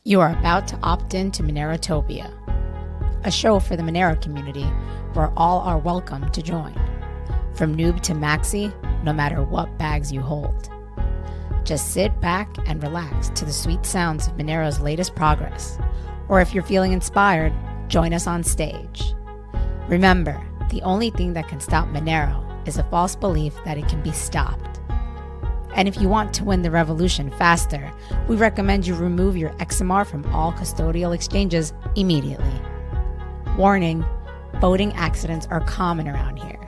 You are about to opt in to Monerotopia, a show for the Monero community where all are welcome to join. From noob to maxi, no matter what bags you hold. Just sit back and relax to the sweet sounds of Monero's latest progress. Or if you're feeling inspired, join us on stage. Remember, the only thing that can stop Monero is a false belief that it can be stopped. And if you want to win the revolution faster, we recommend you remove your XMR from all custodial exchanges immediately. Warning, voting accidents are common around here.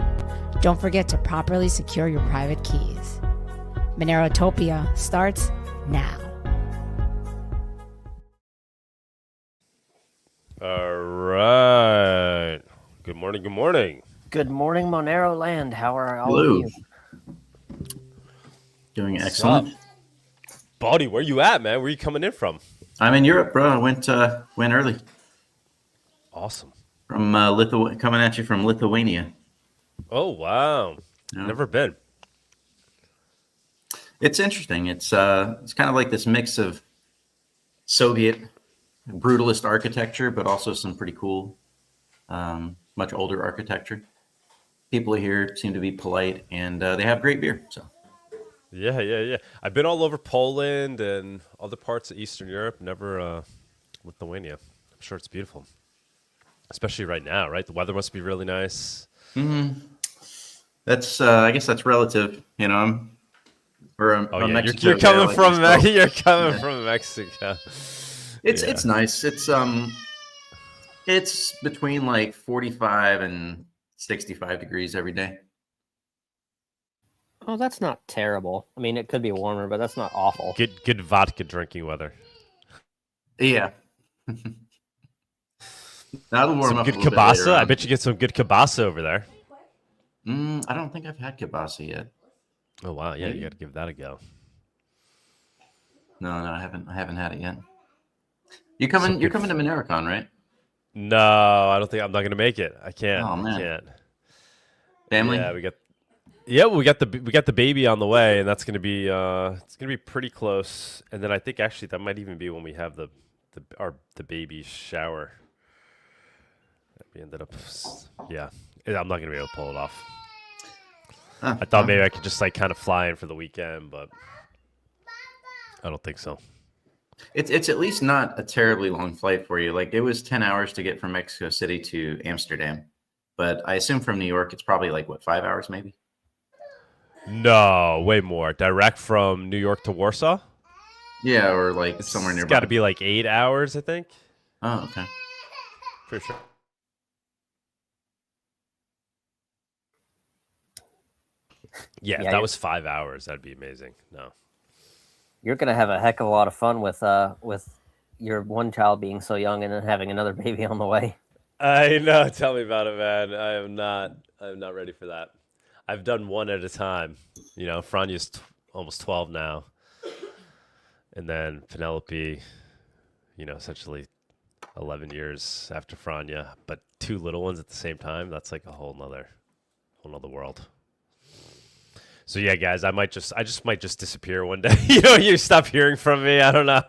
Don't forget to properly secure your private keys. Monerotopia starts now. All right. Good morning. Good morning. Good morning, Monero land. How are all Hello. of you? Doing What's excellent. up? Buddy, where you at, man? Where you coming in from? I'm in Europe, bro. I went early Awesome. from coming at you from Lithuania. Oh, wow. Yeah. Never been. It's interesting. It's kind of like this mix of Soviet brutalist architecture, but also some pretty cool, much older architecture. People here seem to be polite, and they have great beer. So. Yeah. I've been all over Poland and other parts of Eastern Europe. Never Lithuania. I'm sure it's beautiful. Especially right now, right? The weather must be really nice. Mm-hmm. That's I guess that's relative. You know, I'm from Mexico. You're coming like from yourself. You're coming from Mexico. It's nice. It's between like 45 and 65 degrees every day. Oh, that's not terrible. I mean, it could be warmer, but that's not awful. Good vodka drinking weather. Yeah. That'll warm Some up good a little bit later kielbasa. I on. bet you get some good kielbasa over there. I don't think I've had kielbasa yet. Oh wow, yeah, Maybe. you got to give that a go. No, I haven't had it yet. You're coming to MoneroCon, right? No, I don't think I'm not gonna make it. I can't. Oh, man. I can't. Family? Yeah, we got the baby on the way, and that's gonna be it's gonna be pretty close. And then I think actually that might even be when we have the baby shower. We ended up, yeah. I'm not gonna be able to pull it off. I thought maybe I could just like kind of fly in for the weekend, but I don't think so. It's at least not a terribly long flight for you. Like it was 10 hours to get from Mexico City to Amsterdam, but I assume from New York it's probably like 5 hours maybe. No, way more. Direct from New York to Warsaw. Yeah, or like somewhere nearby. It's got to be like 8 hours, I think. Oh, okay. For sure. Yeah, if that was 5 hours, that'd be amazing. No. You're gonna have a heck of a lot of fun with your one child being so young and then having another baby on the way. I know. Tell me about it, man. I'm not ready for that. I've done one at a time. You know, Franya's almost 12 now. And then Penelope, you know, essentially 11 years after Franya, but two little ones at the same time. That's like a whole nother world. So yeah, guys, I just might just disappear one day. You know, you stop hearing from me. I don't know.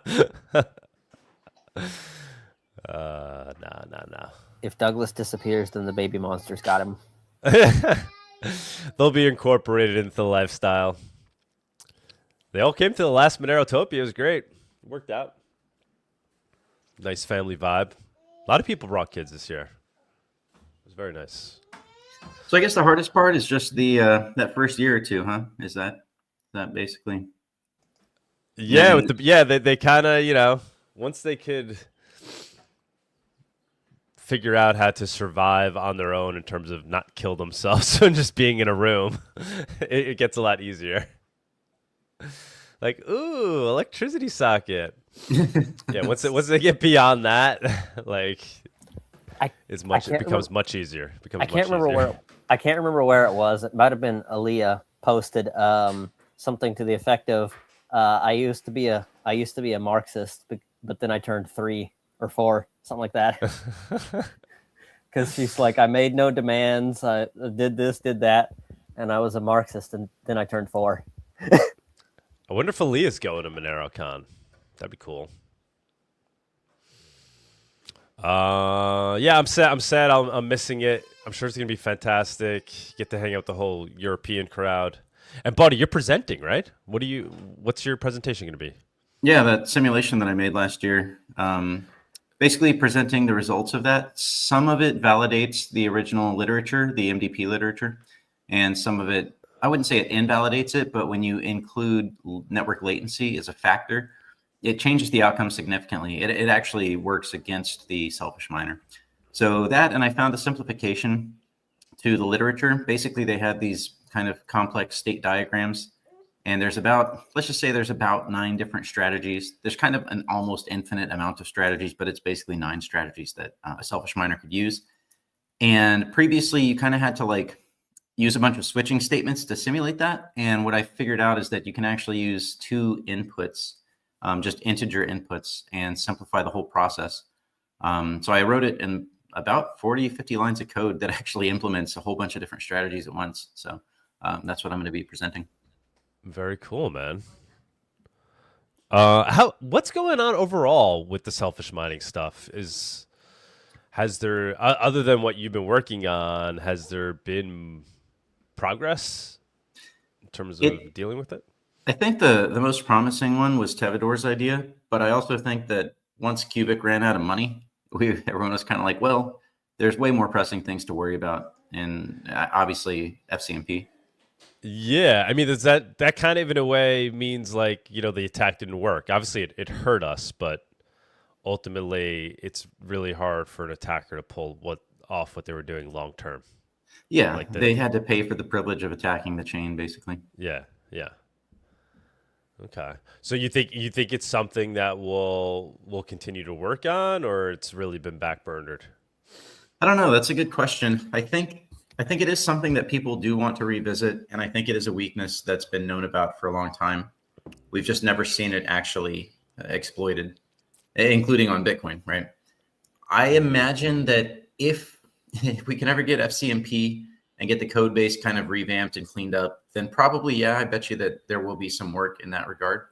No. If Douglas disappears, then the baby monster's got him. They'll be incorporated into the lifestyle. They all came to the last Monerotopia. It was great. It worked out. Nice family vibe. A lot of people brought kids this year. It was very nice. So I guess the hardest part is just the that first year or two, huh? Is that basically? Yeah, they kind of, you know, once they could figure out how to survive on their own in terms of not kill themselves and just being in a room, it gets a lot easier. Like, ooh, electricity socket. Yeah, once they get beyond that, like, it becomes much easier. I can't remember where it was. It might have been Aaliyah posted something to the effect of, "I used to be a Marxist, but then I turned 3 or 4, something like that." Because she's like, "I made no demands. I did this, did that, and I was a Marxist, and then I turned 4." I wonder if Aaliyah's going to MoneroCon. That'd be cool. Yeah, I'm sad. I'm sad. I'm missing it. I'm sure it's gonna be fantastic. Get to hang out with the whole European crowd. And buddy, you're presenting, right? What's your presentation gonna be? Yeah, that simulation that I made last year, basically presenting the results of that. Some of it validates the original literature, the MDP literature, and some of it, I wouldn't say it invalidates it, but when you include network latency as a factor, it changes the outcome significantly. It actually works against the selfish miner. So that, and I found the simplification to the literature. Basically, they had these kind of complex state diagrams, and there's about, let's just say there's about 9 different strategies. There's kind of an almost infinite amount of strategies, but it's basically 9 strategies that a selfish miner could use. And previously, you kind of had to like use a bunch of switching statements to simulate that. And what I figured out is that you can actually use 2 inputs, just integer inputs, and simplify the whole process. So I wrote it in about 40, 50 lines of code that actually implements a whole bunch of different strategies at once. So that's what I'm going to be presenting. Very cool, man. What's going on overall with the selfish mining stuff? Has there, other than what you've been working on, has there been progress in terms of dealing with it? I think the most promising one was Tevador's idea, but I also think that once Cubic ran out of money, everyone was kind of like, well, there's way more pressing things to worry about, and obviously FCMP. Yeah, I mean, does that kind of in a way means like, the attack didn't work. Obviously, it hurt us, but ultimately, it's really hard for an attacker to pull off what they were doing long term. Yeah, Like they had to pay for the privilege of attacking the chain, basically. Yeah. Okay. So you think it's something that we'll continue to work on, or it's really been backburnered? I don't know. That's a good question. I think it is something that people do want to revisit, and I think it is a weakness that's been known about for a long time. We've just never seen it actually exploited, including on Bitcoin, right? I imagine that if we can ever get FCMP and get the code base kind of revamped and cleaned up, then probably, yeah, I bet you that there will be some work in that regard,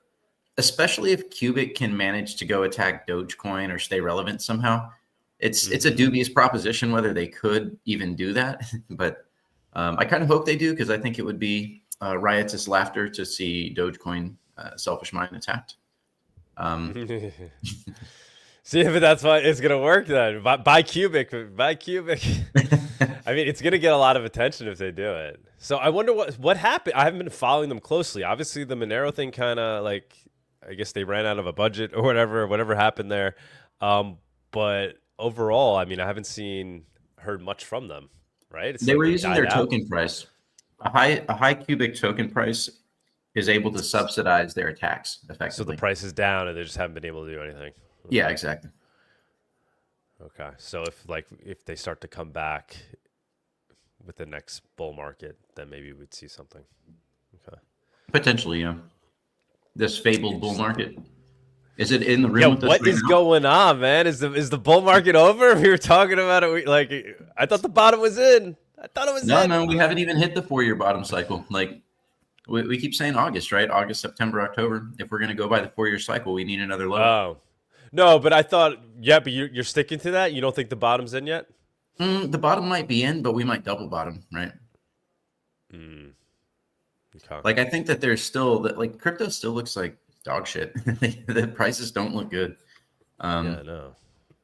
especially if Cubic can manage to go attack Dogecoin or stay relevant somehow. It's a dubious proposition whether they could even do that, but I kind of hope they do, because I think it would be riotous laughter to see Dogecoin selfish mine attacked. See if that's why it's gonna work then. Buy Cubic. I mean, it's gonna get a lot of attention if they do it. So I wonder what happened. I haven't been following them closely. Obviously, the Monero thing kind of like, I guess they ran out of a budget or whatever happened there. But overall, I mean, I haven't heard much from them. Right? They were using their token price. A high Cubic token price is able to subsidize their attacks effectively. So the price is down, and they just haven't been able to do anything. Okay. Yeah, exactly. Okay, so if they start to come back with the next bull market, then maybe we'd see something. Okay, potentially, yeah. This fabled bull market. Is it in the room? Yeah, with us what right is now? going on, man? Is the bull market over? We were talking about it. Like, I thought the bottom was in. I thought it was in. No, we haven't even hit the 4-year bottom cycle. Like we keep saying August, right? August, September, October. If we're going to go by the 4-year cycle, we need another low. Oh. No, but I thought, yeah, but you're sticking to that? You don't think the bottom's in yet? The bottom might be in, but we might double bottom, right? Okay. Like, I think that there's still, like, crypto still looks like dog shit. The prices don't look good. Yeah,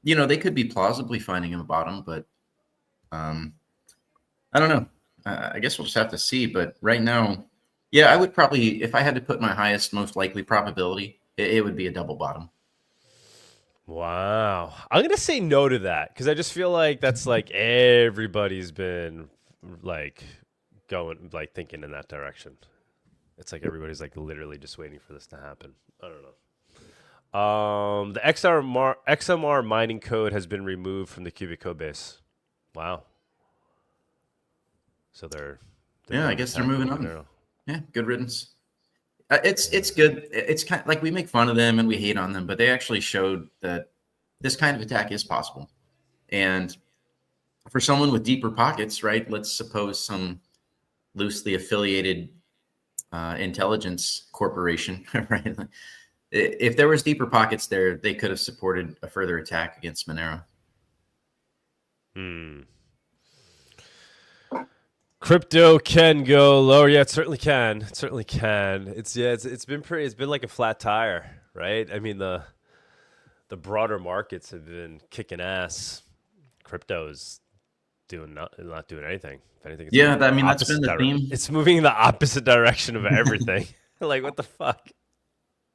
no. They could be plausibly finding a bottom, but I don't know. I guess we'll just have to see. But right now, yeah, I would probably, if I had to put my highest, most likely probability, it would be a double bottom. Wow. I'm going to say no to that, because I just feel like that's like everybody's been like going, like thinking in that direction. It's like everybody's like literally just waiting for this to happen. I don't know. The XMR mining code has been removed from the Cubic code base. Wow. So they're I guess they're moving on. Yeah, good riddance. It's good. It's kind of like we make fun of them and we hate on them, but they actually showed that this kind of attack is possible. And for someone with deeper pockets, right? Let's suppose some loosely affiliated intelligence corporation, right? If there was deeper pockets there, they could have supported a further attack against Monero. Crypto can go lower. Yeah, it certainly can. It certainly can. It's been pretty. It's been like a flat tire, right? I mean the broader markets have been kicking ass. Crypto's not doing anything. If anything, it's Yeah, moving in I the mean that's been opposite the theme. It's moving in the opposite direction of everything. Like what the fuck?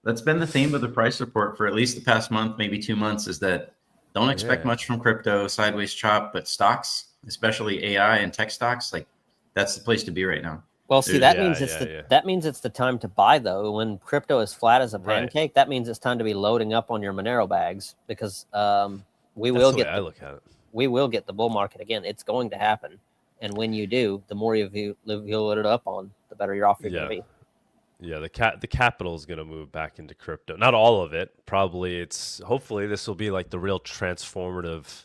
That's been the theme of the price report for at least the past month, maybe 2 months, is that don't expect Yeah. much from crypto, sideways chop, but stocks, especially AI and tech stocks, like that's the place to be right now. Well, see, Yeah, that means yeah. that means it's the time to buy though. When crypto is flat as a Right. pancake, that means it's time to be loading up on your Monero bags because we That's will the way get I look at it. we will get the bull market again. It's going to happen, and when you do, the more you load it up on, the better you're off you're going to be. Yeah, the capital is going to move back into crypto. Not all of it. Probably hopefully this will be like the real transformative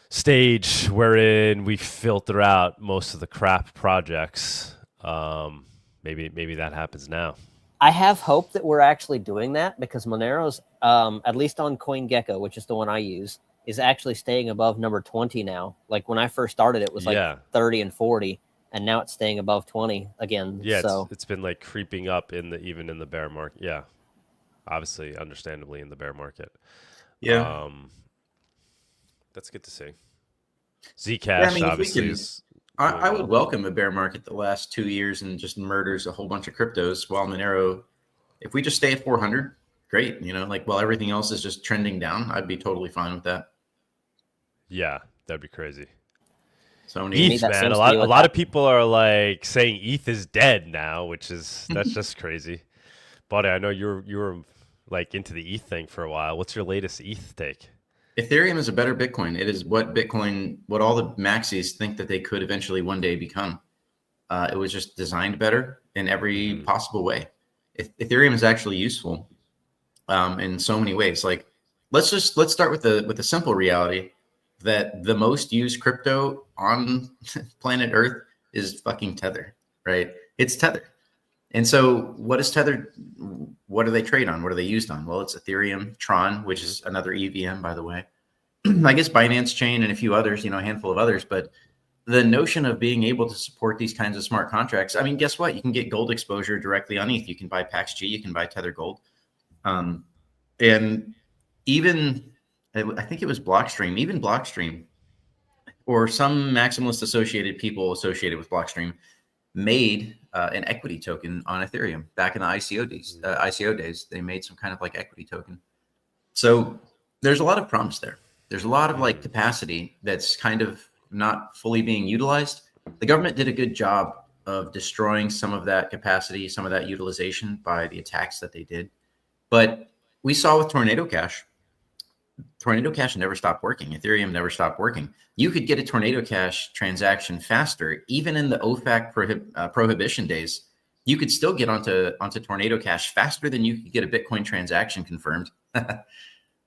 stage wherein we filter out most of the crap projects. Maybe that happens now. I have hope that we're actually doing that because Monero's, at least on CoinGecko, which is the one I use, is actually staying above number 20 now. Like when I first started, it was like 30 and 40. And now it's staying above 20 again. Yeah, so it's been like creeping up even in the bear market. Yeah, obviously, understandably in the bear market. Yeah. That's good to see. Zcash obviously is. I would welcome a bear market the last 2 years and just murders a whole bunch of cryptos while Monero. If we just stay at 400, great. Like while everything else is just trending down, I'd be totally fine with that. Yeah, that'd be crazy. So ETH, man. A lot of people are like saying ETH is dead now, that's just crazy. Buddy, I know you were like into the ETH thing for a while. What's your latest ETH take? Ethereum is a better Bitcoin. It is what all the maxis think that they could eventually one day become. It was just designed better in every possible way. Ethereum is actually useful in so many ways. Like let's start with the simple reality that the most used crypto on planet Earth is fucking Tether, right? It's Tether. And so what is Tether? What do they trade on? What are they used on? Well, it's Ethereum, Tron, which is another EVM, by the way. I guess Binance Chain and a few others, a handful of others. But the notion of being able to support these kinds of smart contracts, I mean, guess what? You can get gold exposure directly on ETH. You can buy PaxG, you can buy Tether Gold. And even, I think it was Blockstream, even Blockstream, or some maximalist people associated with Blockstream made an equity token on Ethereum back in the ICO days. They made some kind of like equity token. So there's a lot of promise there. There's a lot of like capacity that's kind of not fully being utilized. The government did a good job of destroying some of that capacity, some of that utilization by the attacks that they did. But we saw with Tornado Cash never stopped working. Ethereum never stopped working. You could get a Tornado Cash transaction faster, even in the OFAC prohibition days. You could still get onto Tornado Cash faster than you could get a Bitcoin transaction confirmed.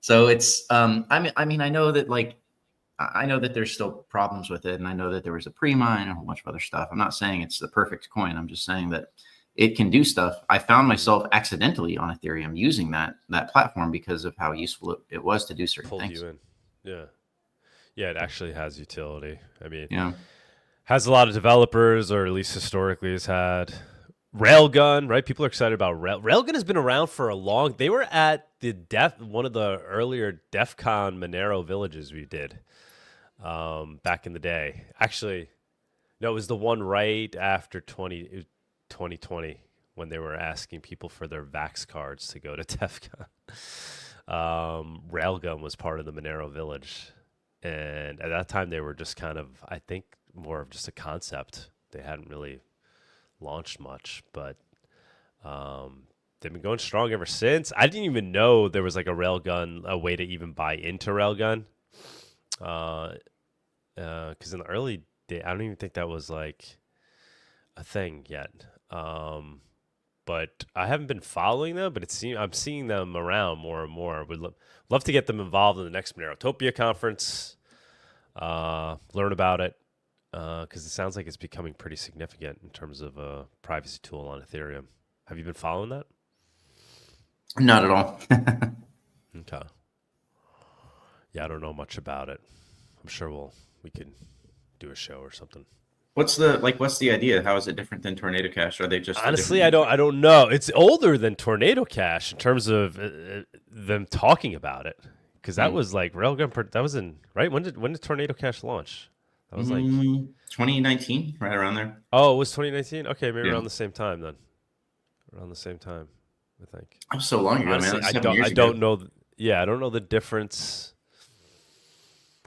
So it's, I mean, I know that there's still problems with it, and I know that there was a pre-mine and a whole bunch of other stuff. I'm not saying it's the perfect coin. I'm just saying that it can do stuff. I found myself accidentally on Ethereum using that platform because of how useful it was to do certain things. You in. Yeah, it actually has utility. I mean, yeah, has a lot of developers, or at least historically has had. Railgun, right? People are excited about Railgun has been around for a long. They were at one of the earlier DEF CON Monero villages we did back in the day. Actually, no, it was the one right after 2020 when they were asking people for their Vax cards to go to DEF CON. Railgun was part of the Monero village. And at that time, they were just kind of, I think, more of just a concept. They hadn't really launched much, but they've been going strong ever since. I didn't even know there was like a way to even buy into Railgun. Because in the early day, I don't even think that was like a thing yet. But I haven't been following them, but I'm seeing them around more and more. Would love to get them involved in the next Monerotopia conference, learn about it. Because it sounds like it's becoming pretty significant in terms of a privacy tool on Ethereum. Have you been following that? Not at all. Okay. Yeah, I don't know much about it. I'm sure we could do a show or something. What's the idea? How is it different than Tornado Cash? Are they just Honestly, I don't know. It's older than Tornado Cash in terms of them talking about it, because that was like Railgun. That was in right. When did Tornado Cash launch? That was like 2019, right around there. Oh, it was 2019. Okay, maybe Yeah. around the same time then. Around the same time, I think. That was so long ago, Honestly, man. That's I 7 years don't ago. know. I don't know the difference.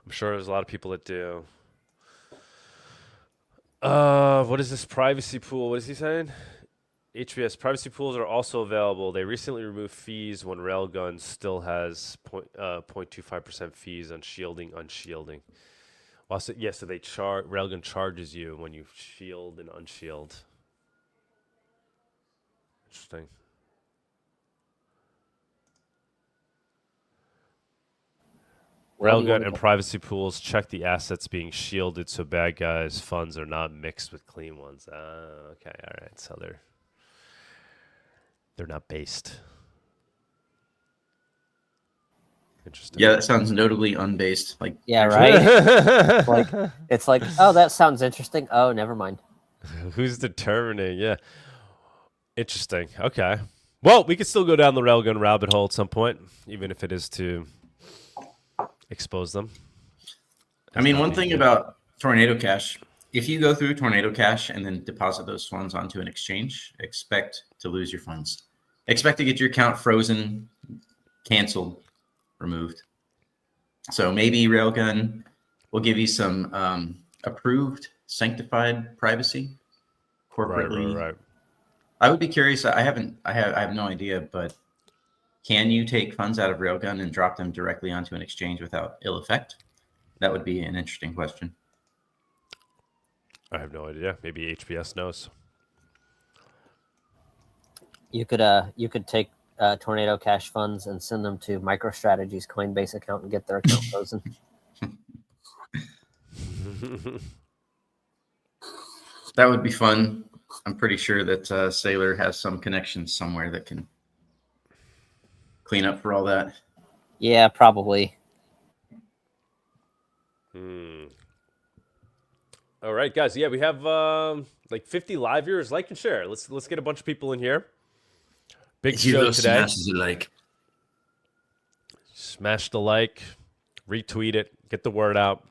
I'm sure there's a lot of people that do. What is this privacy pool? What is he saying? HBS privacy pools are also available. They recently removed fees when Railgun still has 0.25% fees on shielding, unshielding. Well, so they Railgun charges you when you shield and unshield. Interesting. Railgun and privacy pools check the assets being shielded so bad guys' funds are not mixed with clean ones. Okay, all right. So they're not based. Interesting. Yeah, that sounds notably unbased. Like, Yeah, right. It's like, oh, that sounds interesting. Oh, never mind. Who's determining? Yeah. Interesting. Okay. Well, we could still go down the Railgun rabbit hole at some point, even if it is to expose them. I mean, one thing about Tornado Cash, if you go through Tornado Cash and then deposit those funds onto an exchange, expect to lose your funds. Expect to get your account frozen, canceled, removed. So maybe Railgun will give you some approved, sanctified privacy corporately. Right. I would be curious. I have no idea, but can you take funds out of Railgun and drop them directly onto an exchange without ill effect? That would be an interesting question. I have no idea. Maybe HBS knows. You could take Tornado Cash funds and send them to MicroStrategy's Coinbase account and get their account frozen. That would be fun. I'm pretty sure that Sailor has some connections somewhere that can clean up for all that. Yeah, probably. All right, guys. Yeah, we have like 50 live viewers. Like and share. Let's get a bunch of people in here. Big show today. Smash the like, retweet it, get the word out.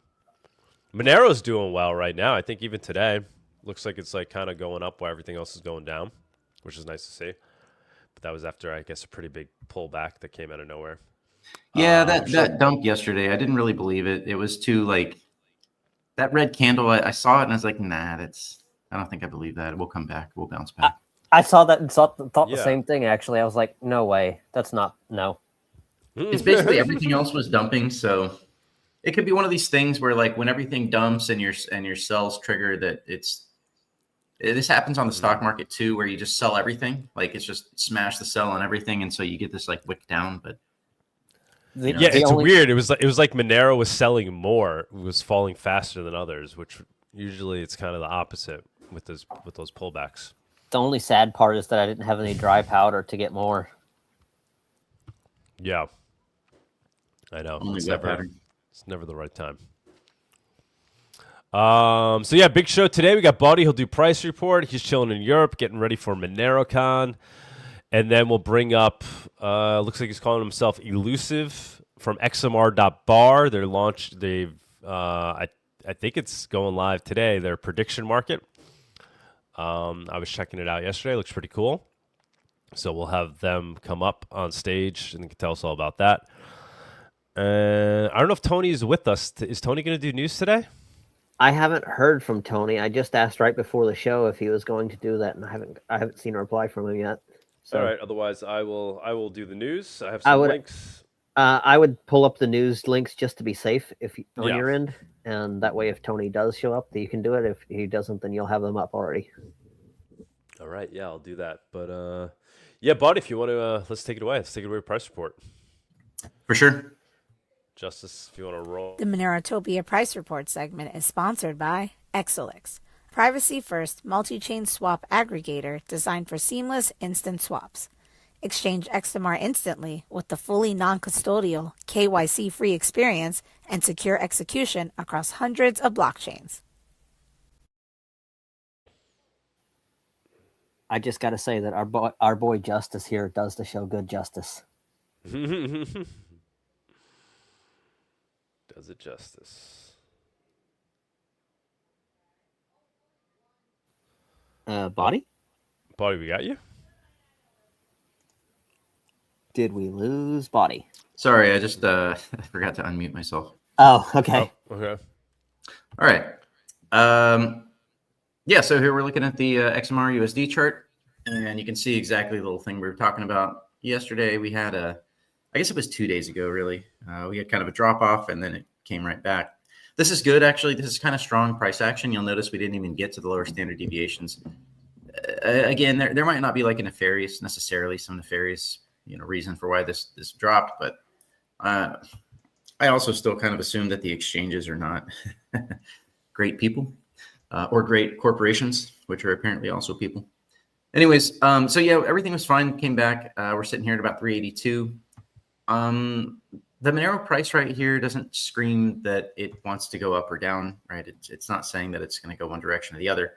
Monero's doing well right now. I think even today looks like it's like kind of going up while everything else is going down, which is nice to see. But that was after, I guess, a pretty big pullback that came out of nowhere. Yeah, that dump yesterday, I didn't really believe it. It was too like that red candle. I saw it and I was like, nah, I don't think I believe that. We'll come back. We'll bounce back. I saw that and thought the same thing, actually. I was like, no way. That's not, no. It's basically everything else was dumping. So it could be one of these things where like when everything dumps and your cells trigger that this happens on the stock market too, where you just sell everything. Like it's just smash the sell on everything. And so you get this like wick down, but it's weird. It was like Monero was selling more, it was falling faster than others, which usually it's kind of the opposite with those pullbacks. The only sad part is that I didn't have any dry powder to get more. Yeah, I know. It's never the right time. So yeah, big show today. We got Buddy. He'll do price report. He's chilling in Europe, getting ready for MoneroCon. And then we'll bring up, looks like he's calling himself Elusive from XMR.bar. I think it's going live today, their prediction market. I was checking it out yesterday. It looks pretty cool. So we'll have them come up on stage and they can tell us all about that. I don't know if Tony is with us. Is Tony going to do news today? I haven't heard from Tony. I just asked right before the show if he was going to do that, and I haven't seen a reply from him yet. So. All right. Otherwise, I will do the news. I have some links. I would pull up the news links just to be safe on your end, and that way, if Tony does show up, you can do it. If he doesn't, then you'll have them up already. All right. Yeah, I'll do that. But yeah, Bud, if you want to, let's take it away. Let's take it away with price report. For sure. Justice, if you want to roll. The Monerotopia Price Report segment is sponsored by Exelix, privacy-first multi-chain swap aggregator designed for seamless instant swaps. Exchange XMR instantly with the fully non-custodial KYC-free experience and secure execution across hundreds of blockchains. I just got to say that our boy Justice here does the show good justice. Does it justice. Body? Body, we got you? Did we lose Body? Sorry, I just I forgot to unmute myself. Oh, okay. Oh, okay. All right. Yeah, so here we're looking at the XMR USD chart, and you can see exactly the little thing we were talking about yesterday. We had I guess it was 2 days ago, really. We had kind of a drop off, and then it came right back. This is good, actually. This is kind of strong price action. You'll notice we didn't even get to the lower standard deviations. Again, there might not be like a nefarious, necessarily some nefarious, reason for why this dropped, but I also still kind of assume that the exchanges are not great people or great corporations, which are apparently also people. Anyways, so yeah, everything was fine. Came back. We're sitting here at about 382. The Monero price right here doesn't scream that it wants to go up or down, right? It's not saying that it's going to go one direction or the other.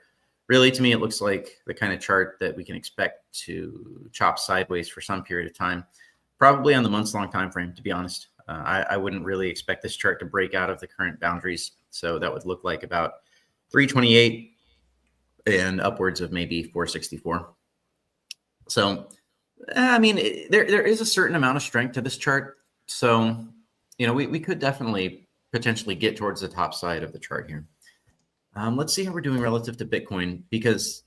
Really, to me, it looks like the kind of chart that we can expect to chop sideways for some period of time, probably on the months-long time frame, to be honest. I wouldn't really expect this chart to break out of the current boundaries. So that would look like about 328 and upwards of maybe 464. So, I mean, there is a certain amount of strength to this chart. So, we could definitely potentially get towards the top side of the chart here. Let's see how we're doing relative to Bitcoin, because,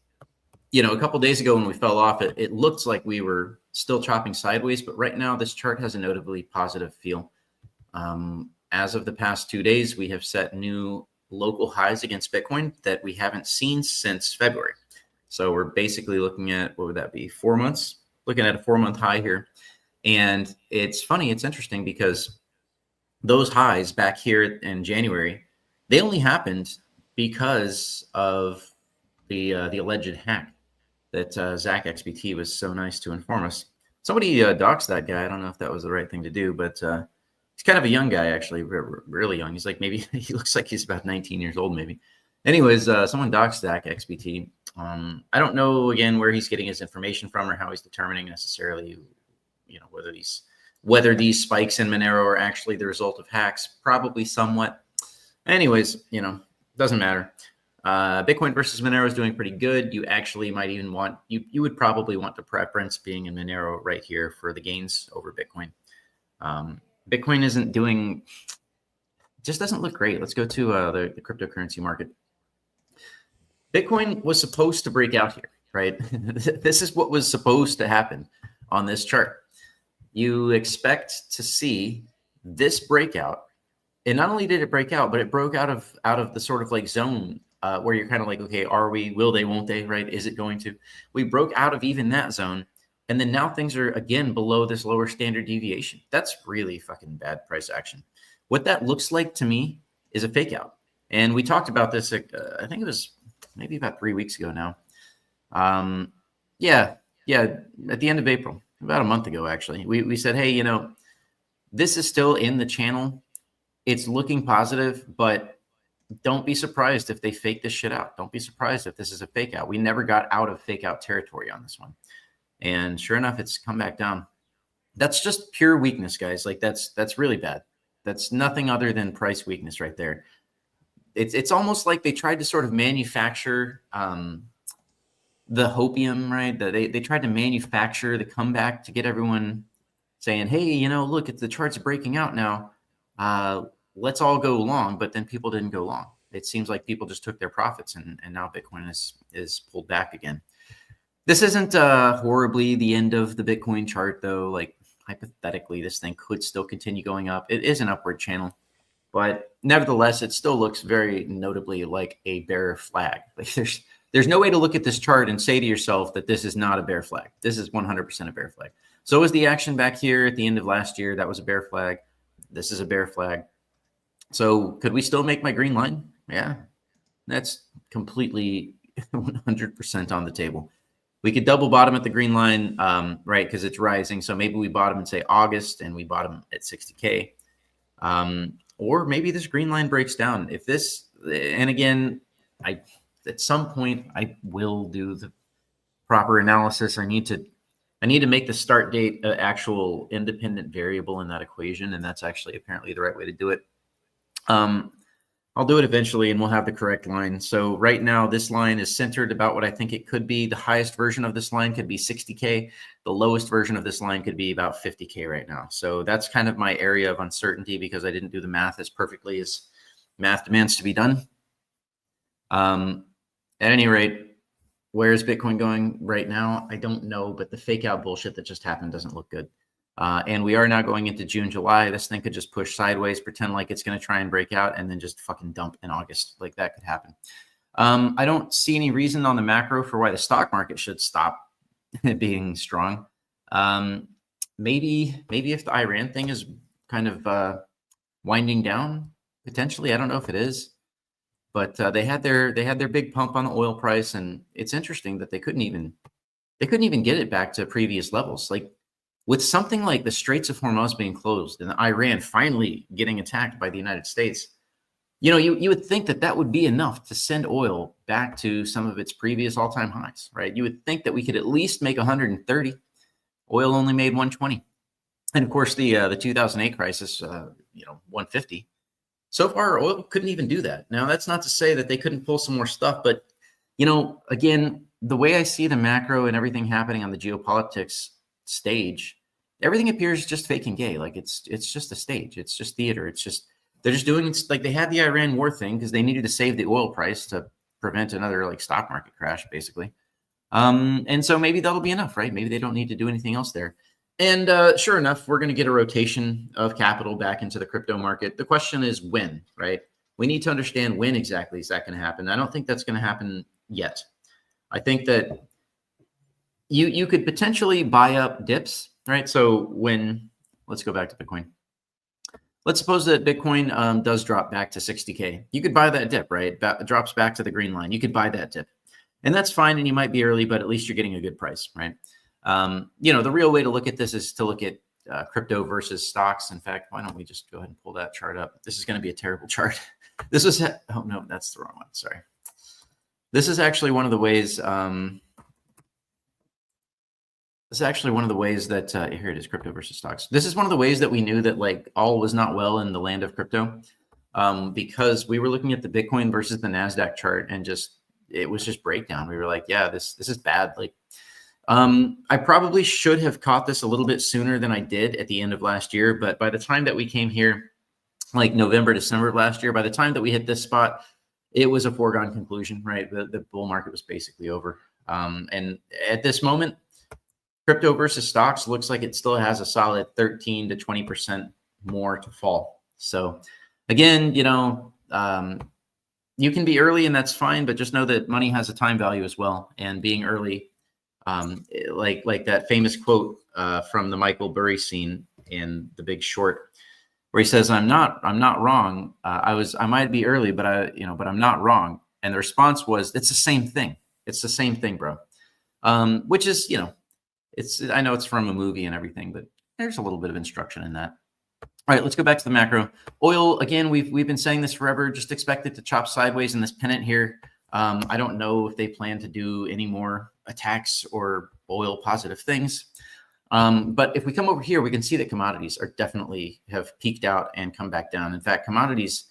a couple of days ago when we fell off, it looked like we were still chopping sideways, but right now this chart has a notably positive feel. As of the past 2 days, we have set new local highs against Bitcoin that we haven't seen since February. So we're basically looking at, what would that be, 4 months? Looking at a 4-month high here. And it's funny, it's interesting, because those highs back here in January, they only happened because of the alleged hack that Zach XBT was so nice to inform us. Somebody doxed that guy. I don't know if that was the right thing to do, but he's kind of a young guy, actually, really young. He's like, maybe he looks like he's about 19 years old, maybe. Anyways, someone doxed Zach XBT. I don't know, again, where he's getting his information from or how he's determining necessarily, whether these spikes in Monero are actually the result of hacks. Probably somewhat. Anyways, doesn't matter. Bitcoin versus Monero is doing pretty good. You actually might even want, you would probably want the preference being in Monero right here for the gains over Bitcoin. Bitcoin isn't doing, just doesn't look great. Let's go to the cryptocurrency market. Bitcoin was supposed to break out here, right? This is what was supposed to happen on this chart. You expect to see this breakout. And not only did it break out, but it broke out of the sort of like zone where you're kind of like, okay, are we, will they, won't they, right? Is it going to? We broke out of even that zone. And then now things are, again, below this lower standard deviation. That's really fucking bad price action. What that looks like to me is a fake out. And we talked about this, I think it was maybe about 3 weeks ago now. Yeah, at the end of April, about a month ago, actually. We said, hey, this is still in the channel. It's looking positive, but don't be surprised if they fake this shit out. Don't be surprised if this is a fake out. We never got out of fake out territory on this one. And sure enough, it's come back down. That's just pure weakness, guys. Like that's really bad. That's nothing other than price weakness right there. It's almost like they tried to sort of manufacture the hopium, right? They tried to manufacture the comeback to get everyone saying, hey, look, the chart's breaking out now. Let's all go long. But then people didn't go long. It seems like people just took their profits, and now Bitcoin is pulled back again. This isn't horribly the end of the Bitcoin chart, though. Like, hypothetically, this thing could still continue going up. It is an upward channel, but nevertheless, it still looks very notably like a bear flag. Like, there's no way to look at this chart and say to yourself that this is not a bear flag. This is 100% a bear flag. So was the action back here at the end of last year. That was a bear flag. This is a bear flag. So could we still make my green line? Yeah, that's completely 100% on the table. We could double bottom at the green line, right, because it's rising. So maybe we bottom in, say, August, and we bottom at 60K. or maybe this green line breaks down. If this, and again, at some point I will do the proper analysis. I need to make the start date an actual independent variable in that equation, and that's actually apparently the right way to do it. I'll do it eventually, and we'll have the correct line. So right now, this line is centered about what I think it could be. The highest version of this line could be 60K. The lowest version of this line could be about 50K right now. So that's kind of my area of uncertainty because I didn't do the math as perfectly as math demands to be done. At any rate, where is Bitcoin going right now? I don't know, but the fake out bullshit that just happened doesn't look good. And we are now going into June, July. This thing could just push sideways, pretend like it's going to try and break out, and then just fucking dump in August. Like that could happen. I don't see any reason on the macro for why the stock market should stop being strong. Maybe if the Iran thing is kind of winding down, potentially. I don't know if it is, but they had their big pump on the oil price, and it's interesting that they couldn't even get it back to previous levels. Like, with something like the Straits of Hormuz being closed and Iran finally getting attacked by the United States, you would think that would be enough to send oil back to some of its previous all-time highs, right? You would think that we could at least make 130. Oil only made 120. And of course, the 2008 crisis, 150. So far, oil couldn't even do that. Now, that's not to say that they couldn't pull some more stuff, but, again, the way I see the macro and everything happening on the geopolitics stage, everything appears just fake and gay. Like it's just a stage. It's just theater. It's just, they're just doing, like they had the Iran war thing because they needed to save the oil price to prevent another like stock market crash, basically. And so maybe that'll be enough, right? Maybe they don't need to do anything else there. And sure enough, we're going to get a rotation of capital back into the crypto market. The question is when, right? We need to understand when exactly is that going to happen. I don't think that's going to happen yet. I think that you could potentially buy up dips, right? So let's go back to Bitcoin. Let's suppose that Bitcoin does drop back to 60K. You could buy that dip, right? It drops back to the green line. You could buy that dip. And that's fine, and you might be early, but at least you're getting a good price, right? The real way to look at this is to look at crypto versus stocks. In fact, why don't we just go ahead and pull that chart up? This is going to be a terrible chart. Oh, no, that's the wrong one. Sorry. This is actually one of the ways... This is actually one of the ways that, here it is, crypto versus stocks. This is one of the ways that we knew that like all was not well in the land of crypto because we were looking at the Bitcoin versus the NASDAQ chart and it was just breakdown. We were like, yeah, this is bad. Like, I probably should have caught this a little bit sooner than I did at the end of last year. But by the time that we came here, like November, December of last year, by the time that we hit this spot, it was a foregone conclusion, right? The bull market was basically over. And at this moment, crypto versus stocks looks like it still has a solid 13 to 20% more to fall. So again, you can be early and that's fine, but just know that money has a time value as well. And being early, like that famous quote from the Michael Burry scene in The Big Short, where he says, I'm not wrong. I might be early, but I'm not wrong. And the response was, it's the same thing. It's the same thing, bro. Which is, I know it's from a movie and everything, but there's a little bit of instruction in that. All right, let's go back to the macro. Oil, again, we've been saying this forever. Just expect it to chop sideways in this pennant here. I don't know if they plan to do any more attacks or oil positive things. But if we come over here, we can see that commodities are definitely have peaked out and come back down. In fact, commodities,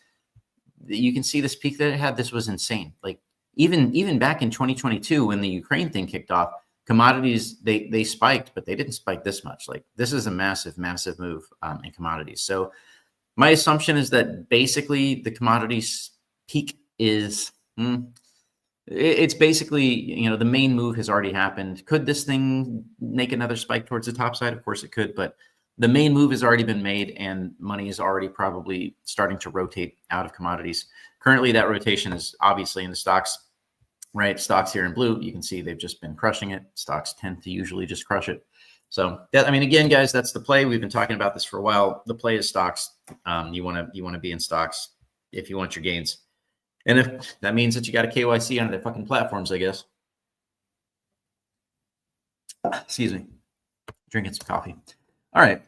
you can see this peak that it had. This was insane. Like even back in 2022, when the Ukraine thing kicked off, commodities, they spiked, but they didn't spike this much. Like this is a massive, massive move in commodities. So my assumption is that basically the commodities peak is, it's basically, the main move has already happened. Could this thing make another spike towards the top side? Of course it could, but the main move has already been made and money is already probably starting to rotate out of commodities. Currently that rotation is obviously in the stocks. Right, stocks here in blue, you can see they've just been crushing it. Stocks tend to usually just crush it. So again, guys, that's the play. We've been talking about this for a while. The play is stocks. You want to be in stocks if you want your gains, and if that means that you got a KYC on their fucking platforms, I guess. Excuse me, drinking some coffee. All right.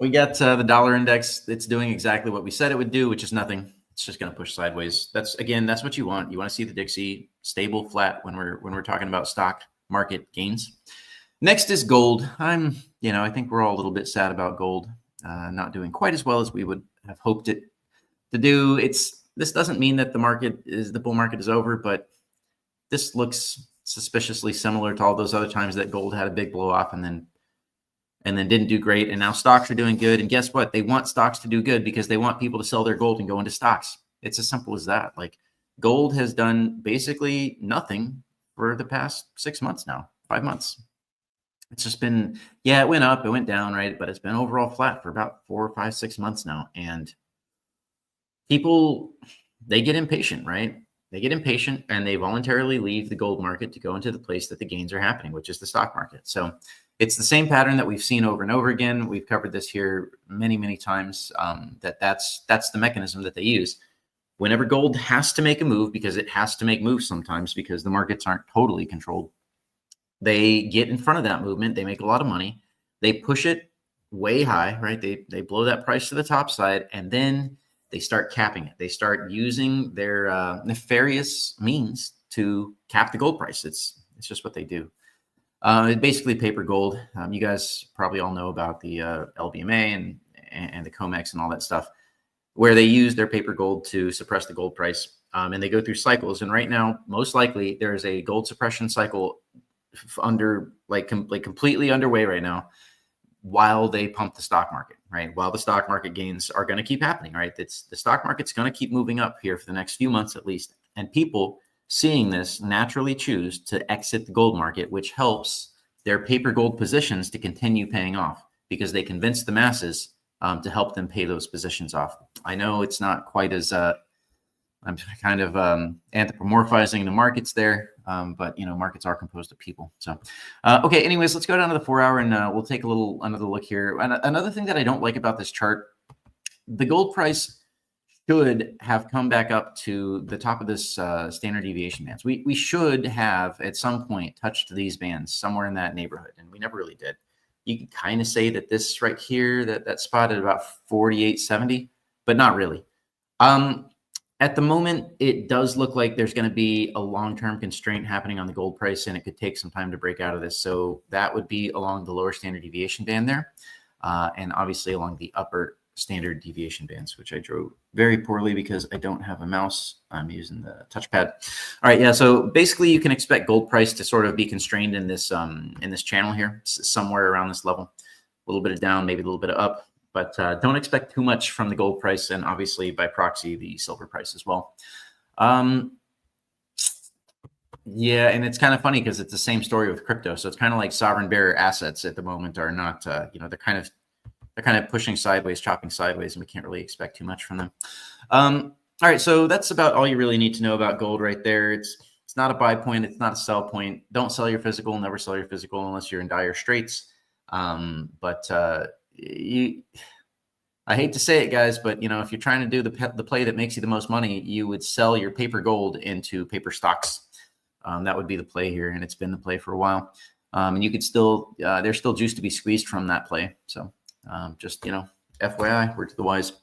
We got the dollar index. It's doing exactly what we said it would do, which is nothing. It's just going to push sideways. That's what you want. You want to see the Dixie stable, flat when we're talking about stock market gains. Next is gold. I think we're all a little bit sad about gold not doing quite as well as we would have hoped it to do. This doesn't mean that the bull market is over, but this looks suspiciously similar to all those other times that gold had a big blow off and then didn't do great. And now stocks are doing good. And guess what? They want stocks to do good because they want people to sell their gold and go into stocks. It's as simple as that. Like gold has done basically nothing for the past 6 months now, 5 months. It's just been, it went up, it went down, right? But it's been overall flat for about 4 or 5, 6 months now. And people, they get impatient, right? They get impatient and they voluntarily leave the gold market to go into the place that the gains are happening, which is the stock market. So it's the same pattern that we've seen over and over again. We've covered this here many, many times. That's the mechanism that they use. Whenever gold has to make a move, because it has to make moves sometimes because the markets aren't totally controlled, they get in front of that movement. They make a lot of money. They push it way high, right? They blow that price to the top side, and then they start capping it. They start using their nefarious means to cap the gold price. It's just what they do. Basically paper gold. You guys probably all know about the LBMA and the COMEX and all that stuff, where they use their paper gold to suppress the gold price. And they go through cycles. And right now, most likely, there is a gold suppression cycle completely underway right now, while they pump the stock market, right? While the stock market gains are going to keep happening, right? The stock market's going to keep moving up here for the next few months at least. And people seeing this naturally choose to exit the gold market, which helps their paper gold positions to continue paying off because they convince the masses to help them pay those positions off. I know it's not quite as I'm kind of anthropomorphizing the markets there, but markets are composed of people. So, okay. Anyways, let's go down to the 4 hour and we'll take another look here. And another thing that I don't like about this chart, the gold price should have come back up to the top of this standard deviation bands. We should have at some point touched these bands somewhere in that neighborhood, and we never really did. You can kind of say that this right here, that spot at about 48.70, but not really. At the moment, it does look like there's going to be a long-term constraint happening on the gold price, and it could take some time to break out of this. So that would be along the lower standard deviation band there, and obviously along the upper standard deviation bands, which I drew very poorly because I don't have a mouse. I'm using the touchpad. All right, yeah. So basically, you can expect gold price to sort of be constrained in this channel here, somewhere around this level. A little bit of down, maybe a little bit of up. But don't expect too much from the gold price, and obviously by proxy, the silver price as well. Yeah, and it's kind of funny because it's the same story with crypto. So it's kind of like sovereign bearer assets at the moment are not, they're kind of pushing sideways, chopping sideways, and we can't really expect too much from them. All right, so that's about all you really need to know about gold right there. It's not a buy point, it's not a sell point. Don't sell your physical, never sell your physical unless you're in dire straits. I hate to say it, guys, but if you're trying to do the play that makes you the most money, you would sell your paper gold into paper stocks. That would be the play here, and it's been the play for a while. And you could still, there's still juice to be squeezed from that play. So just FYI, word to the wise.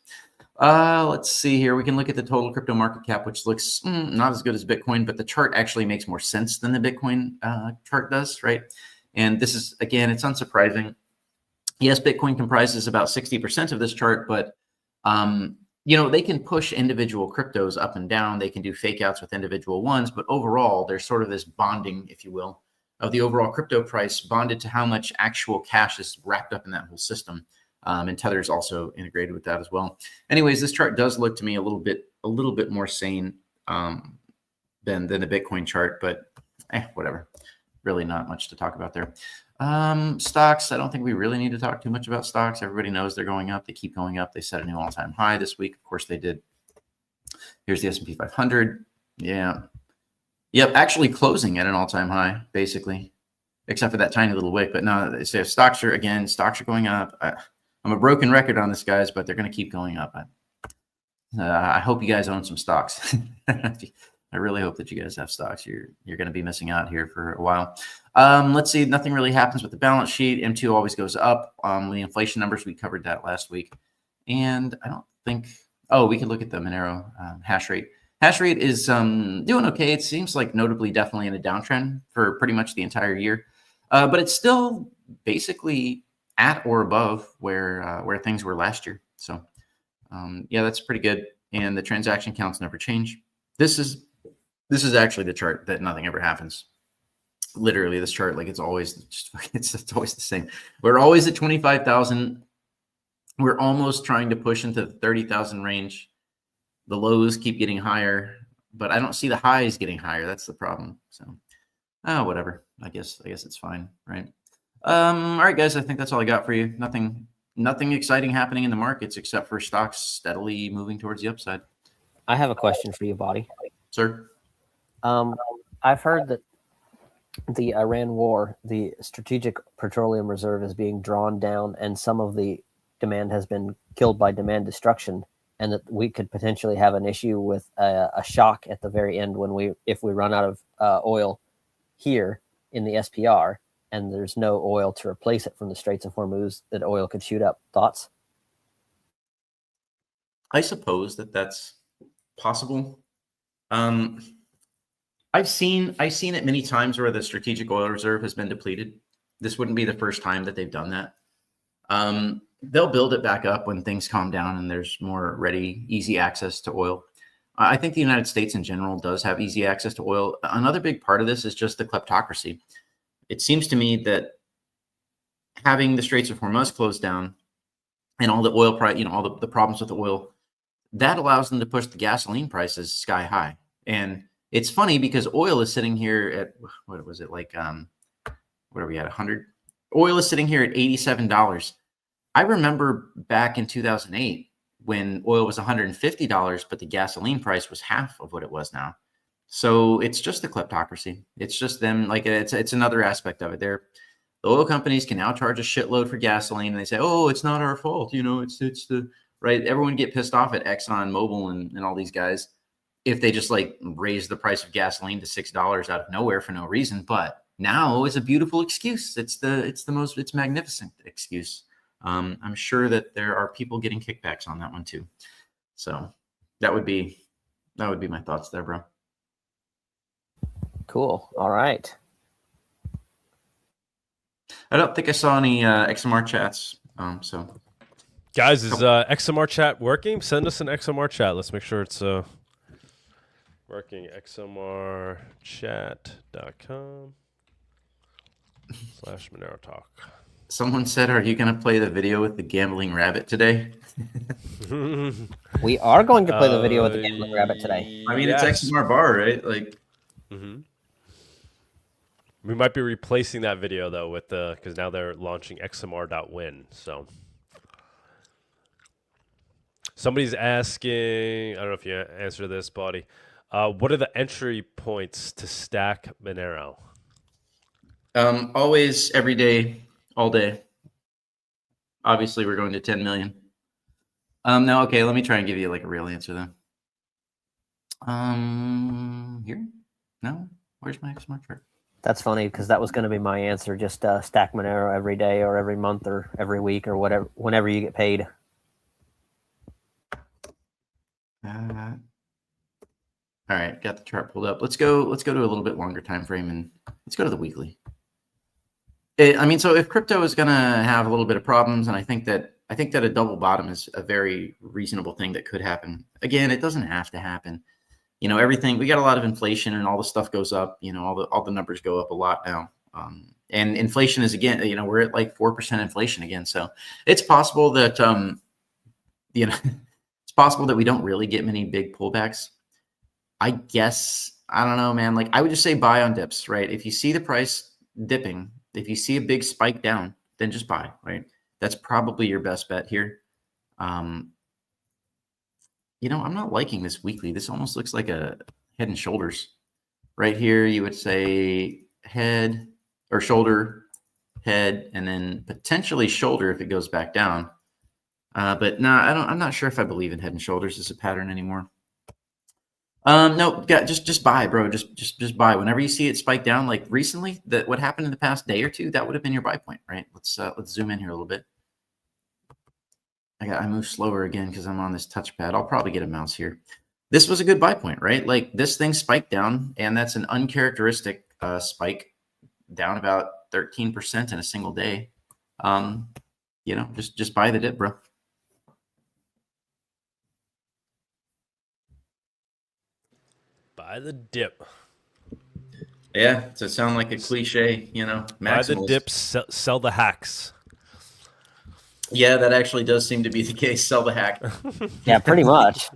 Let's see here. We can look at the total crypto market cap, which looks not as good as Bitcoin, but the chart actually makes more sense than the Bitcoin chart does, right? And this is, again, it's unsurprising. Yes, Bitcoin comprises about 60% of this chart, but they can push individual cryptos up and down. They can do fake outs with individual ones, but overall, there's sort of this bonding, if you will, of the overall crypto price bonded to how much actual cash is wrapped up in that whole system. And Tether is also integrated with that as well. Anyways, this chart does look to me a little bit more sane than the Bitcoin chart, but whatever. Really not much to talk about there. Stocks, I don't think we really need to talk too much about stocks. Everybody knows they're going up. They keep going up. They set a new all-time high this week. Of course they did. Here's the S&P 500. Yeah. Yep, actually closing at an all-time high, basically, except for that tiny little wick. But no, they say stocks are going up. I'm a broken record on this, guys, but they're going to keep going up. I hope you guys own some stocks. I really hope that you guys have stocks. You're going to be missing out here for a while. Let's see. Nothing really happens with the balance sheet. M2 always goes up. The inflation numbers, we covered that last week. And I don't think, we can look at the Monero hash rate. Hash rate is doing okay. It seems like notably definitely in a downtrend for pretty much the entire year. But it's still basically at or above where things were last year. So yeah, that's pretty good. And the transaction counts never change. This is actually the chart that nothing ever happens. Literally, this chart, like it's always the same. We're always at 25,000. We're almost trying to push into the 30,000 range. The lows keep getting higher, but I don't see the highs getting higher. That's the problem. So, whatever. I guess it's fine, right? All right, guys. I think that's all I got for you. Nothing exciting happening in the markets except for stocks steadily moving towards the upside. I have a question for you, Body. Sir? I've heard that the Iran war, the Strategic Petroleum Reserve is being drawn down, and some of the demand has been killed by demand destruction, and that we could potentially have an issue with a shock at the very end if we run out of oil here in the SPR, and there's no oil to replace it from the Straits of Hormuz, that oil could shoot up. Thoughts? I suppose that's possible. I've seen it many times where the strategic oil reserve has been depleted. This wouldn't be the first time that they've done that. They'll build it back up when things calm down and there's more ready, easy access to oil. I think the United States in general does have easy access to oil. Another big part of this is just the kleptocracy. It seems to me that having the Straits of Hormuz closed down and all the oil price, all the problems with the oil, that allows them to push the gasoline prices sky high. And it's funny because oil is sitting here at, what was it, like, what are we at, 100? Oil is sitting here at $87. I remember back in 2008 when oil was $150, but the gasoline price was half of what it was now. So it's just the kleptocracy. It's just them, like, it's another aspect of it. The oil companies can now charge a shitload for gasoline, and they say, oh, it's not our fault. It's the, right? Everyone get pissed off at Exxon Mobil and all these guys if they just like raise the price of gasoline to $6 out of nowhere for no reason. But now is a beautiful excuse. It's magnificent excuse. I'm sure that there are people getting kickbacks on that one too. So that would be my thoughts there, bro. Cool. All right. I don't think I saw any XMR chats. So guys, is XMR chat working? Send us an XMR chat. Let's make sure it's working. xmrchat.com/Monero Talk. Someone said, are you going to play the video with the gambling rabbit today? We are going to play the video with the gambling rabbit today. I mean, yes. It's XMR bar, right? Like, we might be replacing that video though with because now they're launching XMR.win. So somebody's asking, I don't know if you answer this, Body. What are the entry points to stack Monero? Always, every day, all day. Obviously, we're going to 10 million. No, okay, let me try and give you like a real answer then. Here? No? Where's my XMR chart? That's funny because that was going to be my answer. Just stack Monero every day or every month or every week or whatever, whenever you get paid. All right, got the chart pulled up. Let's go to a little bit longer time frame and let's go to the weekly. So if crypto is going to have a little bit of problems, and I think that a double bottom is a very reasonable thing that could happen. Again, it doesn't have to happen. Everything, we got a lot of inflation and all the stuff goes up. All the numbers go up a lot now. And inflation is, again, we're at like 4% inflation again. So it's possible that it's possible that we don't really get many big pullbacks. I guess, I don't know, man. Like, I would just say buy on dips, right? If you see the price dipping, if you see a big spike down, then just buy, right? That's probably your best bet here. I'm not liking this weekly. This almost looks like a head and shoulders. Right here, you would say head or shoulder, head, and then potentially shoulder if it goes back down. But no, I'm not sure if I believe in head and shoulders as a pattern anymore. No, just buy, bro. Just buy. Whenever you see it spike down, like recently, that what happened in the past day or two, that would have been your buy point, right? Let's zoom in here a little bit. I move slower again because I'm on this touchpad. I'll probably get a mouse here. This was a good buy point, right? Like this thing spiked down, and that's an uncharacteristic spike, down about 13% in a single day. Just buy the dip, bro. Buy the dip. Yeah, to sound like a cliche, Buy the maximalist. dip, sell the hacks. Yeah, that actually does seem to be the case. Sell the hack. Yeah, pretty much.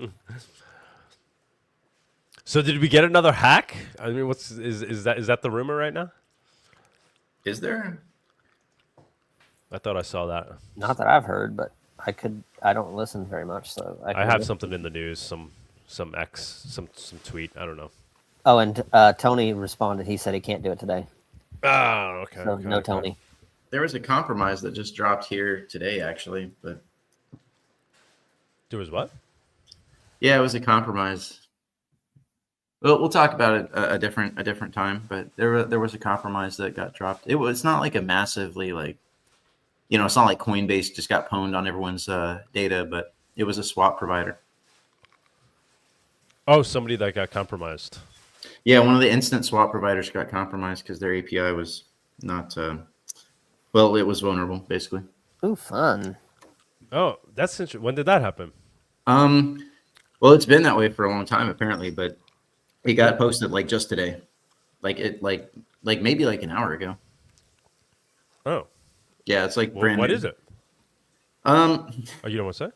So did we get another hack? I mean, is that the rumor right now? Is there? I thought I saw that. Not that I've heard, but I don't listen very much, so I have something in the news, some tweet. I don't know. Oh, and Tony responded. He said he can't do it today. Oh, okay. So okay, no okay. Tony. There was a compromise that just dropped here today, actually. But There was what? yeah, it was a compromise. Well, we'll talk about it a different time. But there was a compromise that got dropped. It's not like a massively it's not like Coinbase just got pwned on everyone's data, but it was a swap provider. Oh, somebody that got compromised. Yeah, one of the instant swap providers got compromised because their API was not. It was vulnerable, basically. Ooh, fun. Oh, that's interesting. When did that happen? Well, it's been that way for a long time, apparently, but it got posted like just today, like maybe like an hour ago. Oh, Yeah, it's like brand what new. is it? Oh, you don't want to say?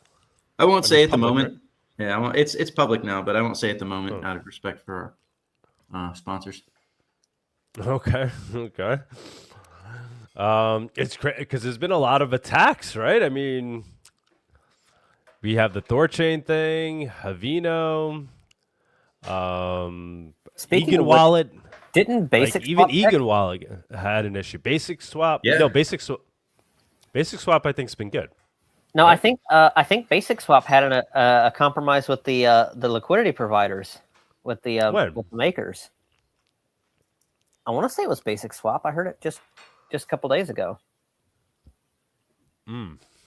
I won't say at the public, moment. right? Yeah, it's public now, but I won't say at the moment out of respect for our sponsors. Okay. Okay. It's crazy because there's been a lot of attacks, right? I mean, we have the Thorchain thing, Havino, Speaking Egan of which, Wallet. didn't Basic Even Swap Egan Wallet had an issue. Basic Swap. Yeah. No, Basic Swap. Basic Swap, I think, has been good. No, I think Basic Swap had a compromise with the liquidity providers, with the makers. I want to say it was Basic Swap. I heard it just a couple days ago.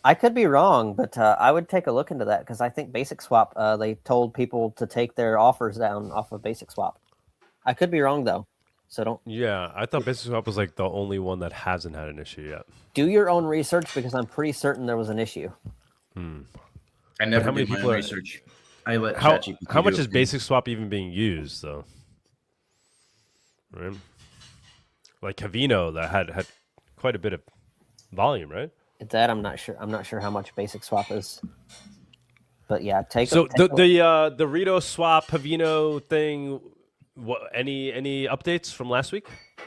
I could be wrong, but I would take a look into that because I think Basic Swap they told people to take their offers down off of Basic Swap. I could be wrong though, so don't. Yeah, I thought Basic Swap was like the only one that hasn't had an issue yet. Do your own research because I'm pretty certain there was an issue. I never how many did my people own are- research. I let How ChatGPT much do is it. Basic Swap even being used though? Right. Like Havino that had quite a bit of volume, right? That I'm not sure. I'm not sure how much Basic Swap is. But yeah, So the Rito Swap Havino thing. What any updates from last week?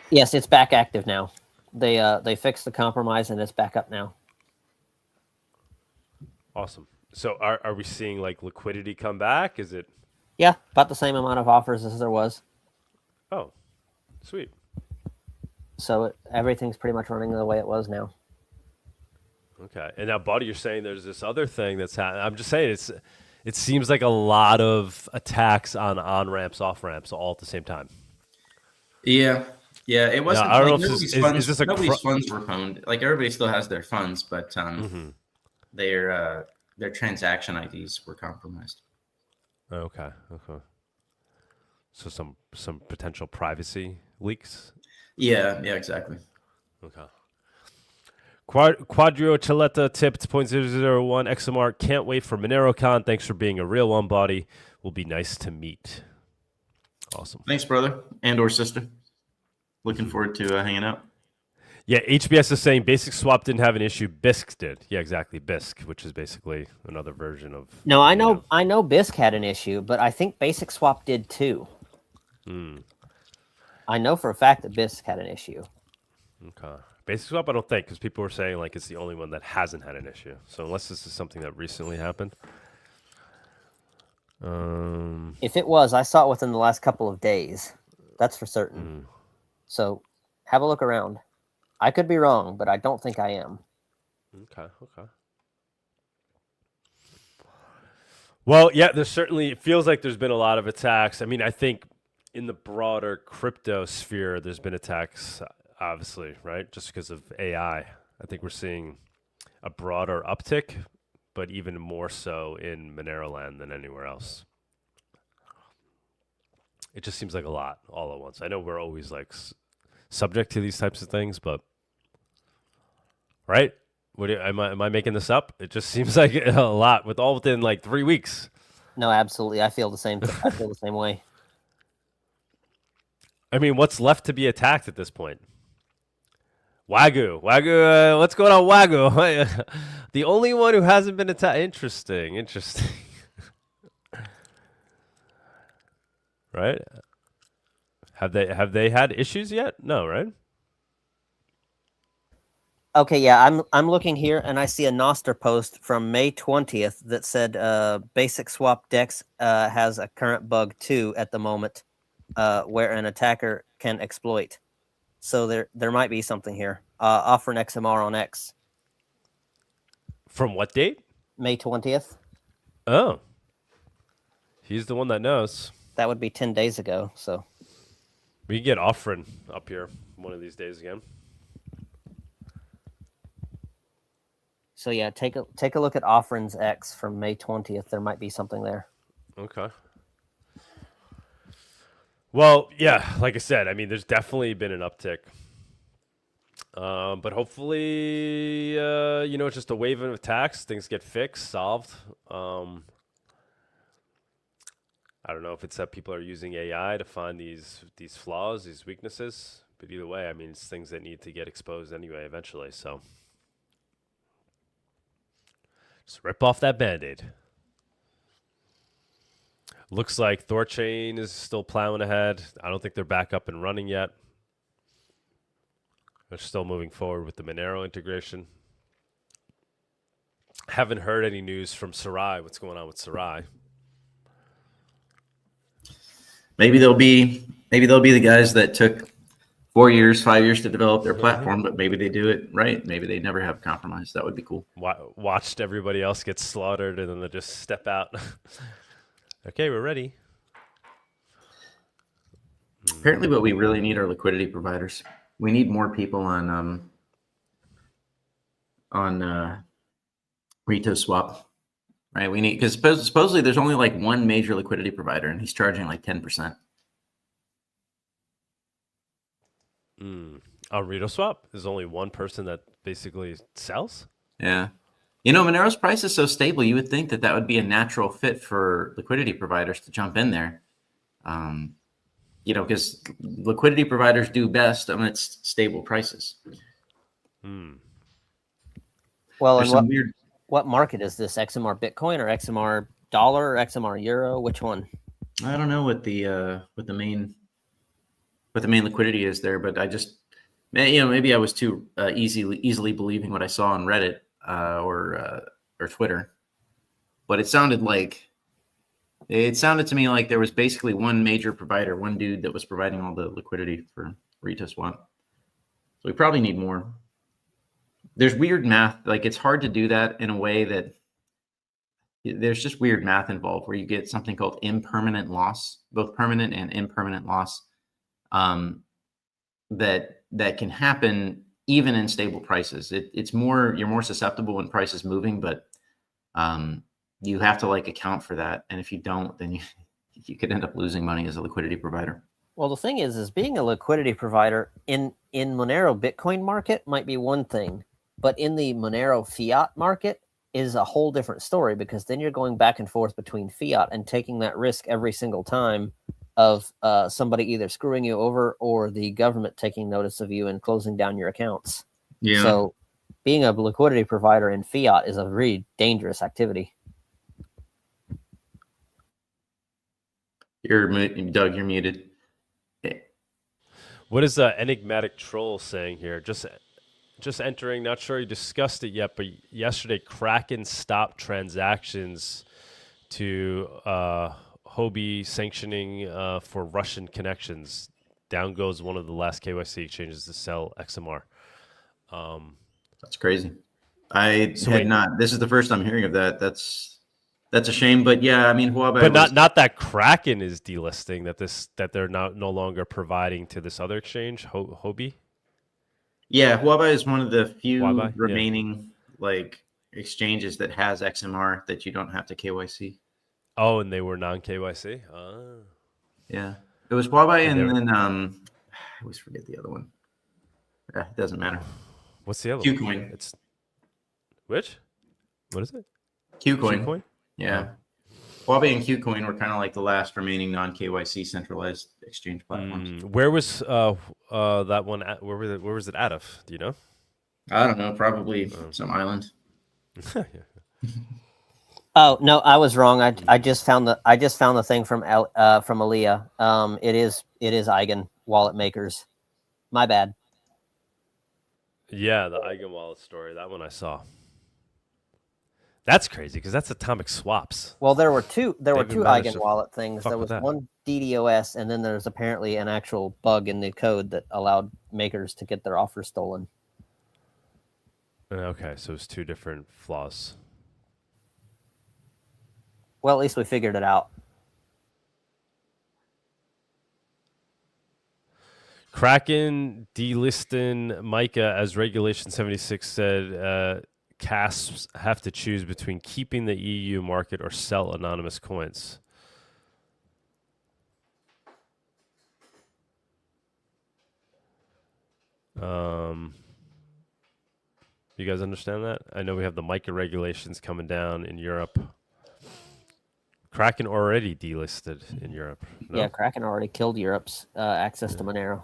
Yes, it's back active now. They fixed the compromise and it's back up now. Awesome. So are we seeing like liquidity come back? Is it? Yeah, about the same amount of offers as there was. Oh, sweet. So everything's pretty much running the way it was now. Okay. And now, Buddy, you're saying there's this other thing that's happening. I'm just saying it seems like a lot of attacks on ramps, off ramps, all at the same time. Yeah, it wasn't. I don't like, know if nobody's this- funds, is this a nobody's funds were pwned. Like everybody still has their funds, but their transaction IDs were compromised. Okay. So some potential privacy leaks. Yeah, exactly. Okay. Quadrio Chaletta tipped 0.001 XMR. Can't wait for MoneroCon. Thanks for being a real one, Buddy. Will be nice to meet. Awesome. Thanks, brother and or sister. Looking forward to hanging out. Yeah, HBS is saying Basic Swap didn't have an issue. Bisq did. Yeah, exactly. Bisq, which is basically another version of. No, I know Bisq had an issue, but I think Basic Swap did too. I know for a fact that Bisq had an issue. Okay. Basic Swap, I don't think, because people were saying like it's the only one that hasn't had an issue. So unless this is something that recently happened. If it was, I saw it within the last couple of days. That's for certain. So have a look around. I could be wrong, but I don't think I am. Okay. Well, yeah, there's certainly, it feels like there's been a lot of attacks. I mean, I think in the broader crypto sphere, there's been attacks, obviously, right? Just because of AI. I think we're seeing a broader uptick, but even more so in Monero land than anywhere else. It just seems like a lot all at once. I know we're always like subject to these types of things, but right? Am I making this up? It just seems like a lot with all within like 3 weeks. No, absolutely. I feel the same. I feel the same way. I mean, what's left to be attacked at this point? Wagyu, what's going on, Wagyu? The only one who hasn't been attacked. Interesting. Right? Have they had issues yet? No, right? Okay, yeah, I'm looking here and I see a Noster post from May 20th that said basic swap Dex has a current bug too at the moment where an attacker can exploit. So there might be something here. Offer an XMR on X. From what date? May 20th. Oh. He's the one that knows. That would be 10 days ago. So we can get offering up here one of these days again. So yeah, take a look at Offerings X from May 20th. There might be something there. Okay. Well, yeah, like I said, I mean, there's definitely been an uptick. But hopefully, it's just a wave of attacks. Things get fixed, solved. I don't know if it's that people are using AI to find these flaws, these weaknesses. But either way, I mean, it's things that need to get exposed anyway eventually. So just rip off that Band-Aid. Looks like Thorchain is still plowing ahead. I don't think they're back up and running yet. They're still moving forward with the Monero integration. Haven't heard any news from Sarai. What's going on with Sarai? Maybe they'll be the guys that took 4 years, 5 years to develop their platform, but maybe they do it right. Maybe they never have compromise. That would be cool. Watched everybody else get slaughtered, and then they just step out. Okay, we're ready. Apparently, what we really need are liquidity providers. We need more people on Rito Swap, right? We need, because supposedly there's only like one major liquidity provider, and he's charging like 10%. On RetroSwap, there's only one person that basically sells? Yeah. Monero's price is so stable, you would think that would be a natural fit for liquidity providers to jump in there. Because liquidity providers do best amidst stable prices. Well, and what market is this? XMR Bitcoin or XMR dollar or XMR euro? Which one? I don't know what the main liquidity is there, but I just maybe I was too easily believing what I saw on Reddit or Twitter, but it sounded to me like there was basically one major provider, one dude that was providing all the liquidity for Rito Swap. So we probably need more. There's weird math, like it's hard to do that in a way that there's just weird math involved where you get something called impermanent loss, both permanent and impermanent loss, that can happen even in stable prices. You're more susceptible when price is moving, but you have to account for that. And if you don't, then you could end up losing money as a liquidity provider. Well, the thing is being a liquidity provider in Monero Bitcoin market might be one thing, but in the Monero fiat market is a whole different story, because then you're going back and forth between fiat and taking that risk every single time of somebody either screwing you over or the government taking notice of you and closing down your accounts. Yeah. So being a liquidity provider in fiat is a really dangerous activity. Doug, you're muted. What is Enigmatic Troll saying here? Just entering, not sure you discussed it yet, but yesterday Kraken stopped transactions to Hobby sanctioning for Russian connections. Down goes one of the last KYC exchanges to sell XMR. That's crazy. This is the first I'm hearing of that. That's That's a shame, but yeah, I mean, Huobi But was, not that Kraken is delisting, that they're no longer providing to this other exchange, Hobie. yeah, Huobi is one of the few Huobi? Yeah. remaining like exchanges that has XMR that you don't have to KYC. Oh, and they were non KYC. Oh. Yeah, it was Huobi, And and they're- then I always forget the other one. It doesn't matter. What's the other one? Qcoin. It's which? What is it? Qcoin. Qcoin? Yeah. Huobi and Qcoin were kind of like the last remaining non KYC centralized exchange platforms. Where was that one? Where was it out of? Do you know? I don't know, probably some island. Oh no, I was wrong. I just found the thing from Aliyah. It is Eigen wallet makers. My bad. Yeah, the Eigen wallet story. That one I saw. That's crazy because that's atomic swaps. Well, there were two They've two managed Eigen to wallet things. fuck There with was that. one DDoS, and then there's apparently an actual bug in the code that allowed makers to get their offer stolen. Okay, so it's two different flaws. Well, at least we figured it out. Kraken delisting Mica, as Regulation 76 said, CASPs have to choose between keeping the EU market or sell anonymous coins. You guys understand that? I know we have the MiCA regulations coming down in Europe. Kraken already delisted in Europe. No? Yeah, Kraken already killed Europe's access to Monero.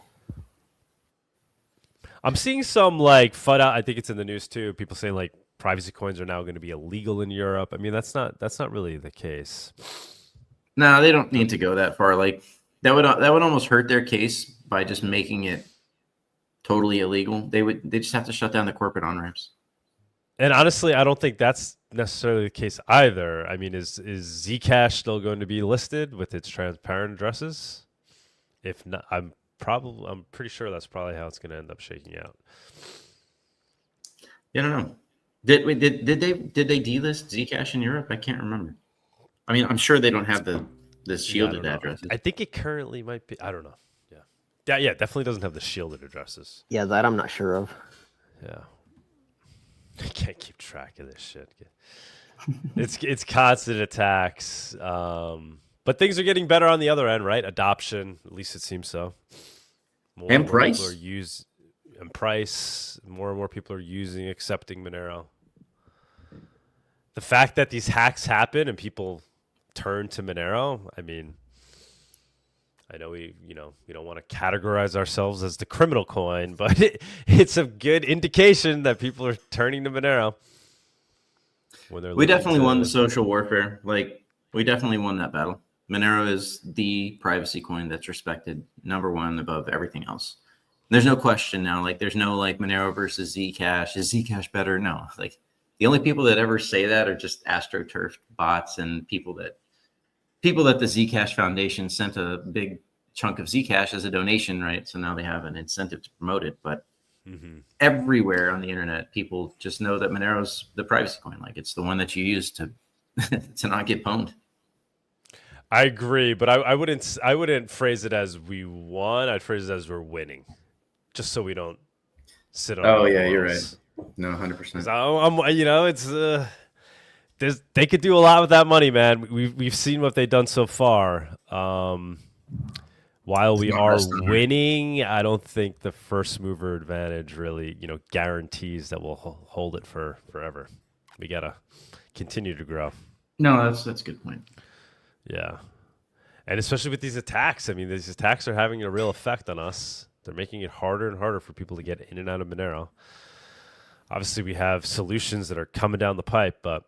I'm seeing some like FUD out. I think it's in the news too. People saying like privacy coins are now going to be illegal in Europe. I mean, that's not really the case. No, they don't need to go that far. Like that would almost hurt their case by just making it totally illegal. They just have to shut down the corporate on-ramps. And honestly, I don't think that's necessarily the case either. I mean, is Zcash still going to be listed with its transparent addresses? If not, I'm pretty sure that's probably how it's going to end up shaking out. Yeah, I don't know. Did they delist Zcash in Europe? I can't remember. I mean, I'm sure they don't have the shielded addresses. I think it currently might be. I don't know. Yeah, definitely doesn't have the shielded addresses. Yeah, that I'm not sure of. Yeah. I can't keep track of this shit. It's constant attacks. But things are getting better on the other end, right? Adoption, at least it seems so. More And price. More and more people are accepting Monero. The fact that these hacks happen and people turn to Monero, I mean, I know we don't want to categorize ourselves as the criminal coin, but it's a good indication that people are turning to Monero. We definitely won the social warfare. Like, we definitely won that battle. Monero is the privacy coin that's respected #1 above everything else. There's no question now. Like, there's no like Monero versus Zcash. Is Zcash better? No. Like, the only people that ever say that are just AstroTurf bots and people that the Zcash Foundation sent a big chunk of Zcash as a donation, right? So now they have an incentive to promote it. But everywhere on the internet, people just know that Monero's the privacy coin. Like, it's the one that you use to to not get pwned. I agree, but I wouldn't phrase it as we won. I'd phrase it as we're winning, just so we don't sit on. Oh yeah, you're right. No, 100%. It's they could do a lot with that money, man. We've seen what they've done so far. While we are winning, I don't think the first mover advantage really, guarantees that we'll hold it for forever. We gotta continue to grow. No, that's a good point. Yeah. And especially with these attacks. I mean, these attacks are having a real effect on us. They're making it harder and harder for people to get in and out of Monero. Obviously, we have solutions that are coming down the pipe, but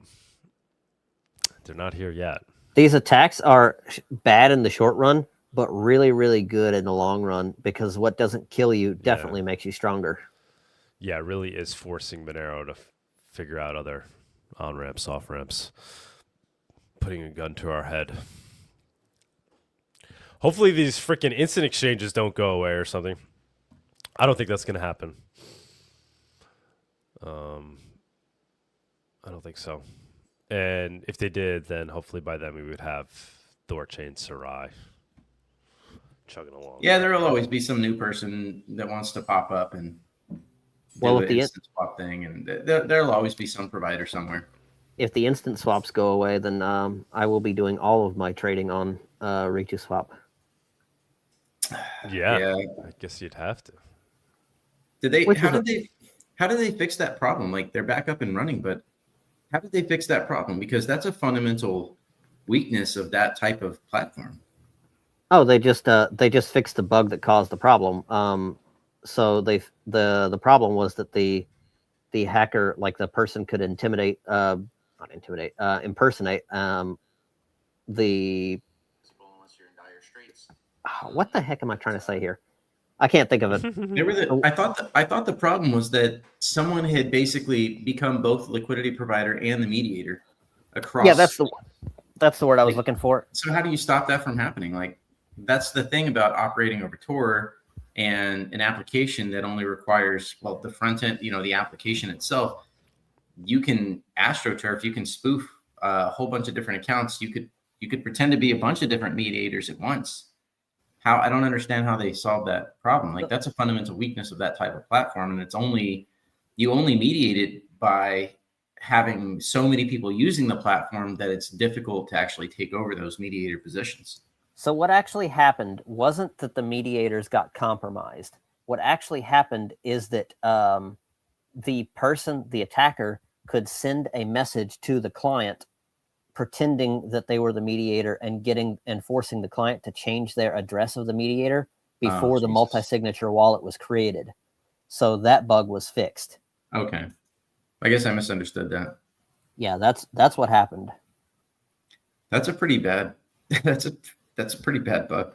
they're not here yet. These attacks are bad in the short run, but really, really good in the long run, because what doesn't kill you definitely makes you stronger. Yeah, it really is forcing Monero to figure out other on-ramps, off-ramps, putting a gun to our head. Hopefully these freaking instant exchanges don't go away or something. I don't think that's going to happen. I don't think so. And if they did, then hopefully by then we would have Thorchain Sarai chugging along. Yeah, there will always be some new person that wants to pop up and Well, do if an the instant swap thing, and there'll always be some provider somewhere. if the instant swaps go away, then I will be doing all of my trading on ReToswap. Yeah, I guess you'd have to. How did they fix that problem? Like, they're back up and running, but how did they fix that problem? Because that's a fundamental weakness of that type of platform. Oh, they just fixed the bug that caused the problem. So the problem was that the hacker, like the person, could impersonate the. What the heck am I trying to say here? I can't think of it. I thought the problem was that someone had basically become both the liquidity provider and the mediator across. Yeah, that's the word I was looking for. So how do you stop that from happening? Like, that's the thing about operating over Tor and an application that only requires, well, the front end, the application itself. You can AstroTurf, you can spoof a whole bunch of different accounts. You could pretend to be a bunch of different mediators at once. I don't understand how they solved that problem. Like, that's a fundamental weakness of that type of platform, and you only mediate it by having so many people using the platform that it's difficult to actually take over those mediator positions. So what actually happened wasn't that the mediators got compromised. What actually happened is that the attacker, could send a message to the client pretending that they were the mediator and forcing the client to change their address of the mediator before the multi-signature wallet was created. So that bug was fixed. Okay. I guess I misunderstood that. Yeah, that's what happened. That's a pretty bad that's a pretty bad bug.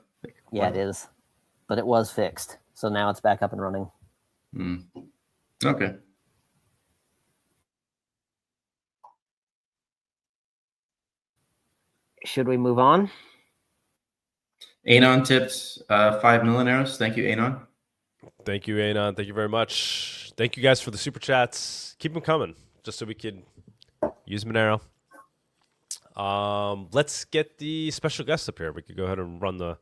Yeah, it is. But it was fixed. So now it's back up and running. Okay. Should we move on? Anon tips 5 million arrows. Thank you, Anon. Thank you, Anon. Thank you very much. Thank you guys for the super chats. Keep them coming, just so we can use Monero. Let's get the special guest up here. We could go ahead and run the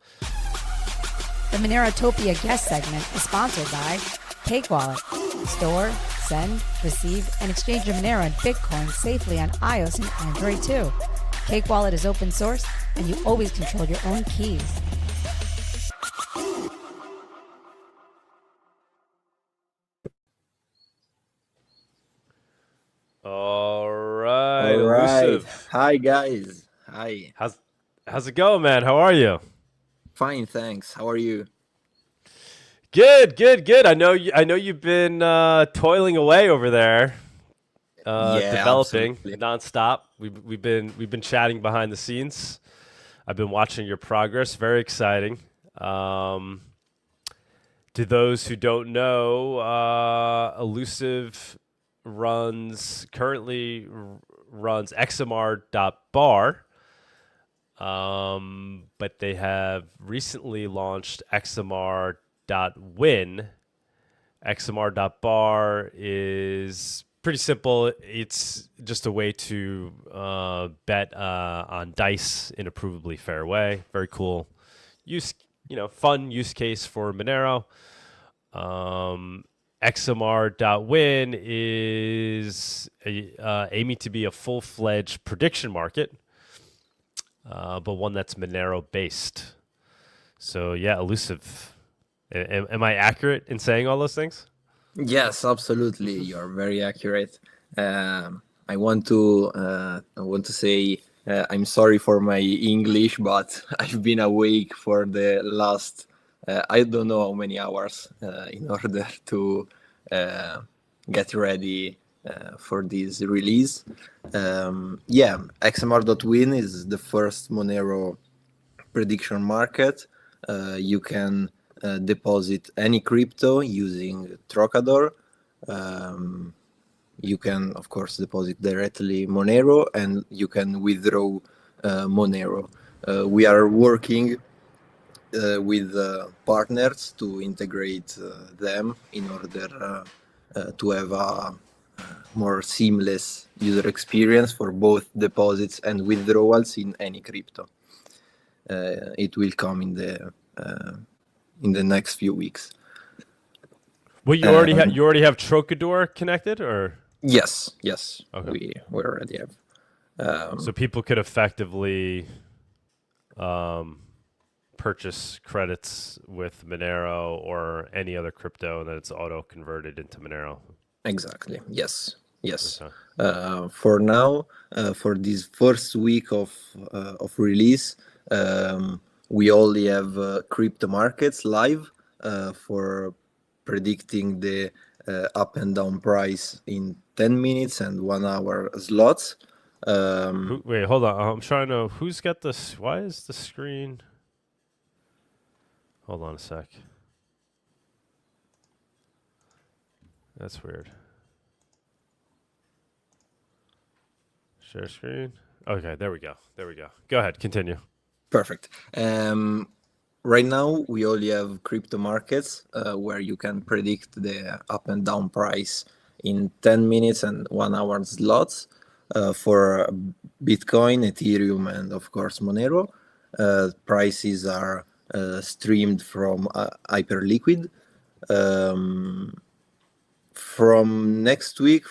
Monerotopia guest segment is sponsored by Cake Wallet. Store, send, receive, and exchange your Monero and Bitcoin safely on iOS and Android too. Cake Wallet is open source, and you always control your own keys. All right. Elusive. Hi, guys. Hi. How's it going, man? How are you? Fine, thanks. How are you? Good. I know you've been toiling away over there, developing absolutely. nonstop. We've been chatting behind the scenes. I've been watching your progress. Very exciting. To those who don't know, Elusive currently runs xmr.bar, but they have recently launched xmr.win. xmr.bar is pretty simple. It's just a way to bet on dice in a provably fair way. Very cool fun use case for Monero. XMR.win is aiming to be a full-fledged prediction market, but one that's Monero based. So yeah, Elusive. Am I accurate in saying all those things? Yes, absolutely. You're very accurate. I want to say I'm sorry for my English, but I've been awake for the last I don't know how many hours in order to get ready for this release. XMR.win is the first Monero prediction market. You can deposit any crypto using Trocador. You can, of course, deposit directly Monero, and you can withdraw Monero. We are working with partners to integrate them in order to have more seamless user experience for both deposits and withdrawals in any crypto. It will come in the next few weeks. Well, you already have Trocador connected, or Yes, Okay. we already have. so people could effectively purchase credits with Monero or any other crypto, and then it's auto converted into Monero. Exactly. Yes. Okay. For now, for this first week of release, we only have crypto markets live for predicting the up and down price in 10 minutes and 1 hour slots. Wait, hold on. I'm trying to. Who's got this? Why is the screen? Hold on a sec. That's weird. Share screen. Okay, there we go. Go ahead, continue. Perfect. Right now, we only have crypto markets where you can predict the up and down price in 10 minutes and 1 hour slots for Bitcoin, Ethereum, and of course Monero. Prices are streamed from Hyperliquid. From next week,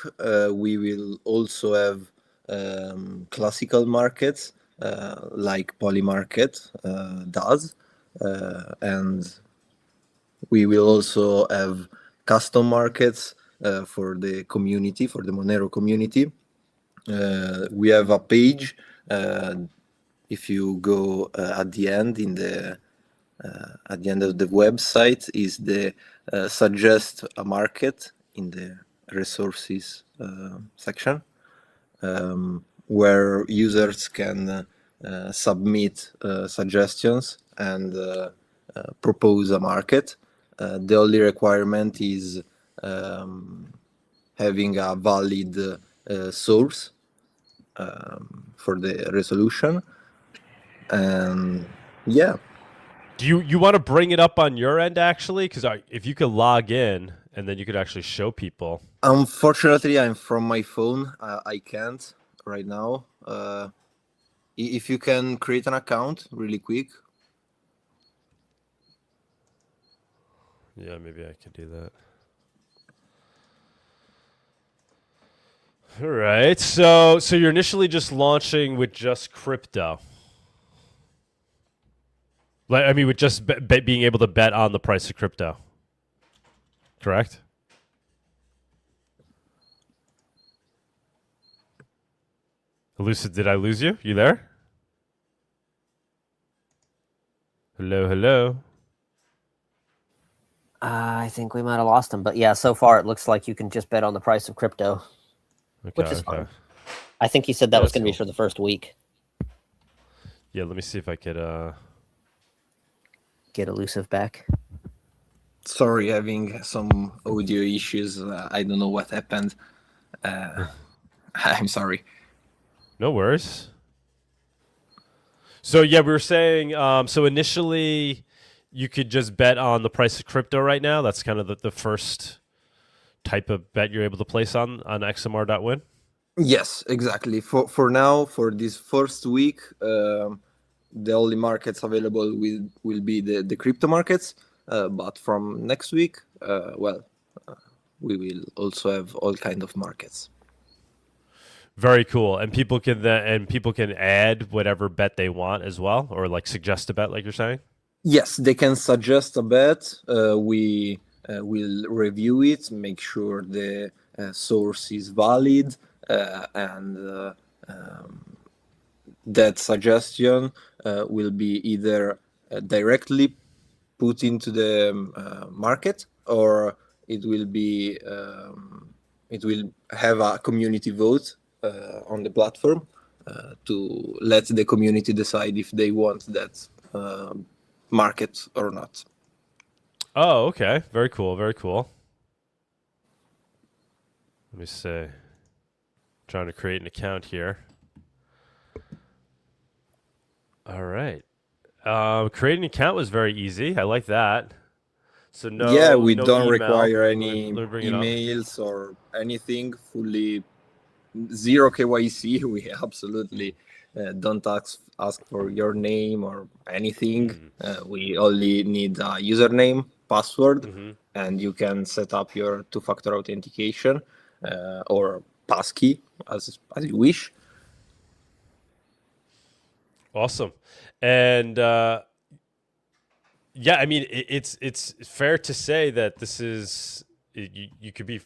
we will also have classical markets like Polymarket does. And we will also have custom markets for the community, for the Monero community. We have a page. If you go at the end at the end of the website is the suggest a market in the resources section, where users can submit suggestions and propose a market. The only requirement is having a valid source for the resolution. And yeah. Do you want to bring it up on your end actually? Because if you could log in and then you could actually show people. Unfortunately, I'm from my phone. I can't right now. If you can create an account really quick. Yeah, maybe I could do that. All right. So you're initially just launching with just crypto. Like, I mean, with just being able to bet on the price of crypto. Correct? Elusive, did I lose you? You there? Hello. I think we might have lost him, but yeah, so far it looks like you can just bet on the price of crypto, which is fine. I think he said that was going to be for the first week. Yeah, let me see if I could get Elusive back. Sorry, having some audio issues. I don't know what happened. I'm sorry. No worries. So yeah, we were saying. So initially, you could just bet on the price of crypto right now. That's kind of the first type of bet you're able to place on XMR.win. Yes, exactly. For now, for this first week, the only markets available will be the crypto markets. But from next week, we will also have all kind of markets. Very cool. And people can add whatever bet they want as well, or like suggest a bet, like you're saying. Yes, they can suggest a bet. We will review it, make sure the source is valid, and that suggestion will be either directly put into the market, or it will have a community vote on the platform to let the community decide if they want that market or not. Oh, okay. Very cool. Very cool. Let me see. Trying to create an account here. All right. Creating an account was very easy. I like that. So no, Yeah, we no don't email. require Let any me bring it up. emails or anything. Fully zero KYC. We absolutely don't ask for your name or anything. We only need a username, password, and you can set up your two-factor authentication or passkey as you wish. Awesome. And yeah, I mean, it's fair to say that this is you could be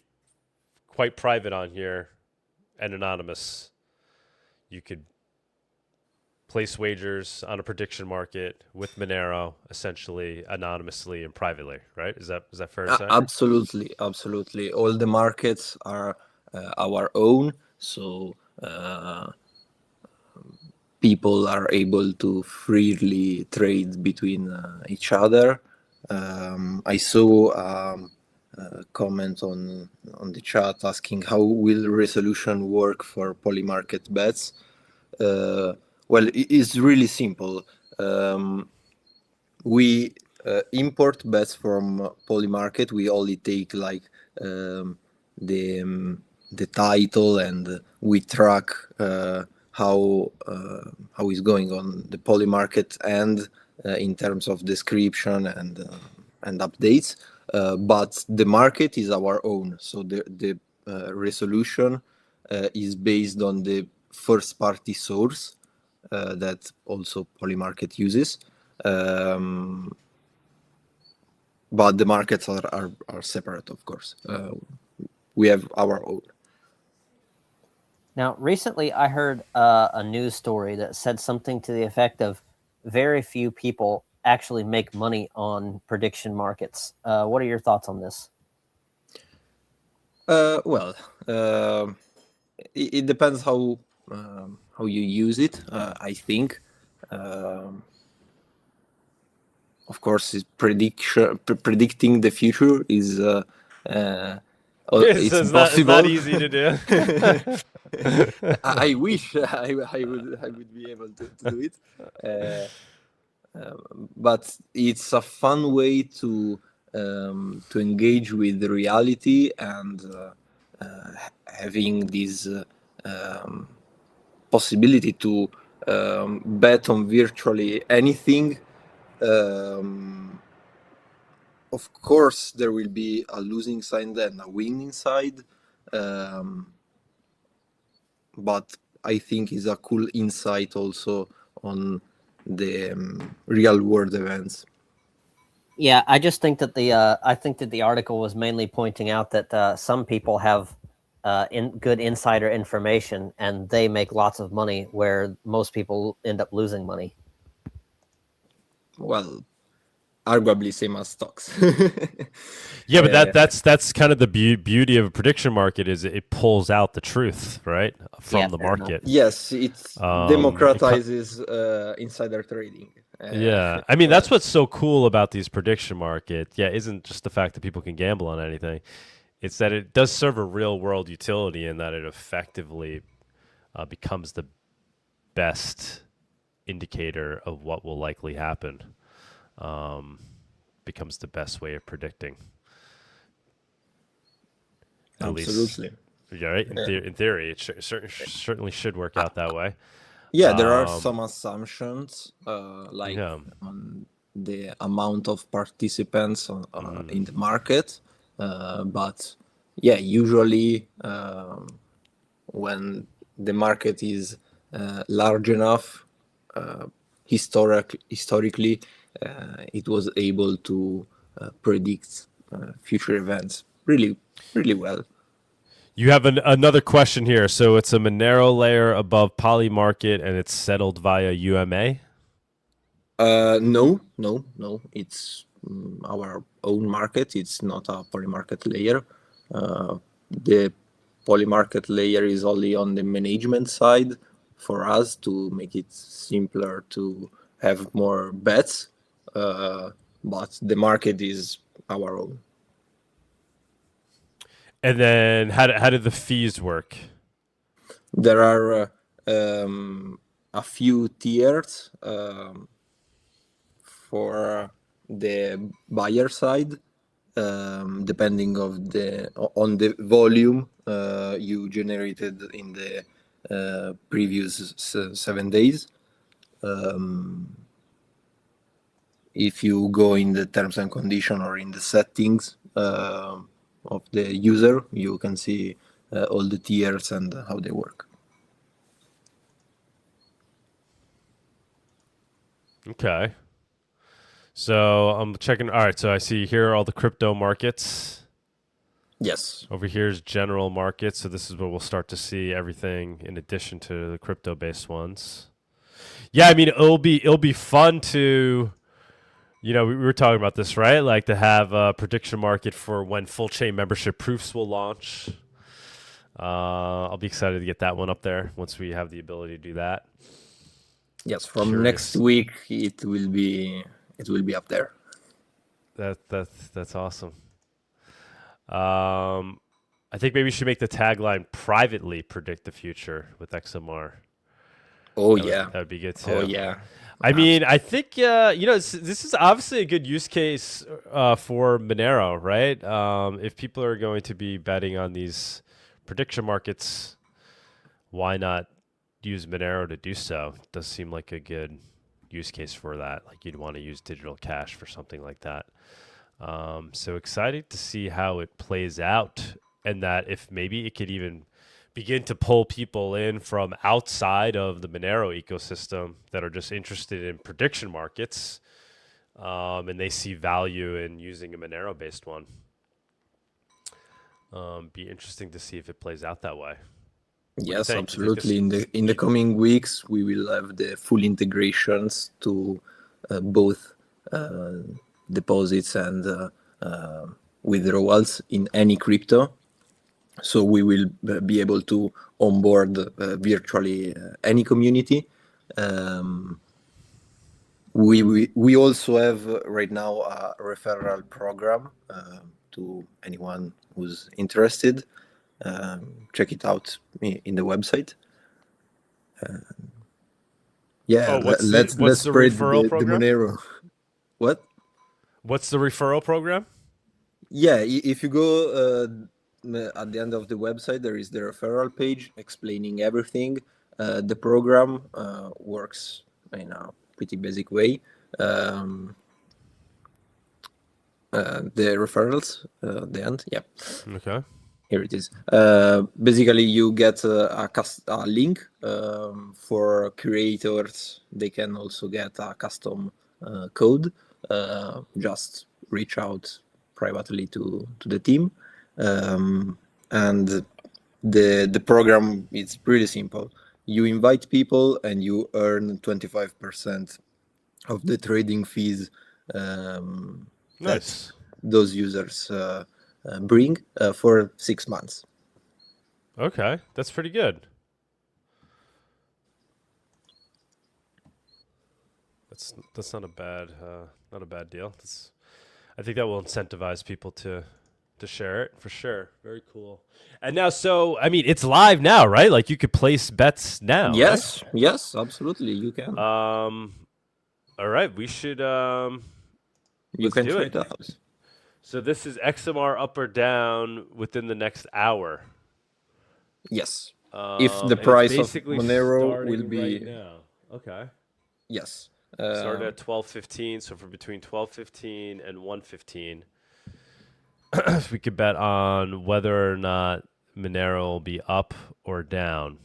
quite private on here and anonymous. You could place wagers on a prediction market with Monero, essentially anonymously and privately, right? Is that fair to say? Absolutely. All the markets are our own, so people are able to freely trade between each other. I saw a comment on the chat asking how will resolution work for polymarket bets. Well, it's really simple. We import bets from Polymarket. We only take like the title, and we track how it's going on the Polymarket end in terms of description and updates. But the market is our own, so the resolution is based on the first party source that also Polymarket uses. But the markets are separate, of course. We have our own. Now, recently I heard a news story that said something to the effect of very few people actually make money on prediction markets. What are your thoughts on this? Well, it depends how you use it. I think, of course, predicting the future is it's impossible. It's not easy to do. I wish I would be able to do it, but it's a fun way to engage with the reality and having this possibility to bet on virtually anything. Of course, there will be a losing side and a winning side, but I think is a cool insight also on the real world events. Yeah, I just think that the article was mainly pointing out that some people have good insider information and they make lots of money, where most people end up losing money. Well, arguably same as stocks. Yeah, but that's kind of the beauty of a prediction market is it pulls out the truth, right, from the market. Yes, it democratizes insider trading. Yeah, I mean that's what's so cool about these prediction markets. Yeah, isn't just the fact that people can gamble on anything. It's that it does serve a real world utility in that it effectively becomes the best indicator of what will likely happen. Becomes the best way of predicting. Absolutely. Yeah, right. In theory, it certainly should work out that way. Yeah, there are some assumptions, like on the amount of participants in the market, but yeah, usually when the market is large enough, historically, it was able to predict future events really, really well. You have another question here. So it's a Monero layer above Poly Market, and it's settled via UMA? No. It's our own market. It's not a Polymarket layer. The Polymarket layer is only on the management side for us to make it simpler to have more bets. But the market is our own. And then how did the fees work? There are a few tiers for the buyer side. depending on the volume you generated in the previous 7 days. If you go in the terms and condition or in the settings of the user, you can see all the tiers and how they work. Okay. So I'm checking. All right. So I see here are all the crypto markets. Yes. Over here is general markets. So this is where we'll start to see everything in addition to the crypto based ones. Yeah, I mean it'll be fun to, we were talking about this, right? Like to have a prediction market for when full chain membership proofs will launch. I'll be excited to get that one up there once we have the ability to do that. Yes, from Curious. next week it will be up there. That's awesome. I think maybe we should make the tagline privately predict the future with XMR. Oh, That would be good too. Oh yeah. I mean, I think this is obviously a good use case for Monero, right? If people are going to be betting on these prediction markets, why not use Monero to do so? It does seem like a good use case for that. Like you'd want to use digital cash for something like that. So excited to see how it plays out, and that if maybe it could even begin to pull people in from outside of the Monero ecosystem that are just interested in prediction markets, and they see value in using a Monero-based one. Be interesting to see if it plays out that way. Yes, absolutely. In the coming weeks, we will have the full integrations to both deposits and withdrawals in any crypto. So we will be able to onboard virtually any community. We also have right now a referral program to anyone who's interested. Check it out in the website. Let's spread the Monero. What? What's the referral program? Yeah, if you go at the end of the website, there is the referral page explaining everything. The program works in a pretty basic way. The referrals, the end, yeah. Okay. Here it is. Basically, you get a link for creators. They can also get a custom code. Just reach out privately to the team. And the program is pretty simple. You invite people and you earn 25% of the trading fees that those users bring for 6 months. Okay, that's pretty good. That's not a bad deal. I think that will incentivize people to share it for sure. Very cool. And now, so I mean, it's live now, right? Like you could place bets now. Yes, right? yes, absolutely, you can. All right, we should. You can try it out. So this is XMR up or down within the next hour. Yes. If the price of Monero will be right now. Okay. Yes. Started at 12:15, so for between 12:15 and 1:15, we could bet on whether or not Monero will be up or down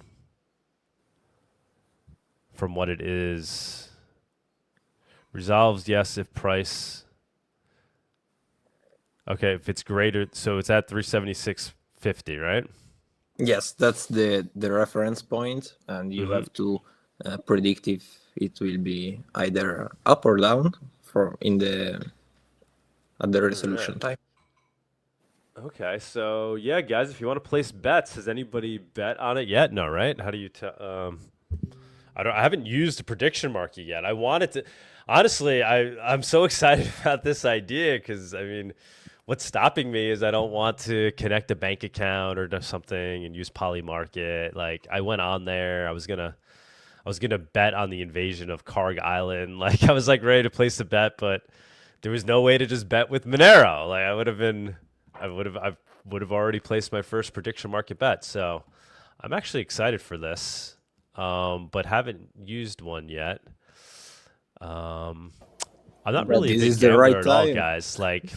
from what it is. Resolves yes if price. Okay, if it's greater, so it's at 376.50, right? Yes, that's the reference point, and you have to predict if it will be either up or down at the resolution time. Okay, so yeah, guys, if you want to place bets, has anybody bet on it yet? No, right? How do you tell? I haven't used a prediction market yet. I wanted to. Honestly, I'm so excited about this idea because I mean, what's stopping me is I don't want to connect a bank account or do something and use Polymarket. Like I went on there, I was gonna bet on the invasion of Karg Island. Like I was like ready to place a bet, but there was no way to just bet with Monero. Like I would have already placed my first prediction market bet. So I'm actually excited for this, but haven't used one yet. I'm not really a this big is the gambler right at all, time. guys. Like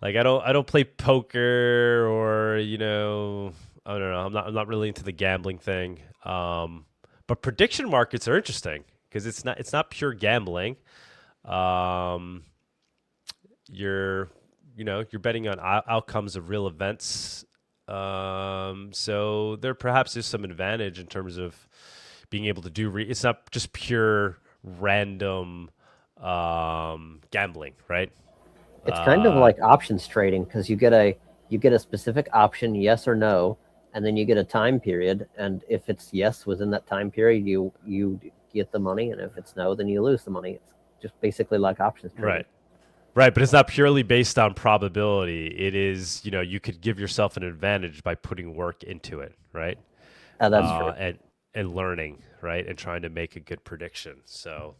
I don't play poker or I don't know. I'm not really into the gambling thing. But prediction markets are interesting because it's not pure gambling. You're you're betting on outcomes of real events. So there perhaps is some advantage in terms of being able to do. It's not just pure random gambling, right? It's kind of like options trading because you get a specific option, yes or no, and then you get a time period. And if it's yes within that time period, you get the money, and if it's no, then you lose the money. It's just basically like options trading. Right. Right, but it's not purely based on probability. It is, you could give yourself an advantage by putting work into it, right? That's true. And learning, right, and trying to make a good prediction. So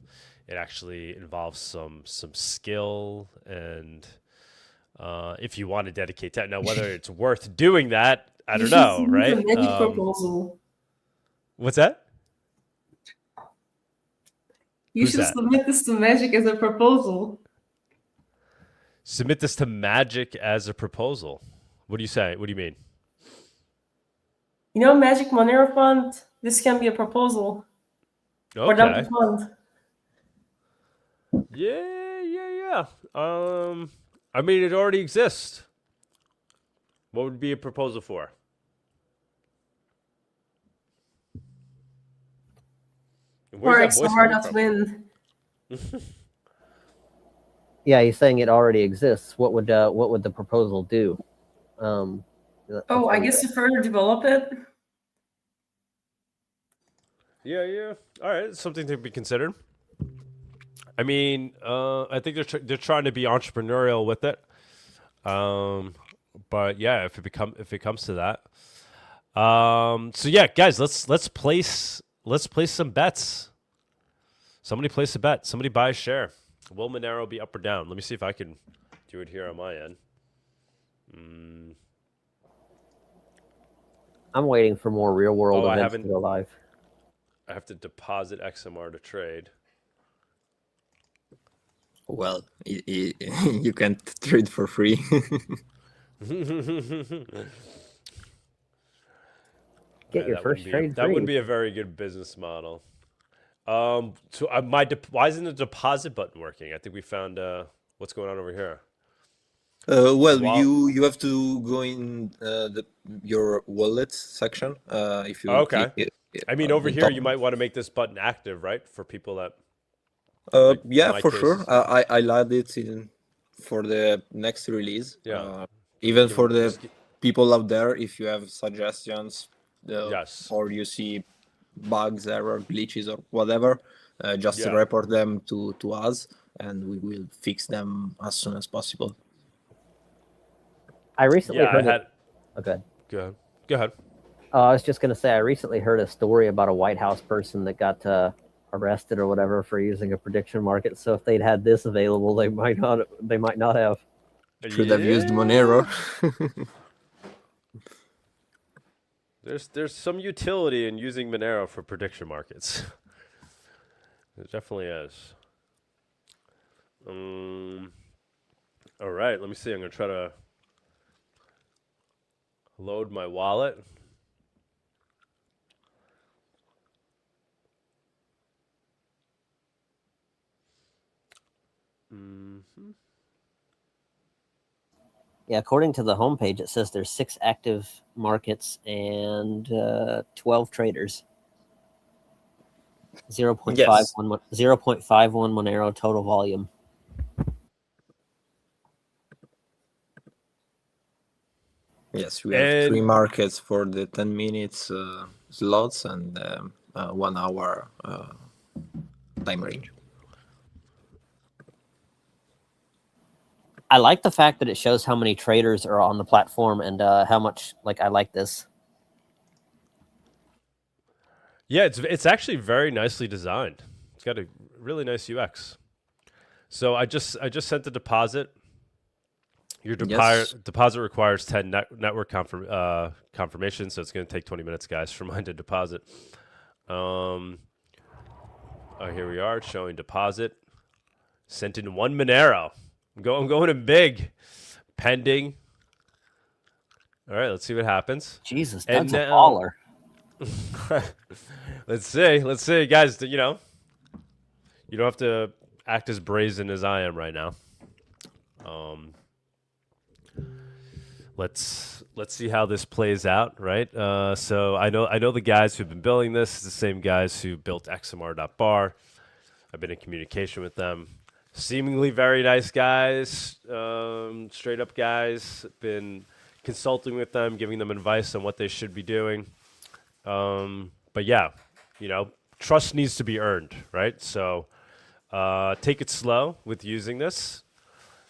it actually involves some skill, and if you want to dedicate time. Now, whether it's worth doing that, I don't know, right? A magic proposal. What's that? You Who's should that? submit this to Magic as a proposal. Submit this to Magic as a proposal. What do you say? What do you mean? Magic Monero Fund, this can be a proposal for them to fund. Yeah. I mean, it already exists. What would be a proposal for? For XMR.win. Yeah, he's saying it already exists. What would the proposal do? I guess to further develop it. Yeah. All right, something to be considered. I mean, I think they're trying to be entrepreneurial with it. But yeah, if it comes to that. So yeah, guys, let's place some bets. Somebody place a bet. Somebody buy a share. Will Monero be up or down? Let me see if I can do it here on my end. I'm waiting for more real world events to go live. I have to deposit XMR to trade. Well, you can't trade for free. Get your first trade. That wouldn't be a very good business model. So why isn't the deposit button working? I think we found what's going on over here. Well, you have to go in your wallet section. If you okay. click I mean, over here, you might want to make this button active, right? For people that. Yeah, for sure. I'll add it in for the next release. Yeah. Even for the people out there, if you have suggestions, yes, or you see bugs, error, glitches, or whatever, just report them to us, and we will fix them as soon as possible. I recently heard. Okay. Go ahead. I was just going to say, I recently heard a story about a White House person that got arrested or whatever for using a prediction market. So if they'd had this available, they might not have. Should have used Monero. There's some utility in using Monero for prediction markets. There definitely is. All right, let me see. I'm going to try to load my wallet. Yeah, according to the homepage, it says there's 6 active markets and 12 traders. 0.51 Monero total volume. Yes, we have 3 markets for the 10 minutes slots and 1 hour time range. I like the fact that it shows how many traders are on the platform and how much, I like this. Yeah, it's actually very nicely designed. It's got a really nice UX. So I just sent the deposit. Your Yes. deposit requires 10 network confirmation, so it's going to take 20 minutes, guys, for mine to deposit. Oh, here we are, showing deposit. Sent in 1 Monero. I'm going in big. Pending. All right, let's see what happens. Jesus, And Doug's a now, baller. let's see, guys. You know, you don't have to act as brazen as I am right now. Let's see how this plays out, right? So I know the guys who've been building this, the same guys who built XMR.bar. I've been in communication with them. Seemingly very nice guys, straight up guys. Been consulting with them, giving them advice on what they should be doing. But yeah, you know, trust needs to be earned, right? So take it slow with using this.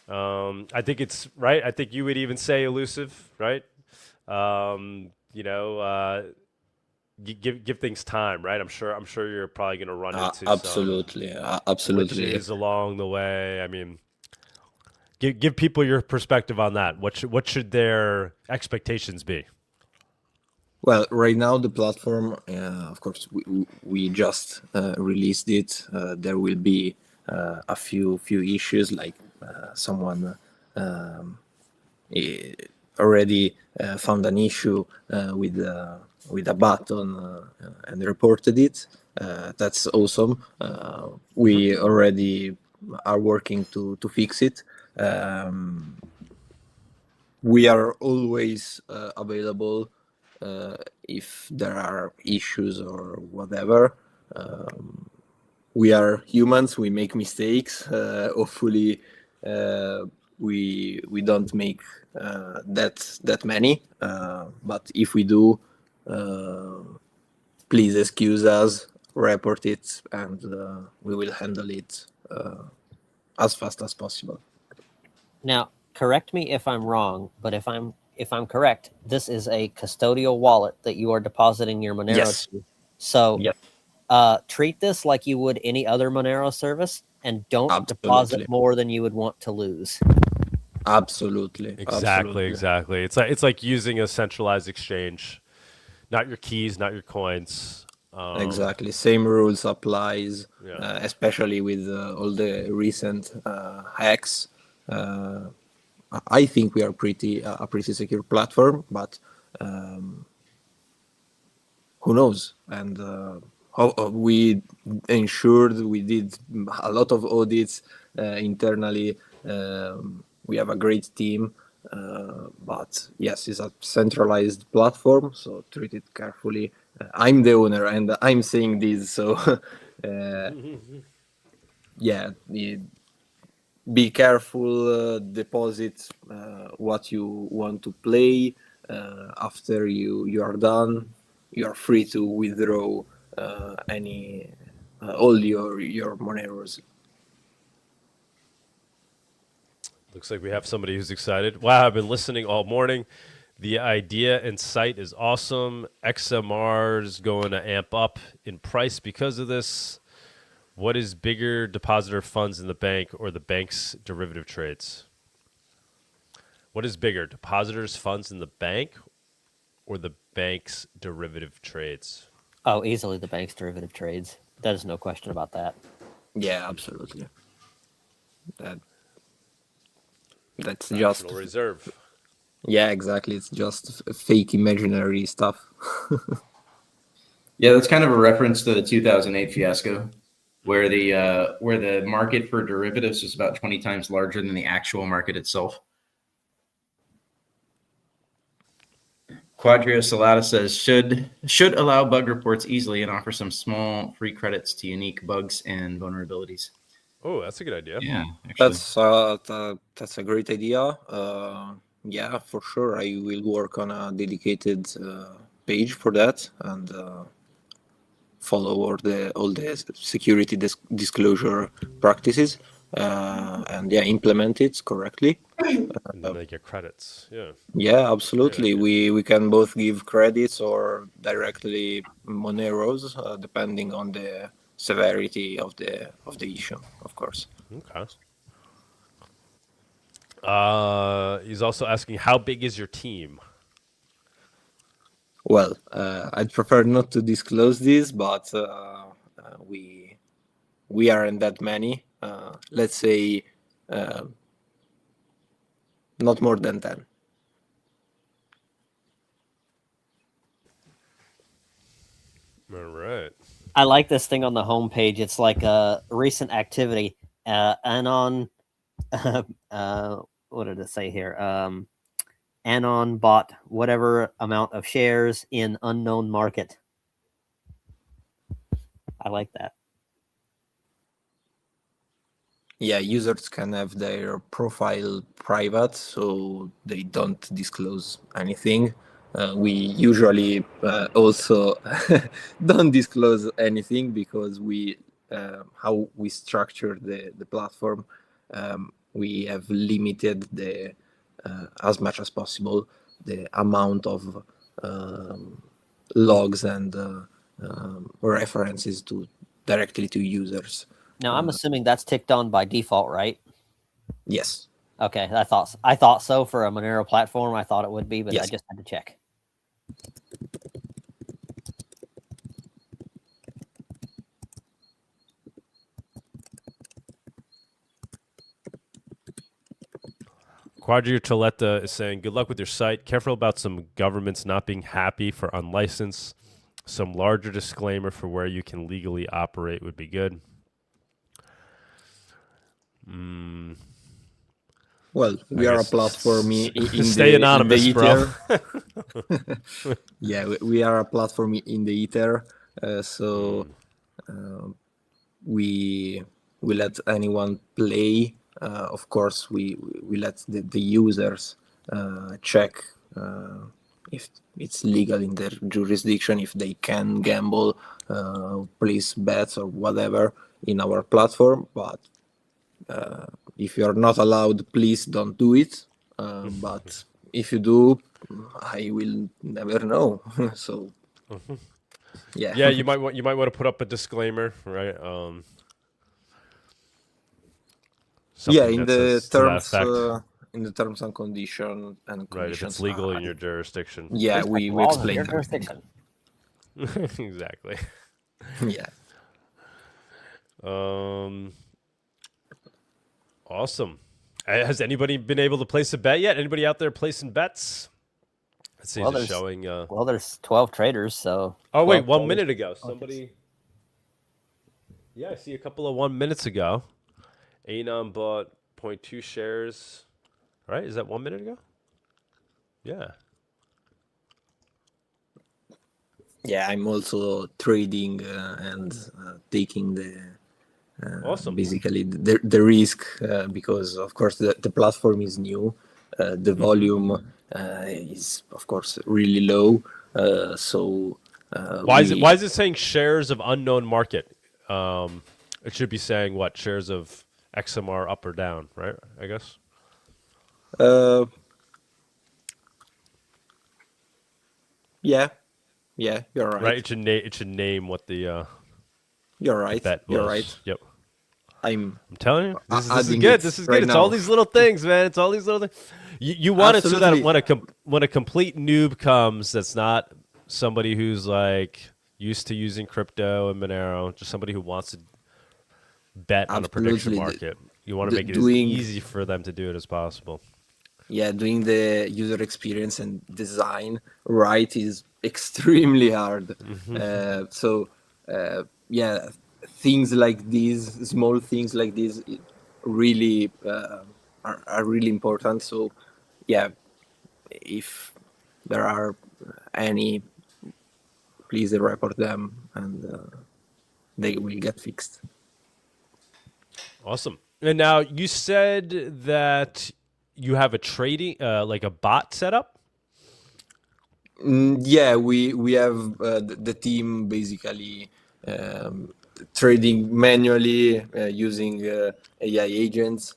I think it's right. I think you would even say elusive, right? You know, give things time, right? I'm sure you're probably going to run into Absolutely, some absolutely. glitches along the way. I mean, give people your perspective on that. What should their expectations be? Well, right now the platform, of course, we just released it. There will be a few issues, like someone already found an issue with a button and reported it. That's awesome. We already are working to fix it. We are always available if there are issues or whatever. We are humans. We make mistakes. Hopefully, we don't make that many. But if we do, please excuse us, report it, and we will handle it as fast as possible. Now, correct me if I'm wrong, but if I'm correct, this is a custodial wallet that you are depositing your Monero Yes. to. So Yep. treat this like you would any other Monero service, and don't Absolutely. deposit more than you would want to lose. Absolutely. Exactly. Absolutely. It's like using a centralized exchange, not your keys, not your coins. Exactly. Same rules applies, Yeah. especially with all the recent hacks. I think we are a pretty secure platform, but who knows? And we ensured, we did a lot of audits internally. We have a great team, but yes, it's a centralized platform, so treat it carefully. I'm the owner and I'm saying this, so yeah, be careful, deposit what you want to play. After you are done, you are free to withdraw any all your Moneros. Looks like we have somebody who's excited. Wow, I've been listening all morning. The idea and site is awesome. XMR is going to amp up in price because of this. What is bigger, depositor funds in the bank or the bank's derivative trades? What is bigger, depositors' funds in the bank or the bank's derivative trades? Oh, easily the bank's derivative trades. There's no question about that. Yeah, absolutely. That's just Fractional reserve. yeah, exactly. It's just fake imaginary stuff. Yeah, that's kind of a reference to the 2008 fiasco, where the market for derivatives was about 20 times larger than the actual market itself. Quadrio Salata says should allow bug reports easily and offer some small free credits to unique bugs and vulnerabilities. Oh, that's a good idea. Yeah, actually. That's a great idea. Yeah, for sure. I will work on a dedicated page for that and follow all the security disclosure practices and yeah, implement it correctly. And then they get credits. Yeah. Yeah, absolutely. idea. We can both give credits or directly Moneros, depending on the severity of the issue, of course. Okay. He's also asking, how big is your team? Well, I'd prefer not to disclose this, but we aren't that many. Let's say not more than 10. All right. I like this thing on the homepage. It's like a recent activity. Anon, what did it say here? Anon bought whatever amount of shares in unknown market. I like that. Yeah, users can have their profile private, so they don't disclose anything. We usually also don't disclose anything because how we structure the platform, we have limited as much as possible the amount of logs and references directly to users. Now I'm assuming that's ticked on by default, right? Yes. Okay, I thought so for a Monero platform. I thought it would be, but I Yes. just had to check. Quadri Toletta is saying, good luck with your site. Careful about some governments not being happy for unlicensed. Some larger disclaimer for where you can legally operate would be good. Well, we are a platform in Stay the anonymous, bro. ether. Yeah, we are a platform in the ether, so we let anyone play. Of course, we let the users check if it's legal in their jurisdiction, if they can gamble, place bets or whatever in our platform. But if you're not allowed, please don't do it. But if you do, I will never know. So yeah, you might want to put up a disclaimer, right? Yeah, in the says to that effect. in the terms and conditions right, if it's legal in your jurisdiction. Yeah, we Laws of explain your everything. jurisdiction. Exactly. Yeah. Awesome. Has anybody been able to place a bet yet? Anybody out there placing bets? Let's see, Well, is it showing? Well, there's 12 traders, so. Oh, wait, 1 12 minute ago. Somebody. Yeah, I see a couple of 1 minutes ago. Anon bought 0.2 shares. Right? Is that 1 minute ago? Yeah. Yeah, I'm also trading and taking the Awesome. basically the risk because of course the platform is new, the volume is of course really low. So why is it saying shares of unknown market? It should be saying what? Shares of XMR up or down, right? I guess. Yeah, you're right. Right. It should name what the you're right. bet was. You're right. Yep. I'm telling you, this is adding good. it This is right good. It's now. all these little things, man. It's all these little things. You want it so that when a complete noob comes, that's not somebody who's like used to using crypto and Monero, just somebody who wants to bet on a prediction market. You want to make it as easy for them to do it as possible. Yeah, doing the user experience and design right is extremely hard. So yeah, things like these, small things like this, really are really important. So yeah, if there are any, please report them, and they will get fixed. Awesome. And now you said that you have a trading, like a bot setup? Yeah, we have the team basically trading manually using AI agents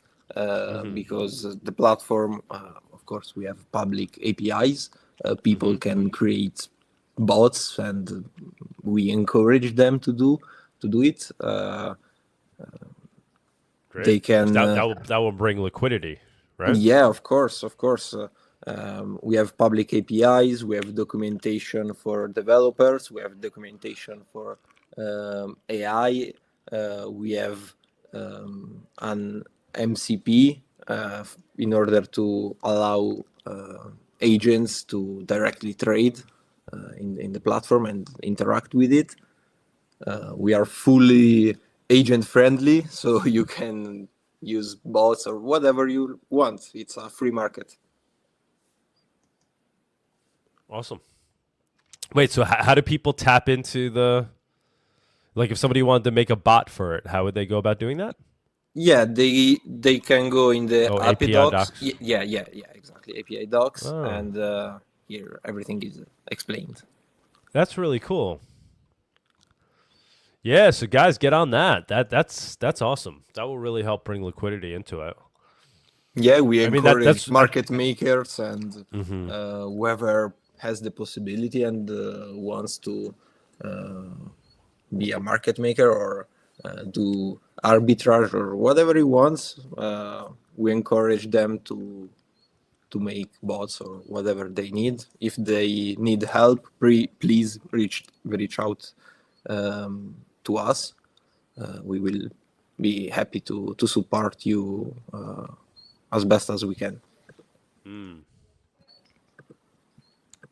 because the platform, of course, we have public APIs. People can create bots, and we encourage them to do it. Great. They can that will bring liquidity, right? Yeah, of course. We have public APIs. We have documentation for developers. We have documentation for AI. We have an MCP in order to allow agents to directly trade in the platform and interact with it. We are fully agent friendly, so you can use bots or whatever you want. It's a free market. Awesome. Wait, so how do people tap into like if somebody wanted to make a bot for it, how would they go about doing that? Yeah, they can go in the API docs. docs. Yeah, exactly. API docs, Oh. and here everything is explained. That's really cool. Yeah, so guys, get on that. That's awesome. That will really help bring liquidity into it. Yeah, we I mean, encourage that's market makers and Mhm. whoever has the possibility and wants to be a market maker or do arbitrage or whatever he wants. We encourage them to make bots or whatever they need. If they need help, please reach out to us. We will be happy to support you as best as we can.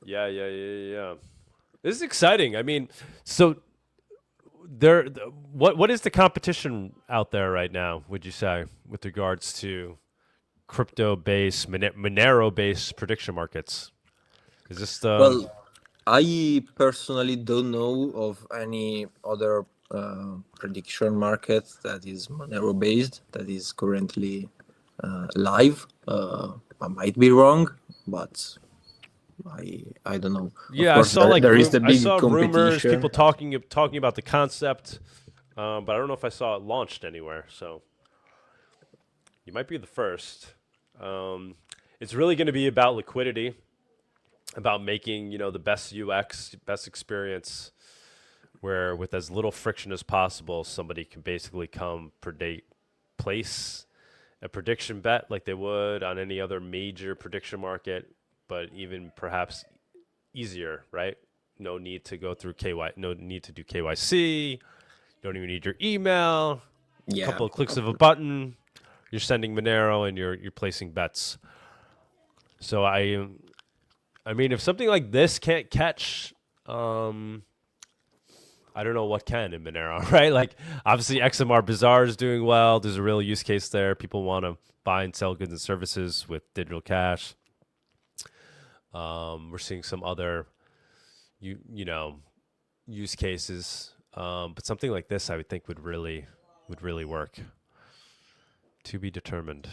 Yeah. This is exciting. I mean, so what is the competition out there right now, would you say, with regards to crypto-based, Monero-based prediction markets? Is this the Well, I personally don't know of any other prediction market that is Monero based that is currently live. I might be wrong, but I don't know. Yeah, Of course, there is the I big saw rumors, competition. people talking about the concept, but I don't know if I saw it launched anywhere. So you might be the first. It's really going to be about liquidity, about making the best UX, best experience, where with as little friction as possible, somebody can basically place a prediction bet like they would on any other major prediction market, but even perhaps easier, right? No need to go through no need to do KYC. You don't even need your email. Yeah. A couple of clicks of a button, you're sending Monero and you're placing bets. So I mean, if something like this can't catch, I don't know what can in Monero, right? Like, obviously, XMR Bazaar is doing well. There's a real use case there. People want to buy and sell goods and services with digital cash. We're seeing some other, use cases, but something like this, I would think would really work. To be determined.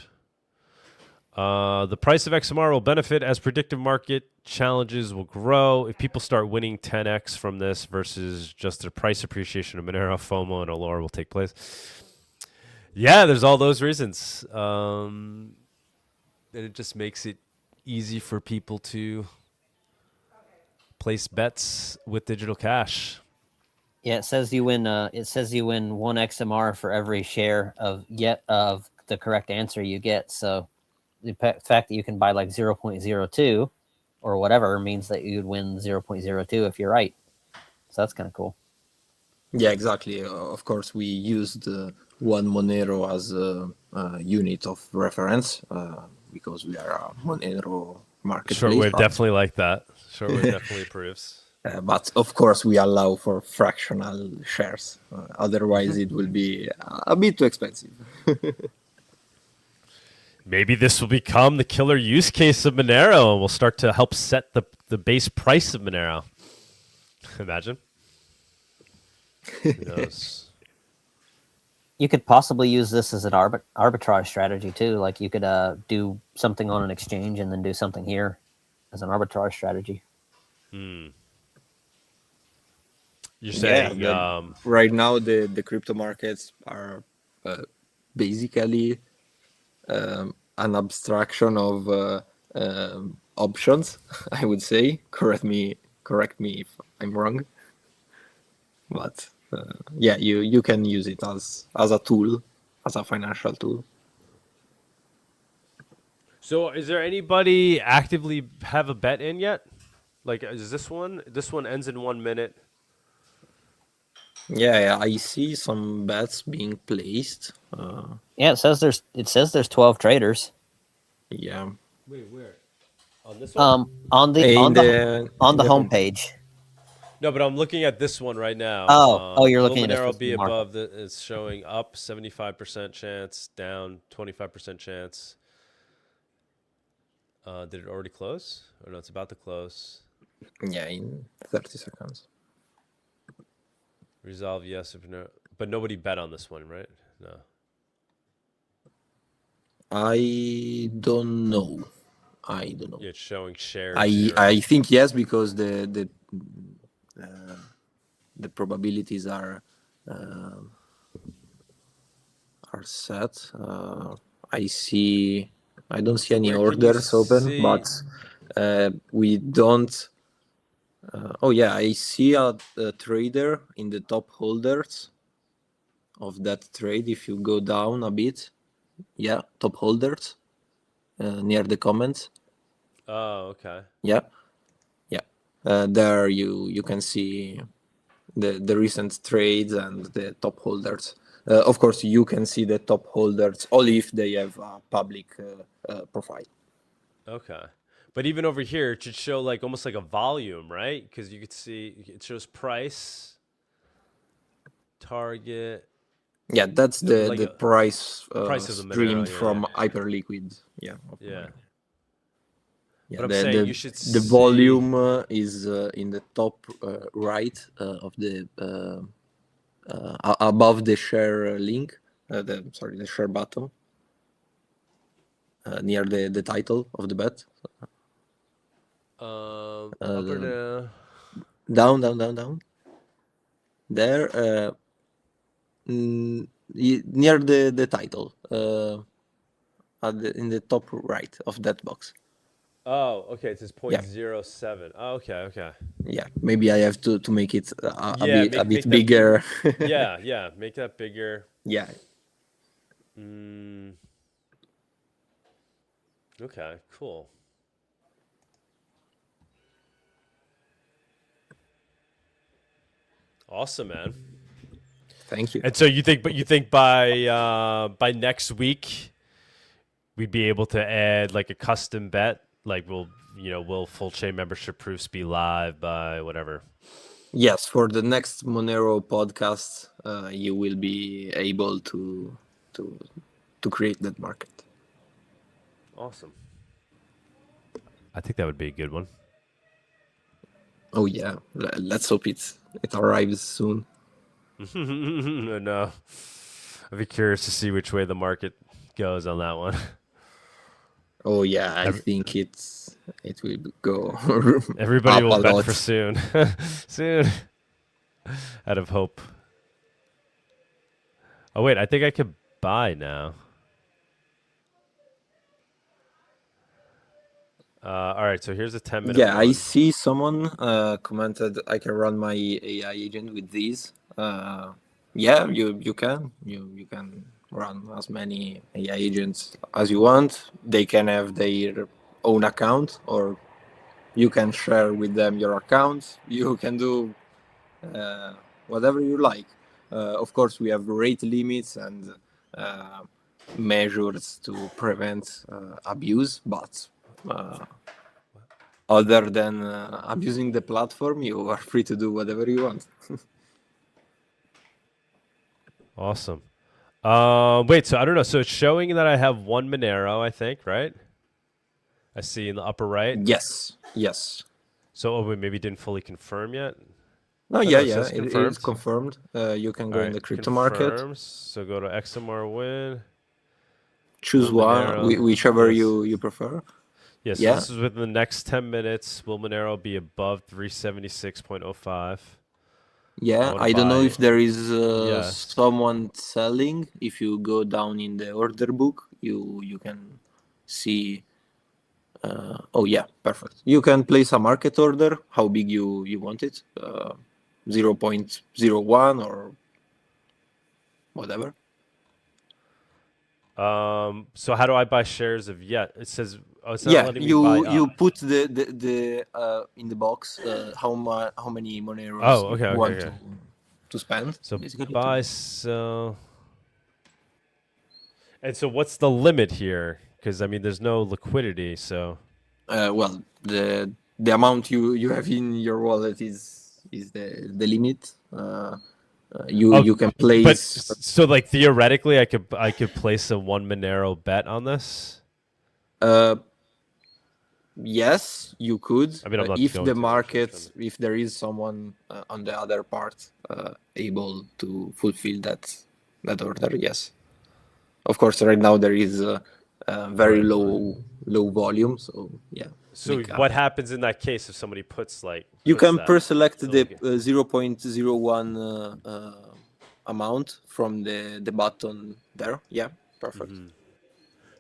The price of XMR will benefit as predictive market challenges will grow. If people start winning 10x from this versus just the price appreciation of Monero, FOMO, and Allure will take place. Yeah, there's all those reasons. And it just makes it easy for people to place bets with digital cash. Yeah, it says you win. It says you win 1 XMR for every share of the correct answer you get. So the fact that you can buy like 0.02 or whatever means that you'd win 0.02 if you're right. So that's kind of cool. Yeah, exactly. Of course, we used one Monero as a unit of reference because we are a Monero marketplace. Sure, we're definitely like that. Sure, we're definitely proofs. But of course, we allow for fractional shares. Otherwise, it will be a bit too expensive. Maybe this will become the killer use case of Monero and will start to help set the base price of Monero. Imagine. Who knows? You could possibly use this as an arbitrage strategy too. Like you could do something on an exchange and then do something here as an arbitrage strategy. You're saying right now the crypto markets are basically an abstraction of options, I would say. Correct me if I'm wrong. But yeah, you can use it as a tool, as a financial tool. So is there anybody actively have a bet in yet? Like, is this one? This one ends in 1 minute. Yeah, I see some bets being placed. Yeah, it says there's 12 traders. Yeah. Wait, where? On this one? On the In on the on in the the home. homepage. No, but I'm looking at this one right now. Oh, you're Will looking at a Monero specific be market. above the? It's showing up 75% chance, down 25% chance. Did it already close? Or no, it's about to close. Yeah, in 30 seconds. Resolve yes if no, but nobody bet on this one, right? No. I don't know. Yeah, it's showing share I 0. think yes, because the probabilities are set. I don't see any Where can you orders open, see? but we don't. Oh yeah, I see a trader in the top holders of that trade. If you go down a bit, yeah, top holders near the comments. Oh, okay. Yeah. There you can see the recent trades and the top holders. Of course, you can see the top holders only if they have a public profile. Okay. But even over here, it should show like almost like a volume, right? Because you could see it shows price, target. Yeah, that's the like the a- price price of the Monero, streamed yeah, from Hyperliquid. Yeah. Yeah. Yeah, But I'm saying you should the see volume is in the top right of the above the share link. The share button near the title of the bet. up or down. Down. There, near the title, in the top right of that box. Oh, okay. It says Yeah. 0.07. Oh, okay. Yeah, maybe I have to make it a Yeah, bit make that- bigger. Yeah. Make that bigger. Yeah. Okay, cool. Awesome, man. Thank you. And so you think by next week we'd be able to add like a custom bet, like will full chain membership proofs be live by whatever? Yes, for the next Monero podcast, you will be able to create that market. Awesome. I think that would be a good one. Oh yeah, let's hope it arrives soon. No, I'd be curious to see which way the market goes on that one. Oh yeah, I think it will go. Everybody up will a bet lot. for soon. Soon. Out of hope. Oh wait, I think I could buy now. All right, so here's a 10-minute Yeah, I one. see someone commented I can run my AI agent with these. Yeah, you can run as many AI agents as you want. They can have their own account, or you can share with them your account. You can do whatever you like. Of course, we have rate limits and measures to prevent abuse, but other than abusing the platform, you are free to do whatever you want. Awesome. Wait, so I don't know. So it's showing that I have one Monero, I think, right? I see in the upper right. Yes. So we maybe didn't fully confirm yet. No, Oh, yeah, no, it says it is confirmed. You can go All in the right, crypto market, confirms. So go to XMR Win. choose Will one, Monero- whichever yes. you prefer. Yeah, so Yeah. this is within the next 10 minutes. Will Monero be above 376.05? Yeah, wanna I don't know buy- if there is Yes. someone selling. If you go down in the order book, you can see. Oh yeah, perfect. You can place a market order, how big you want it, 0.01 or whatever. So how do I buy shares of Yet? It says, oh, it's not Yeah, letting me buy you up. put the in the box how many Moneros Oh, you okay, want okay. to spend. So basically. buy, sell. And so what's the limit here? Because, I mean, there's no liquidity, so. Well, the amount you have in your wallet is the limit. You can But place. so like theoretically, I could place a 1 Monero bet on this. Yes, you could. I mean, I'm not If going the to. market, if there is someone on the other part able to fulfill that order, yes. Of course, right now there is a very Right. low volume, so yeah. So make what happens in that case if somebody puts You puts can that? pre-select So the like- 0.01 amount from the button there. Yeah, perfect.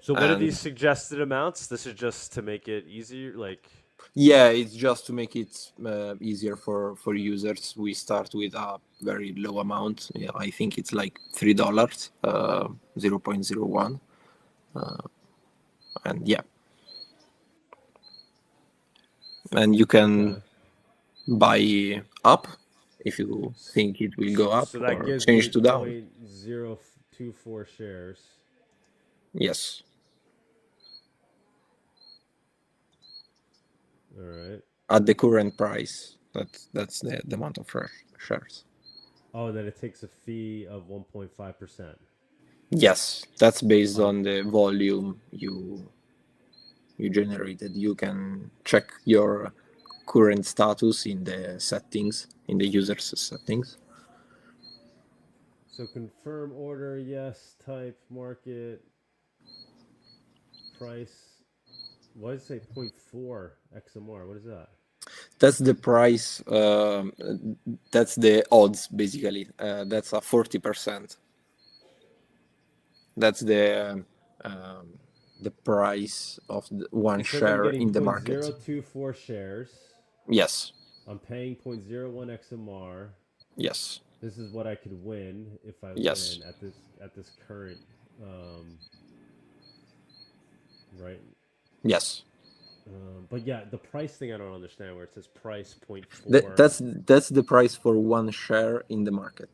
So what are And these suggested amounts? This is just to make it easier, like. yeah, it's just to make it easier for users. We start with a very low amount. Yeah, I think it's like $3, 0.01, and yeah, and you can buy up if you think it will go up So that or gives change me to down. 0.024 shares. Yes, All right. at the current price. That's the amount of shares. Oh, and then it takes a fee of 1.5%. Yes, that's based on the volume you generated. You can check your current status in the settings, in the user's settings. So confirm order, yes, type, market, price. Why does it say 0.4 XMR? What is that? That's the price. That's the odds, basically. That's a 40%. That's the price of one It says I'm share getting in the market. 0.024 shares. Yes. I'm paying 0.01 XMR. Yes. This is what I could win if I Yes. win at this current, right? Yes. But yeah, the price thing I don't understand where it says price 0.4. That's the price for one share in the market.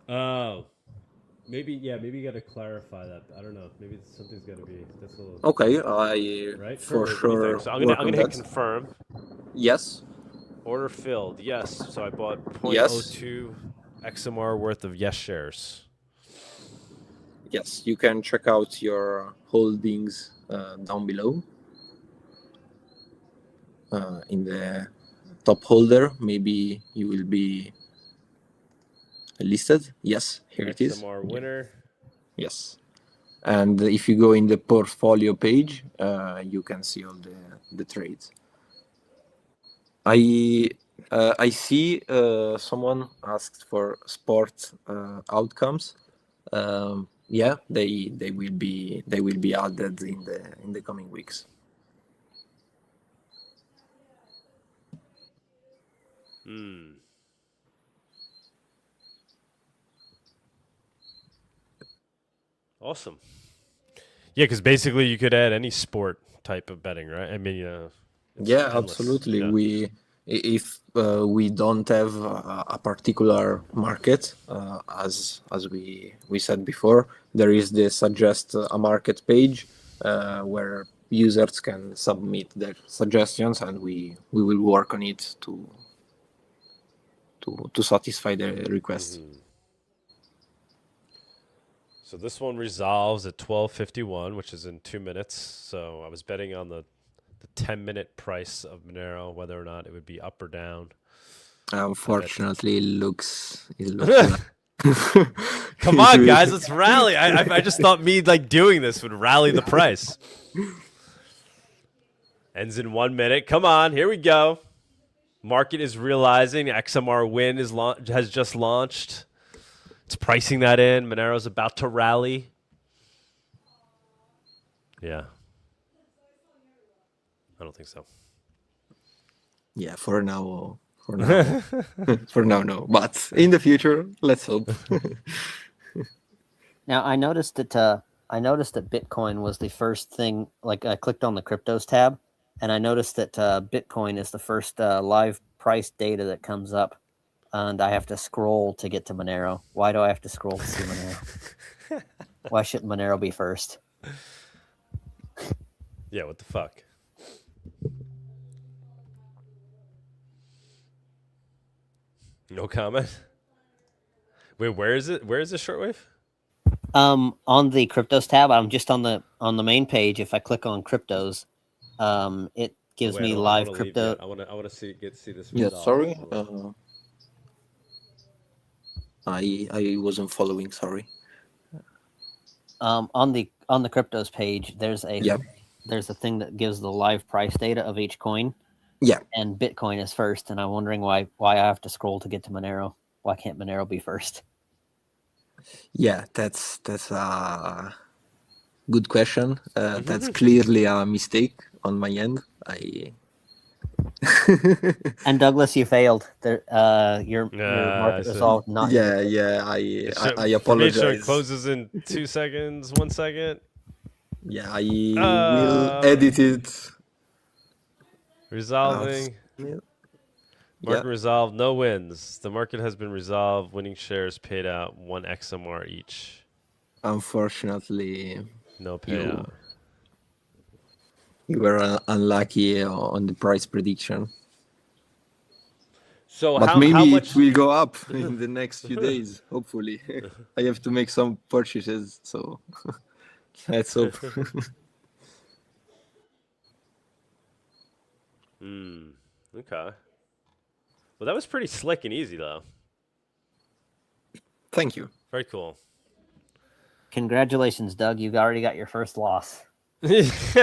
Oh, maybe you got to clarify that. I don't know. Maybe something's got to be. That's a little. Okay, I Right? for What do you sure think? So I'm work gonna on hit that. confirm. Yes. Order filled. Yes. So I bought Yes. 0.02 XMR worth of yes shares. Yes, you can check out your holdings down below in the top holder. Maybe you will be listed. Yes, here it is. XMR winner. Yes. And if you go in the portfolio page, you can see all the trades. I see someone asked for sport outcomes. Yeah, they will be added in the coming weeks. Awesome. Yeah, because basically you could add any sport type of betting, right? I mean, it's Yeah, endless, absolutely. you know? If we don't have a particular market, as we said before, there is the suggest a market page where users can submit their suggestions, and we will work on it to satisfy the requests. So this one resolves at 12:51, which is in 2 minutes. So I was betting on the 10-minute price of Monero, whether or not it would be up or down. Unfortunately, it looks like Come on, guys, let's rally. I just thought me doing this would rally the price. Ends in 1 minute. Come on, here we go. Market is realizing XMR Win has just launched. It's pricing that in. Monero's about to rally. Yeah. I don't think so. Yeah, for now, for now, no. But in the future, let's hope. Now I noticed that Bitcoin was the first thing. Like I clicked on the cryptos tab, and I noticed that Bitcoin is the first live price data that comes up, and I have to scroll to get to Monero. Why do I have to scroll to see Monero? Why shouldn't Monero be first? Yeah, what the fuck? No comment. Wait, where is it? Where is this shortwave? On the cryptos tab, I'm just on the main page. If I click on cryptos, it gives Wait, me I don't live wanna leave crypto. yet. I want to see this Yeah, resolve. sorry. Hold on. I wasn't following. Sorry. On the cryptos page, there's a Yeah. thing that gives the live price data of each coin, Yeah. and Bitcoin is first. And I'm wondering why I have to scroll to get to Monero. Why can't Monero be first? Yeah, that's a good question. That's clearly a mistake on my end. And Douglas, you failed. There, your I market see. resolved not. Yeah, Your yeah. I For me, it showed apologize. closes in 2 seconds, 1 second. Yeah, I will edit it. Resolving. Yeah. Market resolved. No wins. The market has been resolved. Winning shares paid out 1 XMR each. Unfortunately, No payout. you were unlucky on the price prediction. So But how maybe much? it will go up in the next few days, hopefully. I have to make some purchases, so let's hope. Okay. Well, that was pretty slick and easy, though. Thank you. Very cool. Congratulations, Doug. You already got your first loss. It's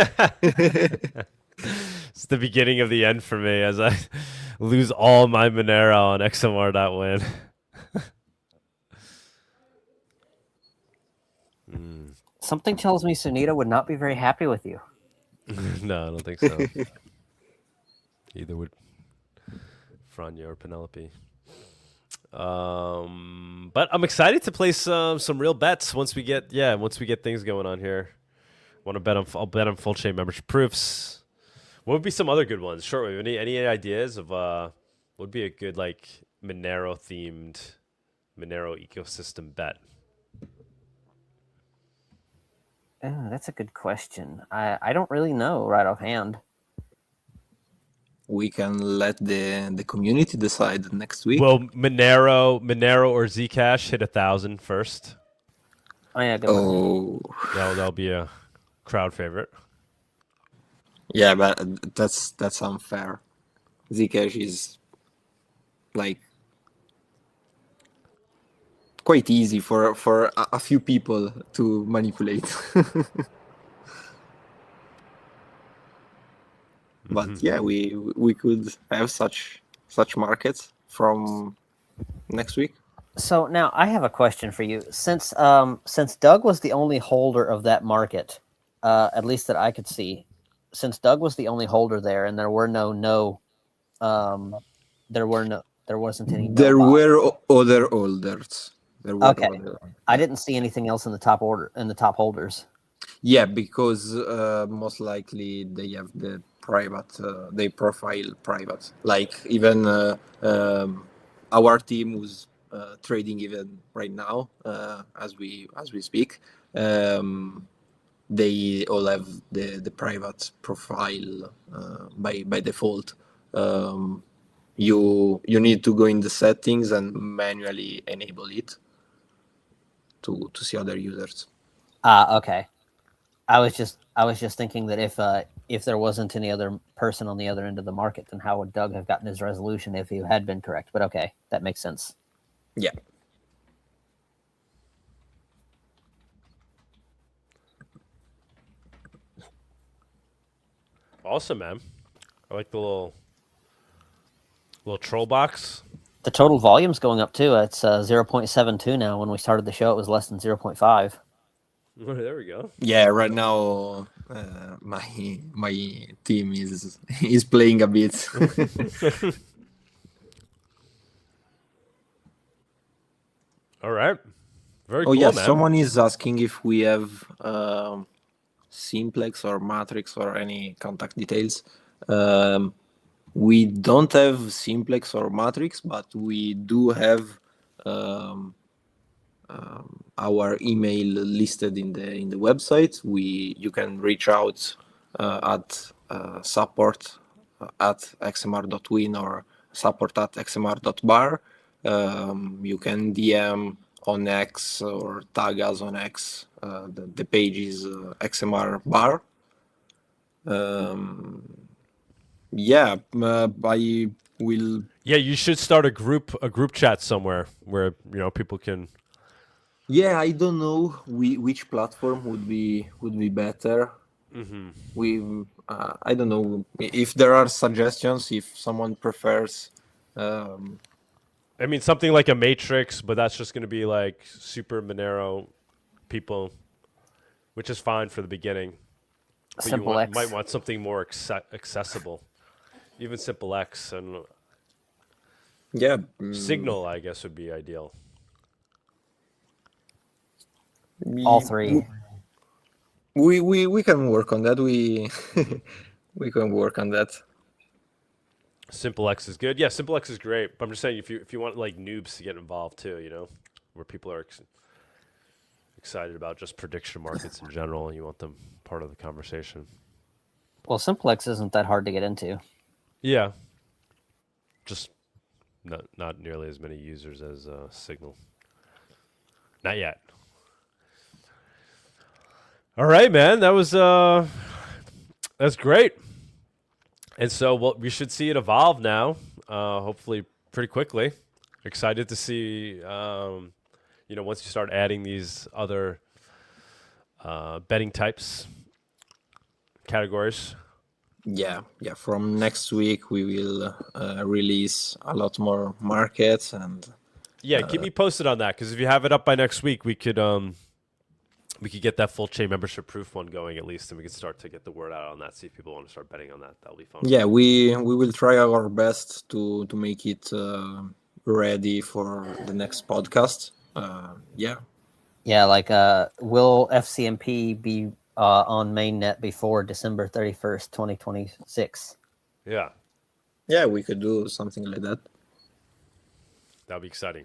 the beginning of the end for me as I lose all my Monero on XMR.win. Something tells me Sunita would not be very happy with you. No, I don't think so. Either would Franya or Penelope. But I'm excited to play some real bets once we get things going on here. Want to bet on? I'll bet on full chain membership proofs. What would be some other good ones? Shortwave. Any ideas of what would be a good like Monero themed Monero ecosystem bet? Oh, that's a good question. I don't really know right offhand. We can let the community decide next week. Will Monero or Zcash hit 1,000 first? Oh yeah, good one. That'll be a crowd favorite. Yeah, but that's unfair. Zcash is like quite easy for a few people to manipulate. But yeah, we could have such markets from next week. So now I have a question for you. Since Doug was the only holder of that market, at least that I could see, since Doug was the only holder there, and there wasn't any. There were other holders. Okay. I didn't see anything else in the top holders. Yeah, because most likely they have the private, they profile private. Like even our team who's trading even right now, as we speak, they all have the private profile by default. You need to go in the settings and manually enable it to see other users. Okay. I was just thinking that if there wasn't any other person on the other end of the market, then how would Doug have gotten his resolution if he had been correct? But okay, that makes sense. Yeah. Awesome, man. I like the little troll box. The total volume's going up too. It's 0.72 now. When we started the show, it was less than 0.5. There we go. Yeah, right now my team is playing a bit. All right. Very Oh cool, yeah, man. someone is asking if we have simplex or matrix or any contact details. We don't have simplex or matrix, but we do have our email listed in the website. You can reach out at support at xmr.win or support at xmr.bar. You can DM on X or tag us on X. The page is XMR bar. Yeah, I will. Yeah, you should start a group chat somewhere where people can. Yeah, I don't know which platform would be better. We I don't know if there are suggestions. If someone prefers. I mean, something like a matrix, but that's just going to be like super Monero people, which is fine for the beginning. But Simple X. might want something more accessible. Even Simple X and Yeah, Signal, I guess, would be ideal. All three. We can work on that. We can work on that. Simple X is good. Yeah, Simple X is great. But I'm just saying, if you want like noobs to get involved too, where people are excited about just prediction markets in general, and you want them part of the conversation. Well, Simple X isn't that hard to get into. Yeah, just not nearly as many users as Signal. Not yet. All right, man. That's great. And so we should see it evolve now, hopefully pretty quickly. Excited to see, once you start adding these other betting types, categories. Yeah. From next week, we will release a lot more markets and. Yeah, keep me posted on that, because if you have it up by next week, we could get that full chain membership proof one going at least, and we could start to get the word out on that. See if people want to start betting on that. That'll be fun. Yeah, we will try our best to make it ready for the next podcast. Yeah. Yeah, like will FCMP be on mainnet before December 31st, 2026? Yeah, Yeah, we could do something like that. that'll be exciting.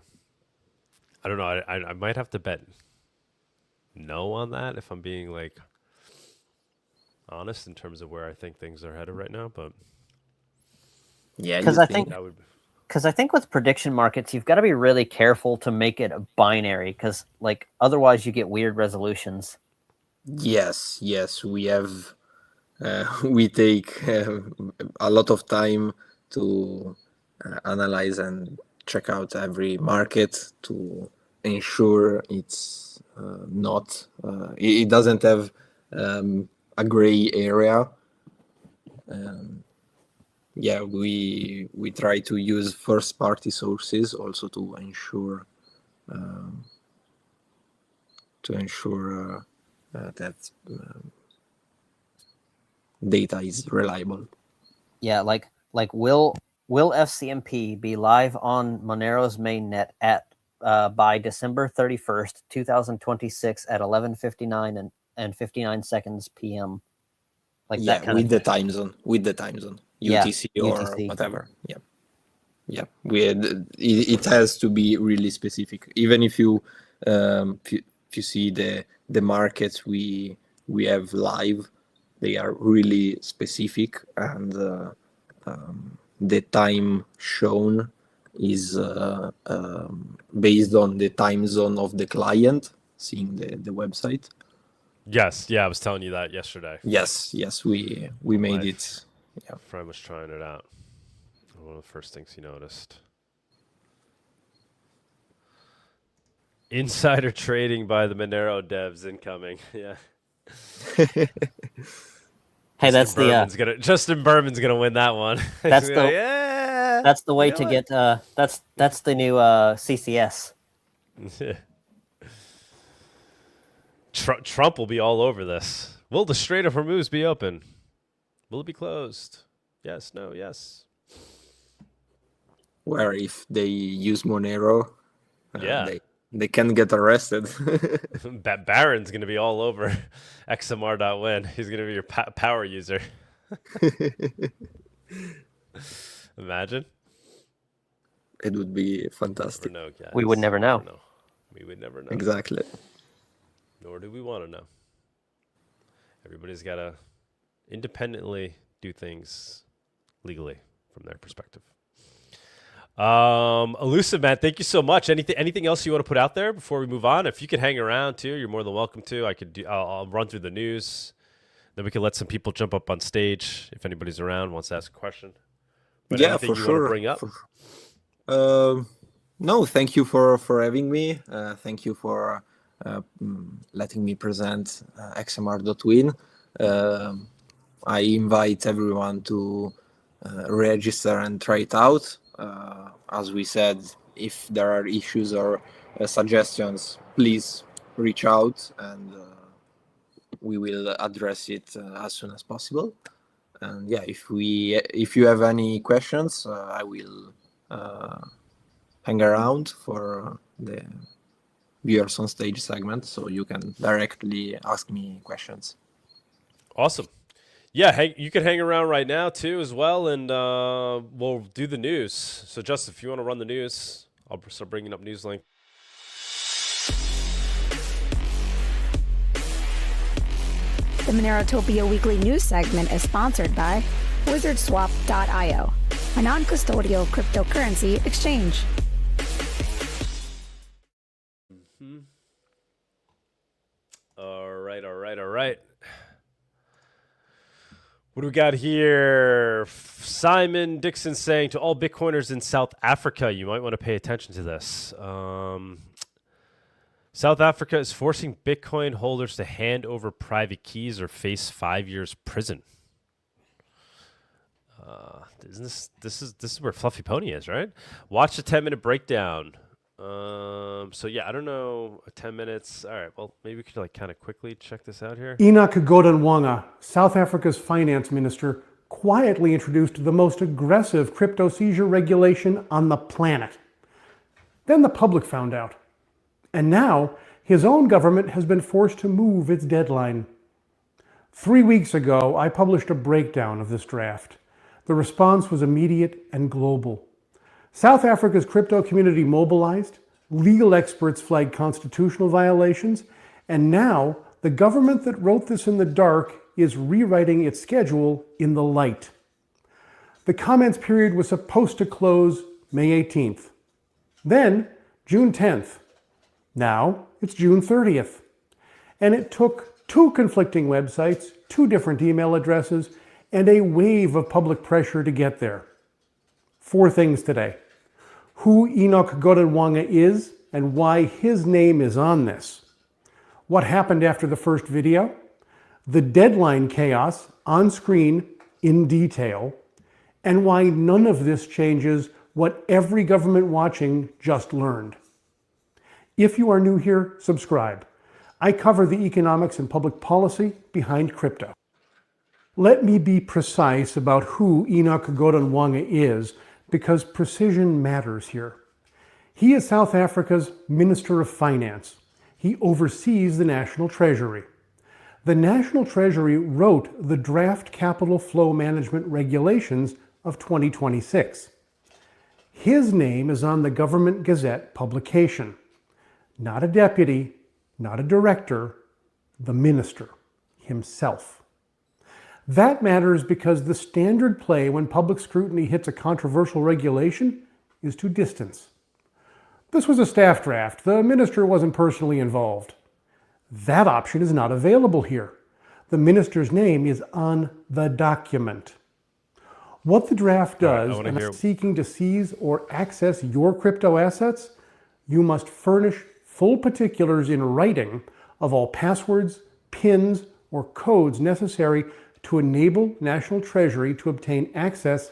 I don't know. I might have to bet no on that if I'm being like honest in terms of where I think things are headed right now. But Yeah, Because you I think that would. because I think with prediction markets, you've got to be really careful to make it a binary, because like otherwise you get weird resolutions. Yes, we have. We take a lot of time to analyze and check out every market to ensure it's not. It doesn't have a gray area. Yeah, we try to use first-party sources also to ensure that data is reliable. Yeah, like will FCMP be live on Monero's mainnet at by December 31st, 2026 at 11:59 and 59 seconds p.m. Like Yeah, that kind with of the time zone, Yeah, UTC or UTC. whatever. Yeah. It has to be really specific. Even if you see the markets we have live, they are really specific, and the time shown is based on the time zone of the client seeing the website. Yes, yeah, I was telling you that yesterday. Yes, we made it. Yeah. Friend was trying it out. One of the first things he noticed. Insider trading by the Monero devs incoming. Yeah. Hey, that's Justin Berman's gonna win that one. That's He's the- like, yeah, that's the way you know to what?" get that's the new CCS. Trump will be all over this. Will the Strait of Hormuz be open? Will it be closed? Yes, no, yes. Where if they use Monero, Yeah. They can get arrested. Baron's going to be all over XMR.win. He's going to be your power user. Imagine. It would be fantastic. Never know, guys. We would never know. We would never know. Exactly. Nor do we want to know. Everybody's got to independently do things legally from their perspective. Elusive man, thank you so much. Anything else you want to put out there before we move on? If you could hang around too, you're more than welcome to. I'll run through the news. Then we can let some people jump up on stage if anybody's around wants to ask a question. But yeah, anything for you sure. want to bring up? No, thank you for having me. Thank you for letting me present XMR.win. I invite everyone to register and try it out. As we said, if there are issues or suggestions, please reach out and we will address it as soon as possible. And yeah, if you have any questions, I will hang around for the viewers on stage segment, so you can directly ask me questions. Awesome. Yeah, you can hang around right now too as well, and we'll do the news. So Justin, if you want to run the news, I'll start bringing up Newslink. The Monerotopia Weekly News segment is sponsored by WizardSwap.io, a non-custodial cryptocurrency exchange. All right. What do we got here? Simon Dixon saying to all Bitcoiners in South Africa, you might want to pay attention to this. South Africa is forcing Bitcoin holders to hand over private keys or face 5 years prison. Isn't this is where Fluffy Pony is, right? Watch the 10-minute breakdown. So yeah, I don't know, 10 minutes. All right, well, maybe we could kind of quickly check this out here. Enoch Godongwana, South Africa's finance minister, quietly introduced the most aggressive crypto seizure regulation on the planet. Then the public found out. And now his own government has been forced to move its deadline. 3 weeks ago, I published a breakdown of this draft. The response was immediate and global. South Africa's crypto community mobilized, legal experts flagged constitutional violations, and now the government that wrote this in the dark is rewriting its schedule in the light. The comments period was supposed to close May 18th, then June 10th. Now it's June 30th. And it took 2 conflicting websites, 2 different email addresses, and a wave of public pressure to get there. 4 things today. Who Enoch Godongwana is and why his name is on this. What happened after the first video. The deadline chaos on screen in detail. And why none of this changes what every government watching just learned. If you are new here, subscribe. I cover the economics and public policy behind crypto. Let me be precise about who Enoch Godongwana is, because precision matters here. He is South Africa's Minister of Finance. He oversees the National Treasury. The National Treasury wrote the draft capital flow management regulations of 2026. His name is on the Government Gazette publication. Not a deputy, not a director, the minister himself. That matters because the standard play when public scrutiny hits a controversial regulation is to distance. This was a staff draft. The minister wasn't personally involved. That option is not available here. The minister's name is on the document. What the draft does in seeking to seize or access your crypto assets, you must furnish full particulars in writing of all passwords, PINs, or codes necessary to enable National Treasury to obtain access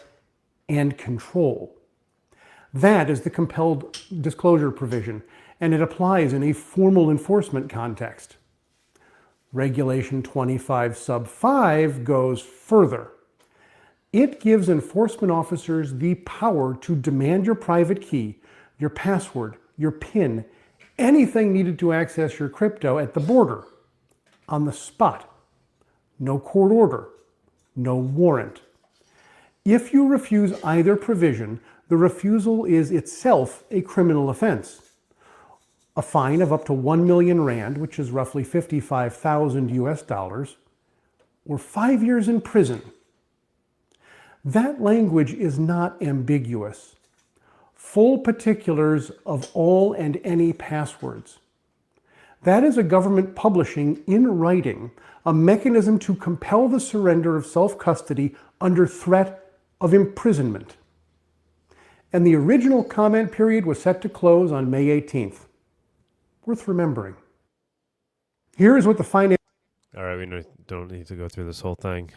and control. That is the compelled disclosure provision, and it applies in a formal enforcement context. Regulation 25 sub 5 goes further. It gives enforcement officers the power to demand your private key, your password, your PIN, anything needed to access your crypto at the border, on the spot. No court order, no warrant. If you refuse either provision, the refusal is itself a criminal offense. A fine of up to 1 million rand, which is roughly 55,000 US dollars, or 5 years in prison. That language is not ambiguous. Full particulars of all and any passwords. That is a government publishing in writing a mechanism to compel the surrender of self-custody under threat of imprisonment. And the original comment period was set to close on May 18th. Worth remembering. Here is what the finance... All right, we don't need to go through this whole thing.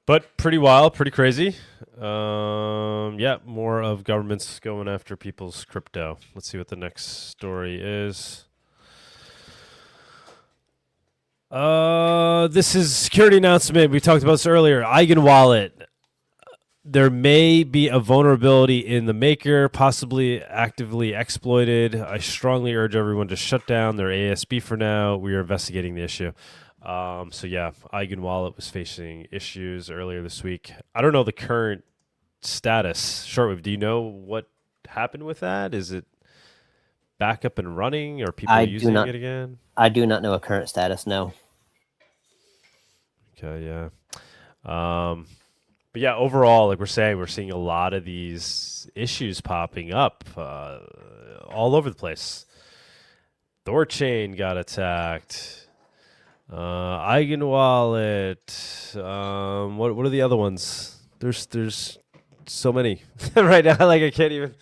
But pretty wild, pretty crazy. Yeah, more of governments going after people's crypto. Let's see what the next story is. This is security announcement. We talked about this earlier. Eigenwallet. There may be a vulnerability in the maker, possibly actively exploited. I strongly urge everyone to shut down their ASB for now. We are investigating the issue. So yeah, Eigenwallet was facing issues earlier this week. I don't know the current status. Shortwave, do you know what happened with that? Is it back up and running? Or people using it again? I do not know a current status, no. Okay, yeah. But yeah, overall, like we're saying, we're seeing a lot of these issues popping up all over the place. Thorchain got attacked. Eigenwallet. What are the other ones? There's so many right now. Like I can't even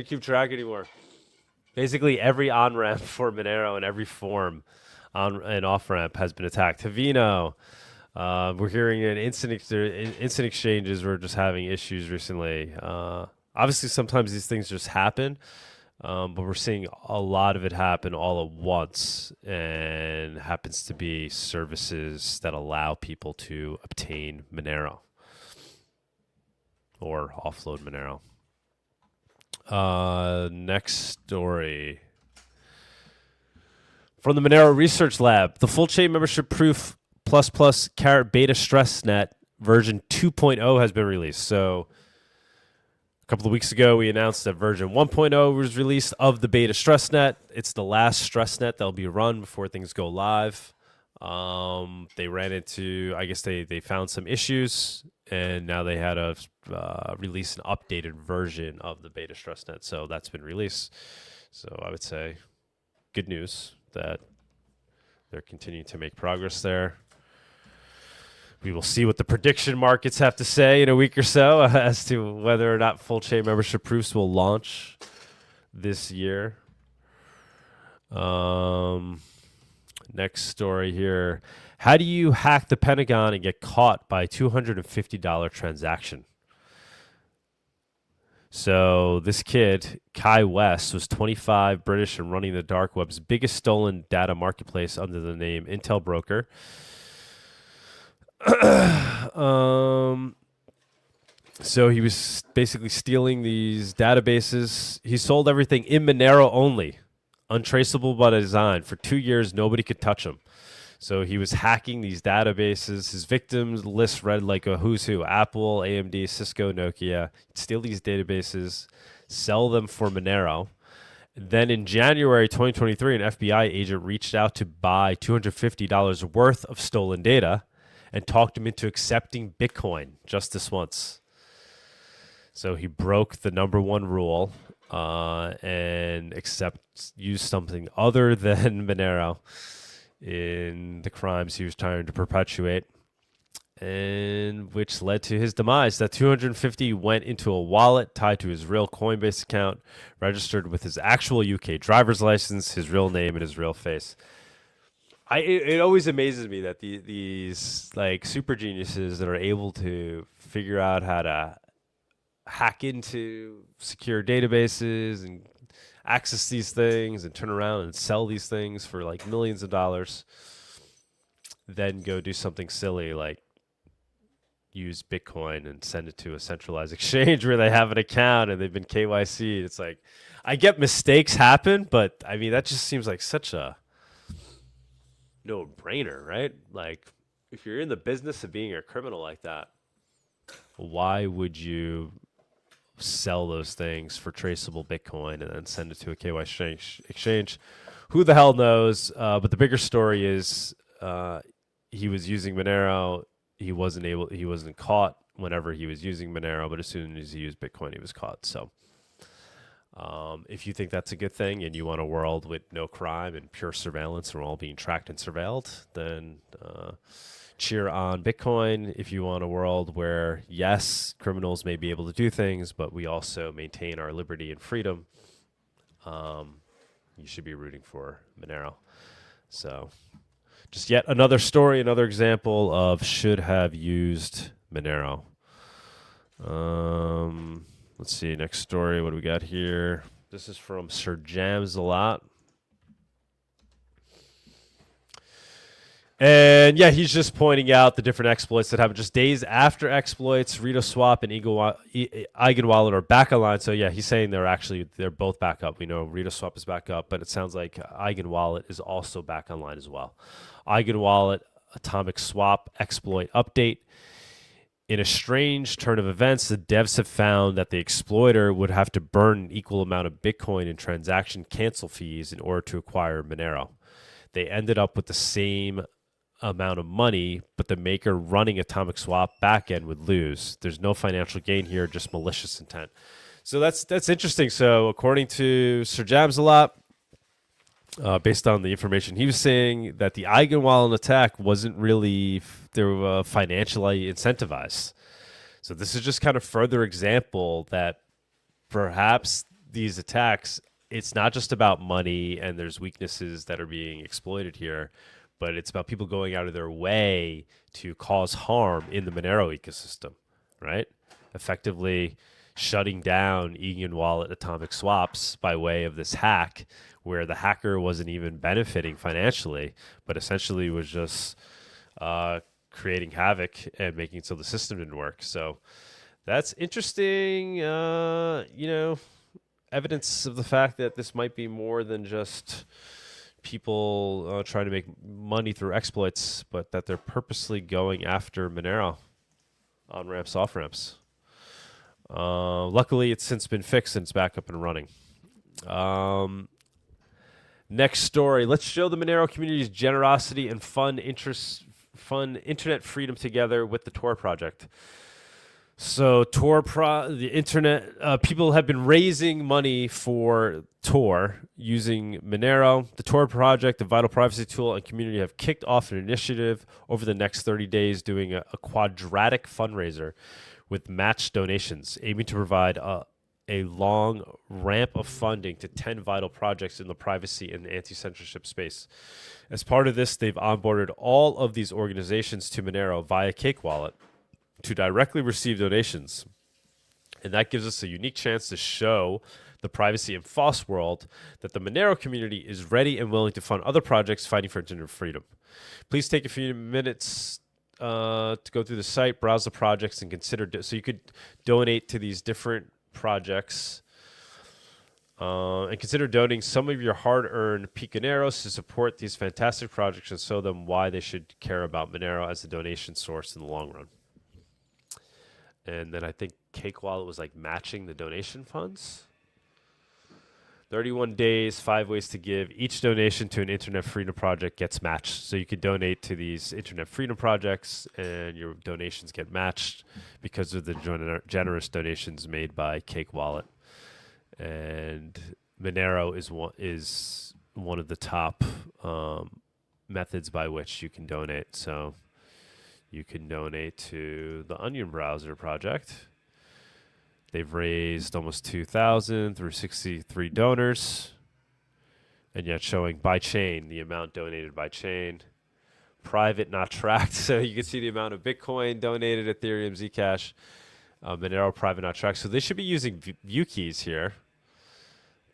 keep track anymore. Basically, every on ramp for Monero and every form on and off ramp has been attacked. Havino. We're hearing that instant exchanges were just having issues recently. Obviously, sometimes these things just happen, but we're seeing a lot of it happen all at once, and happens to be services that allow people to obtain Monero or offload Monero. Next story. From the Monero Research Lab, the full chain membership proof ++ carat beta stress net version 2.0 has been released. So a couple of weeks ago, we announced that version 1.0 was released of the beta stress net. It's the last stress net that'll be run before things go live. They ran into, I guess they found some issues, and now they had to release an updated version of the beta stress net. So that's been released. So I would say good news that they're continuing to make progress there. We will see what the prediction markets have to say in a week or so as to whether or not full chain membership proofs will launch this year. Next story here. How do you hack the Pentagon and get caught by a $250 transaction? So this kid, Kai West, was 25, British, and running the dark web's biggest stolen data marketplace under the name Intel Broker. So he was basically stealing these databases. He sold everything in Monero only, untraceable by design. For 2 years, nobody could touch him. So he was hacking these databases. His victims list read like a who's who: Apple, AMD, Cisco, Nokia. He'd steal these databases, sell them for Monero. Then in January 2023, an FBI agent reached out to buy $250 worth of stolen data and talked him into accepting Bitcoin just this once. So he broke the number one rule and used something other than Monero in the crimes he was trying to perpetuate, and which led to his demise. That $250 went into a wallet tied to his real Coinbase account, registered with his actual UK driver's license, his real name, and his real face. It always amazes me that these like super geniuses that are able to figure out how to hack into secure databases and access these things and turn around and sell these things for like millions of dollars, then go do something silly like use Bitcoin and send it to a centralized exchange where they have an account and they've been KYC'd. It's like, I get mistakes happen, but I mean that just seems like such a no-brainer, right? Like, if you're in the business of being a criminal like that, why would you sell those things for traceable Bitcoin and then send it to a KY exchange? Who the hell knows? But the bigger story is he was using Monero. He wasn't caught whenever he was using Monero, but as soon as he used Bitcoin, he was caught. So if you think that's a good thing and you want a world with no crime and pure surveillance and we're all being tracked and surveilled, then cheer on Bitcoin. If you want a world where, yes, criminals may be able to do things, but we also maintain our liberty and freedom, you should be rooting for Monero. So just yet another story, another example of should have used Monero. Let's see, next story. What do we got here? This is from Sir Jams a lot. And yeah, he's just pointing out the different exploits that happen just days after exploits. RedoSwap and Eigenwallet are back online. So yeah, he's saying they're both back up. We know RedoSwap is back up, but it sounds like Eigenwallet is also back online as well. Eigenwallet Atomic Swap exploit update. In a strange turn of events, the devs have found that the exploiter would have to burn an equal amount of Bitcoin in transaction cancel fees in order to acquire Monero. They ended up with the same amount of money, but the maker running Atomic Swap backend would lose. There's no financial gain here, just malicious intent. So that's interesting. So according to Sir Jams a lot, based on the information he was saying, that the Eigenwallet attack wasn't really they were financially incentivized. So this is just kind of further example that perhaps these attacks, it's not just about money and there's weaknesses that are being exploited here, but it's about people going out of their way to cause harm in the Monero ecosystem, right? Effectively shutting down Eigenwallet Atomic Swaps by way of this hack, where the hacker wasn't even benefiting financially, but essentially was just creating havoc and making so the system didn't work. So that's interesting, evidence of the fact that this might be more than just people trying to make money through exploits, but that they're purposely going after Monero on ramps, off ramps. Luckily, it's since been fixed and it's back up and running. Next story. Let's show the Monero community's generosity and fun internet freedom together with the Tor project. So the internet, people have been raising money for Tor using Monero. The Tor project, the vital privacy tool, and community have kicked off an initiative over the next 30 days doing a quadratic fundraiser with matched donations, aiming to provide a long ramp of funding to 10 vital projects in the privacy and anti-censorship space. As part of this, they've onboarded all of these organizations to Monero via Cake Wallet to directly receive donations. And that gives us a unique chance to show the privacy and FOSS world that the Monero community is ready and willing to fund other projects fighting for internet freedom. Please take a few minutes to go through the site, browse the projects, and consider. So you could donate to these different projects and consider donating some of your hard-earned Piconeros to support these fantastic projects and show them why they should care about Monero as a donation source in the long run. And then I think Cake Wallet was like matching the donation funds. 31 days, 5 ways to give. Each donation to an internet freedom project gets matched. So you could donate to these internet freedom projects and your donations get matched because of the generous donations made by Cake Wallet. And Monero is one of the top methods by which you can donate. So you can donate to the Onion Browser project. They've raised almost 2,000 through 63 donors, and yet showing by chain the amount donated by chain. Private, not tracked, so you can see the amount of Bitcoin donated, Ethereum, Zcash, Monero, private, not tracked. So they should be using view keys here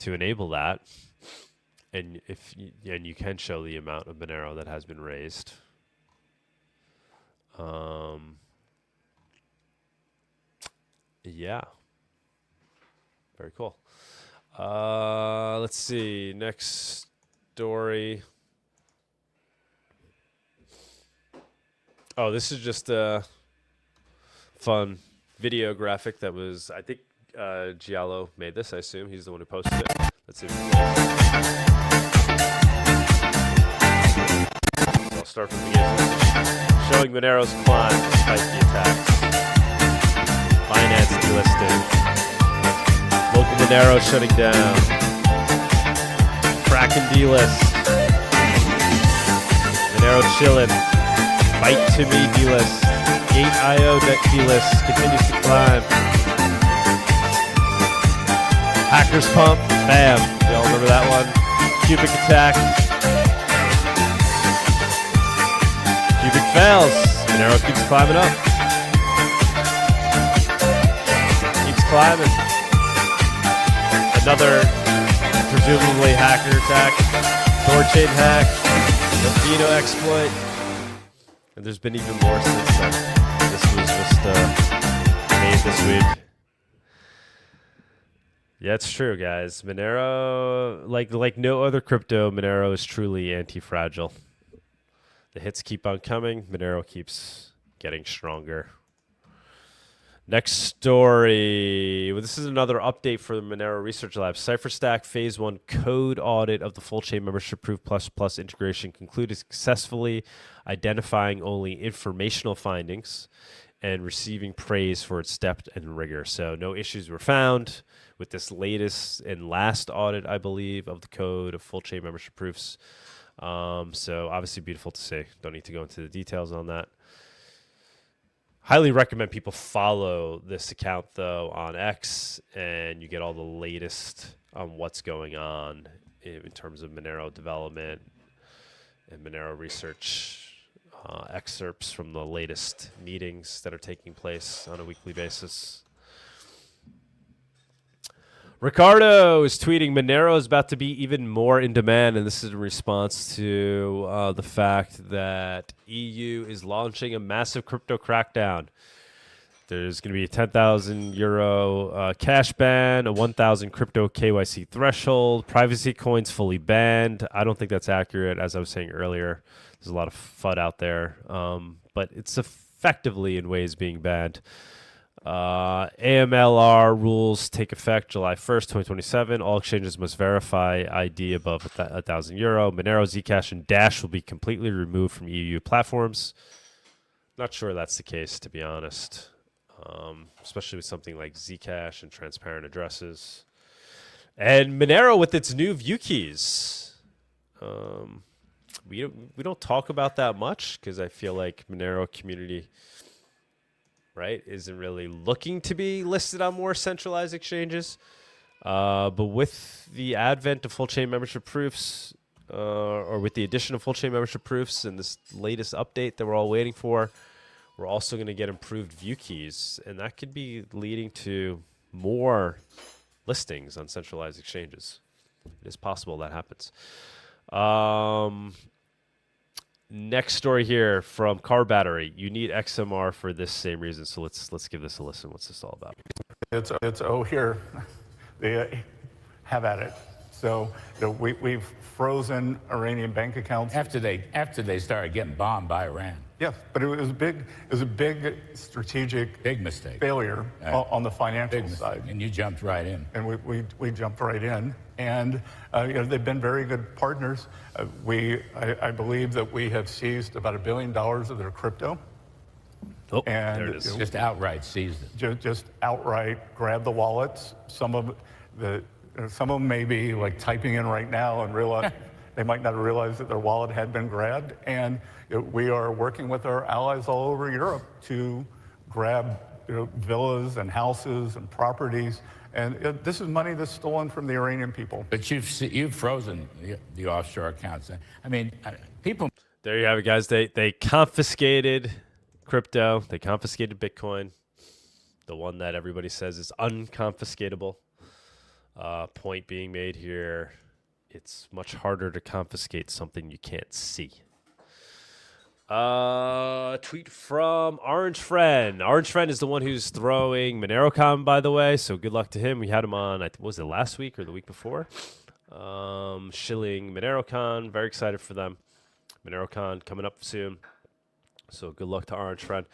to enable that, and you can show the amount of Monero that has been raised. Yeah. Very cool. Let's see. Next story. Oh, this is just a fun video graphic that was, I think, Giallo made this, I assume. He's the one who posted it. Let's see if we can so I'll start from the beginning. Showing Monero's climb despite the attacks. Binance delisting. Local Monero shutting down. Kraken delist. Monero chillin'. Byte to me delist. Gate.io delist continues to climb. Hackers pump. Bam. Y'all remember that one? Cubic attack. Cubic fails. Monero keeps climbing up. Keeps climbing. Another presumably hacker attack. Thorchain hack. Latino exploit. And there's been even more since then. This was just made this week. Yeah, it's true, guys. Monero, like no other crypto, Monero is truly anti-fragile. The hits keep on coming. Monero keeps getting stronger. Next story. Well, this is another update for the Monero Research Lab. CipherStack Phase 1 code audit of the full chain membership proof plus integration concluded successfully, identifying only informational findings and receiving praise for its depth and rigor. So no issues were found with this latest and last audit, I believe, of the code of full chain membership proofs. So obviously beautiful to see. Don't need to go into the details on that. Highly recommend people follow this account, though, on X, and you get all the latest on what's going on in terms of Monero development and Monero research, excerpts from the latest meetings that are taking place on a weekly basis. Ricardo is tweeting, Monero is about to be even more in demand, and this is in response to the fact that EU is launching a massive crypto crackdown. There's going to be a 10,000 euro cash ban, a 1,000 crypto KYC threshold, privacy coins fully banned. I don't think that's accurate. As I was saying earlier, there's a lot of FUD out there, but it's effectively in ways being banned. AMLR rules take effect July 1st, 2027. All exchanges must verify ID above 1,000 euro. Monero, Zcash, and Dash will be completely removed from EU platforms. Not sure that's the case, to be honest, especially with something like Zcash and transparent addresses. And Monero with its new view keys. We don't talk about that much because I feel like Monero community, right, isn't really looking to be listed on more centralized exchanges. But with the advent of full chain membership proofs, or with the addition of full chain membership proofs and this latest update that we're all waiting for, we're also going to get improved view keys, and that could be leading to more listings on centralized exchanges. It is possible that happens. Next story here from Car Battery. You need XMR for this same reason. So let's give this a listen. What's this all about? It's here. They have at it. So we've frozen Iranian bank accounts after they started getting bombed by Iran. Yes, but it was a big strategic mistake failure on the financial side. And you jumped right in. And we jumped right in. And they've been very good partners. I believe that we have seized about $1 billion of their crypto. Oh, and there it is. Just outright seized it. Just outright grab the wallets. Some of them may be like typing in right now and realize they might not have realized that their wallet had been grabbed. And we are working with our allies all over Europe to grab villas and houses and properties. And this is money that's stolen from the Iranian people. But you've frozen the offshore accounts. I mean, people. There you have it, guys. They confiscated crypto. They confiscated Bitcoin, the one that everybody says is unconfiscatable. Point being made here, it's much harder to confiscate something you can't see. Tweet from Orange Friend. Orange Friend is the one who's throwing MoneroCon, by the way. So good luck to him. We had him on, was it last week or the week before? Shilling MoneroCon. Very excited for them. MoneroCon coming up soon. So good luck to Orange Friend.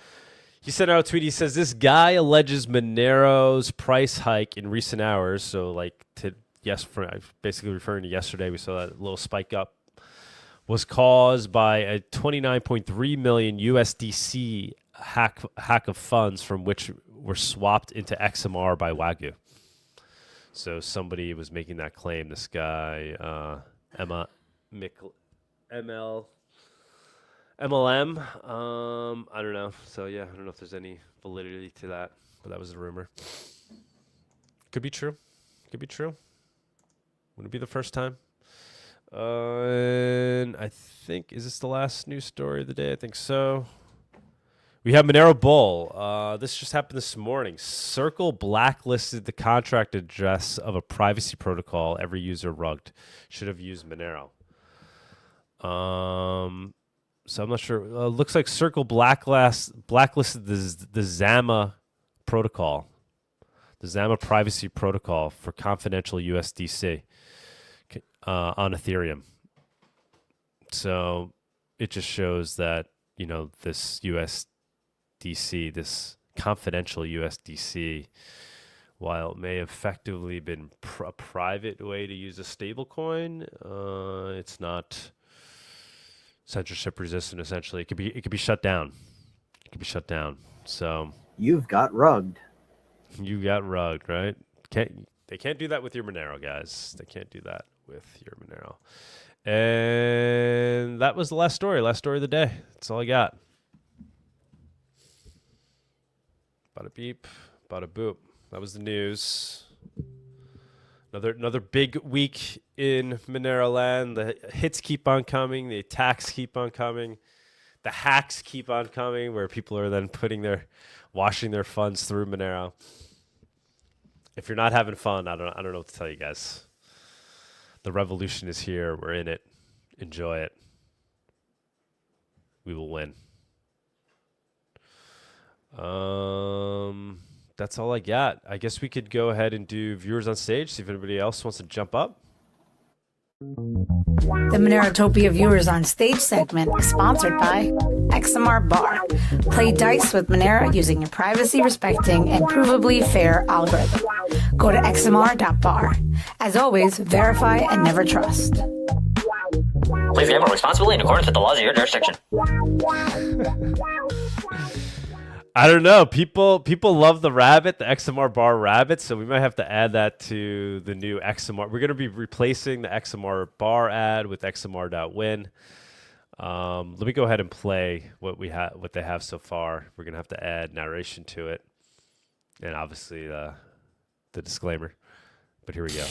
He sent out a tweet. He says, this guy alleges Monero's price hike in recent hours. So basically referring to yesterday, we saw that little spike up, was caused by a 29.3 million USDC hack of funds from which were swapped into XMR by Wagyu. So somebody was making that claim. This guy, MLM. I don't know. So yeah, I don't know if there's any validity to that, but that was a rumor. Could be true. Could be true. Wouldn't be the first time. And I think, is this the last news story of the day? I think so. We have Monero Bull. This just happened this morning. Circle blacklisted the contract address of a privacy protocol every user rugged. Should have used Monero. So I'm not sure. Looks like Circle blacklisted the Zama protocol, the Zama privacy protocol for confidential USDC on Ethereum. So it just shows that, this USDC, this confidential USDC, while it may have effectively been a private way to use a stablecoin, it's not censorship resistant. Essentially, it could be shut down. It could be shut down. So You've got rugged. You got rugged, right? They can't do that with your Monero, guys. They can't do that with your Monero. And that was the last story. Last story of the day. That's all I got. Bada beep, bada boop. That was the news. Another big week in Monero land. The hits keep on coming. The attacks keep on coming. The hacks keep on coming, where people are then washing their funds through Monero. If you're not having fun, I don't know what to tell you guys. The revolution is here. We're in it. Enjoy it. We will win. That's all I got. I guess we could go ahead and do viewers on stage, see if anybody else wants to jump up. The Monerotopia Viewers on Stage segment is sponsored by XMR Bar. Play dice with Monero using a privacy-respecting and provably fair algorithm. Go to xmr.bar. As always, verify and never trust. Please gamble responsibly in accordance with the laws of your jurisdiction. I don't know. People love the rabbit, the XMR bar rabbit, so we might have to add that to the new XMR. We're going to be replacing the XMR bar ad with XMR.win. Let me go ahead and play what they have so far. We're going to have to add narration to it, and obviously the disclaimer. But here we go.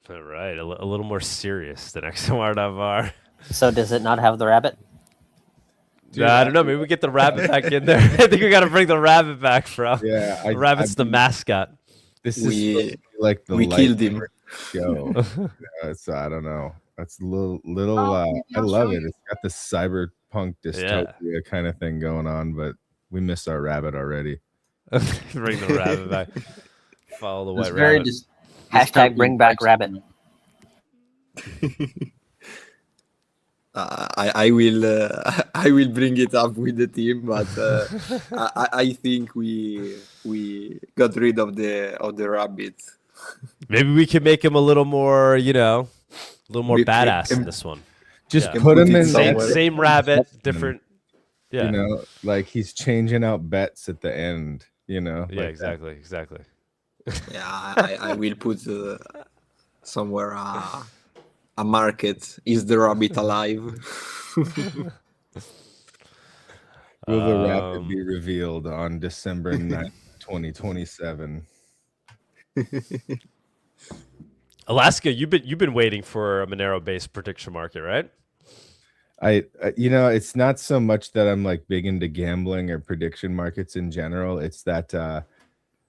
All right, a little more serious than XMR.bar. So does it not have the rabbit? Dude, I don't know. Maybe we get the rabbit back in there. I think we got to bring the rabbit back, bro. Yeah, the rabbit's the mascot. This is like the we killed him. Show. So I don't know. That's a little. I love it. It's got the cyberpunk dystopia kind of thing going on, but we missed our rabbit already. Bring the rabbit back. Follow the It's white very rabbit. Hashtag bring back rabbit. I will bring it up with the team, but I think we got rid of the rabbit. Maybe we can make him a little more, a little more badass in this one. Just put him in same rabbit, different. Yeah, like he's changing out bets at the end. Yeah, like exactly. Yeah, I will put somewhere a market. Is the rabbit alive? Will the rabbit be revealed on December 9th, 2027? Alaska, you've been waiting for a Monero-based prediction market, right? It's not so much that I'm like big into gambling or prediction markets in general. It's that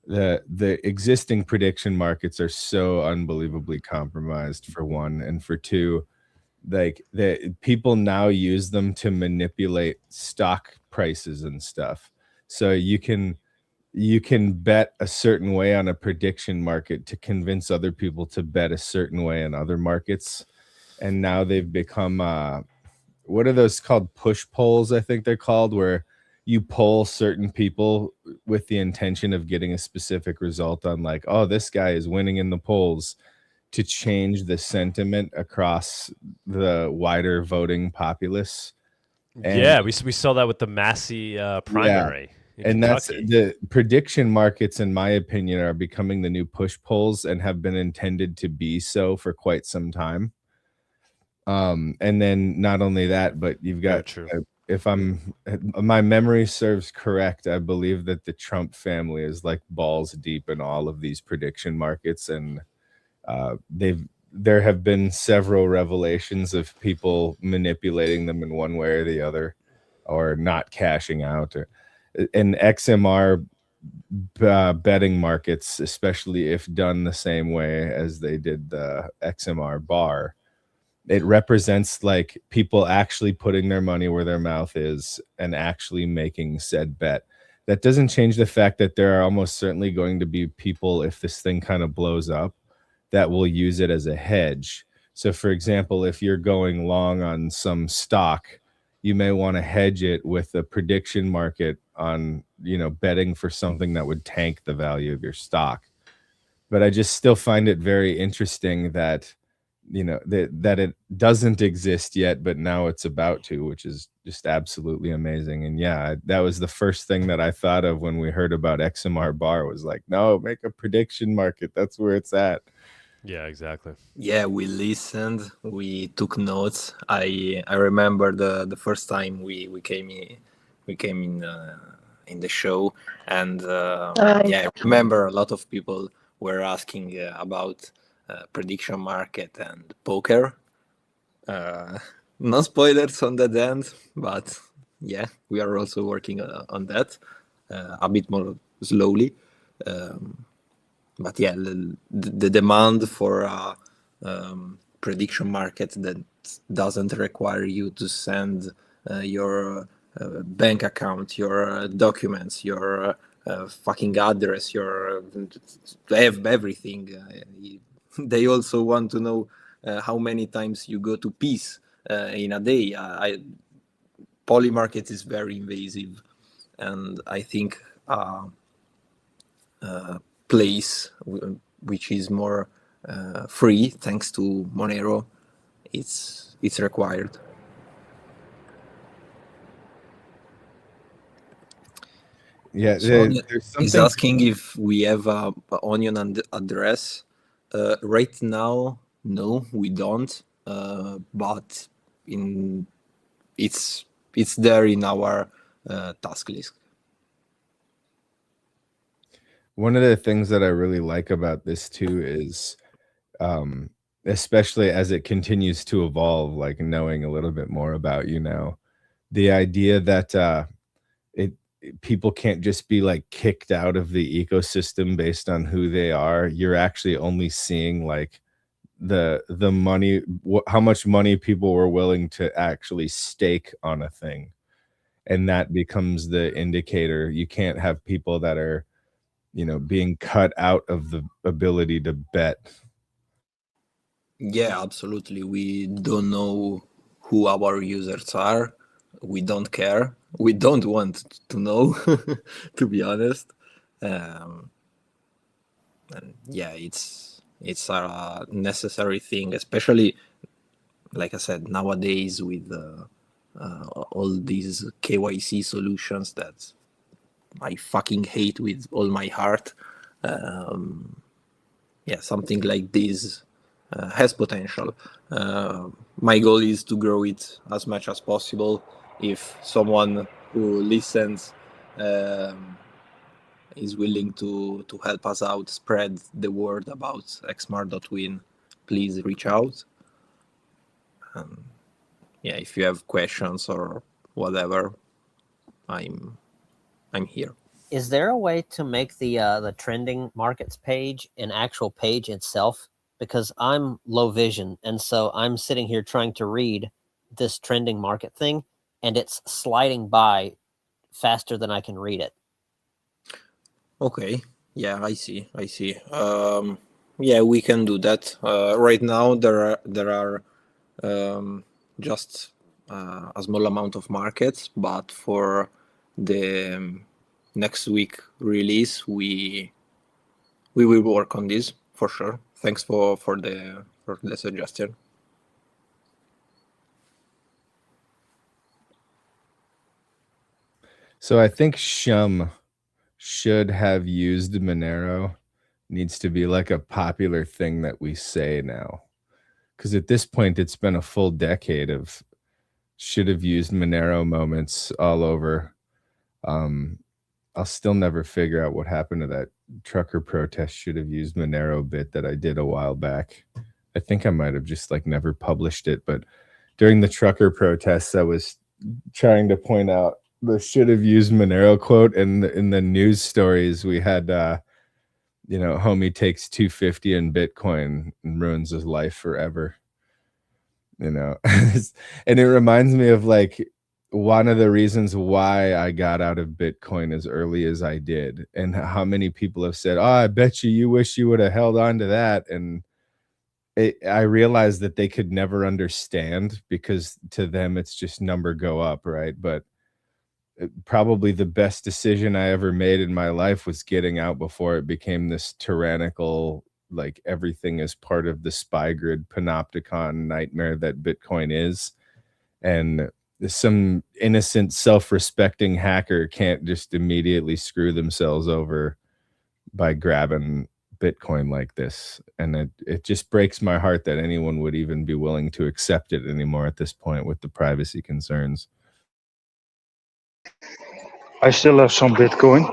the existing prediction markets are so unbelievably compromised, for one, and for two, like the people now use them to manipulate stock prices and stuff. So you can bet a certain way on a prediction market to convince other people to bet a certain way in other markets. And now they've become what are those called? Push polls, I think they're called, where you poll certain people with the intention of getting a specific result on, like, oh, this guy is winning in the polls, to change the sentiment across the wider voting populace. And yeah, we saw that with the Massey primary. And that's the prediction markets, in my opinion, are becoming the new push polls and have been intended to be so for quite some time. And then not only that, but you've got, if my memory serves correct, I believe that the Trump family is like balls deep in all of these prediction markets, and there have been several revelations of people manipulating them in one way or the other, or not cashing out. And XMR betting markets, especially if done the same way as they did the XMR bar, it represents like people actually putting their money where their mouth is and actually making said bet. That doesn't change the fact that there are almost certainly going to be people, if this thing kind of blows up, that will use it as a hedge. So for example, if you're going long on some stock, you may want to hedge it with a prediction market on, betting for something that would tank the value of your stock. But I just still find it very interesting that, that it doesn't exist yet, but now it's about to, which is just absolutely amazing. And yeah, that was the first thing that I thought of when we heard about XMR bar, was like, no, make a prediction market. That's where it's at. Yeah, exactly. Yeah, we listened, we took notes. I remember the first time we came in the show, and I remember a lot of people were asking about prediction market and poker. No spoilers on that end, but yeah, we are also working on that a bit more slowly. But yeah, the demand for a prediction market that doesn't require you to send your bank account, your documents, your fucking address, your everything. They also want to know how many times you go to peace in a day. Polymarket is very invasive, and I think place which is more free thanks to Monero, it's required. Yeah, so he's asking if we have a onion address. Right now, no, we don't. But it's there in our task list. One of the things that I really like about this too is, especially as it continues to evolve, like knowing a little bit more about, the idea that people can't just be like kicked out of the ecosystem based on who they are. You're actually only seeing like the money, how much money people were willing to actually stake on a thing, and that becomes the indicator. You can't have people that are, being cut out of the ability to bet. Yeah, absolutely. We don't know who our users are. We don't care. We don't want to know, to be honest. And yeah, it's a necessary thing, especially, like I said, nowadays with all these KYC solutions that I fucking hate with all my heart. Yeah, something like this has potential. My goal is to grow it as much as possible. If someone who listens is willing to help us out, spread the word about xmar.win, please reach out. Yeah, if you have questions or whatever, I'm here. Is there a way to make the trending markets page an actual page itself? Because I'm low vision, and so I'm sitting here trying to read this trending market thing, and it's sliding by faster than I can read it. Okay. Yeah, I see. Yeah, we can do that. Right now, there are just a small amount of markets, but for the next week release, we will work on this for sure. Thanks for the suggestion. So I think Shum should have used Monero needs to be like a popular thing that we say now. Because at this point, it's been a full decade of should have used Monero moments all over. I'll still never figure out what happened to that trucker protest should have used Monero bit that I did a while back. I think I might have just like never published it, but during the trucker protests, I was trying to point out the should have used Monero quote, and in the news stories we had homie takes 250 in Bitcoin and ruins his life forever. And it reminds me of like one of the reasons why I got out of Bitcoin as early as I did, and how many people have said, "Oh, I bet you wish you would have held on to that." And I realized that they could never understand, because to them it's just number go up, right? But probably the best decision I ever made in my life was getting out before it became this tyrannical, like everything is part of the spy grid panopticon nightmare that Bitcoin is. And some innocent self-respecting hacker can't just immediately screw themselves over by grabbing Bitcoin like this. And it just breaks my heart that anyone would even be willing to accept it anymore at this point with the privacy concerns. I still have some Bitcoin.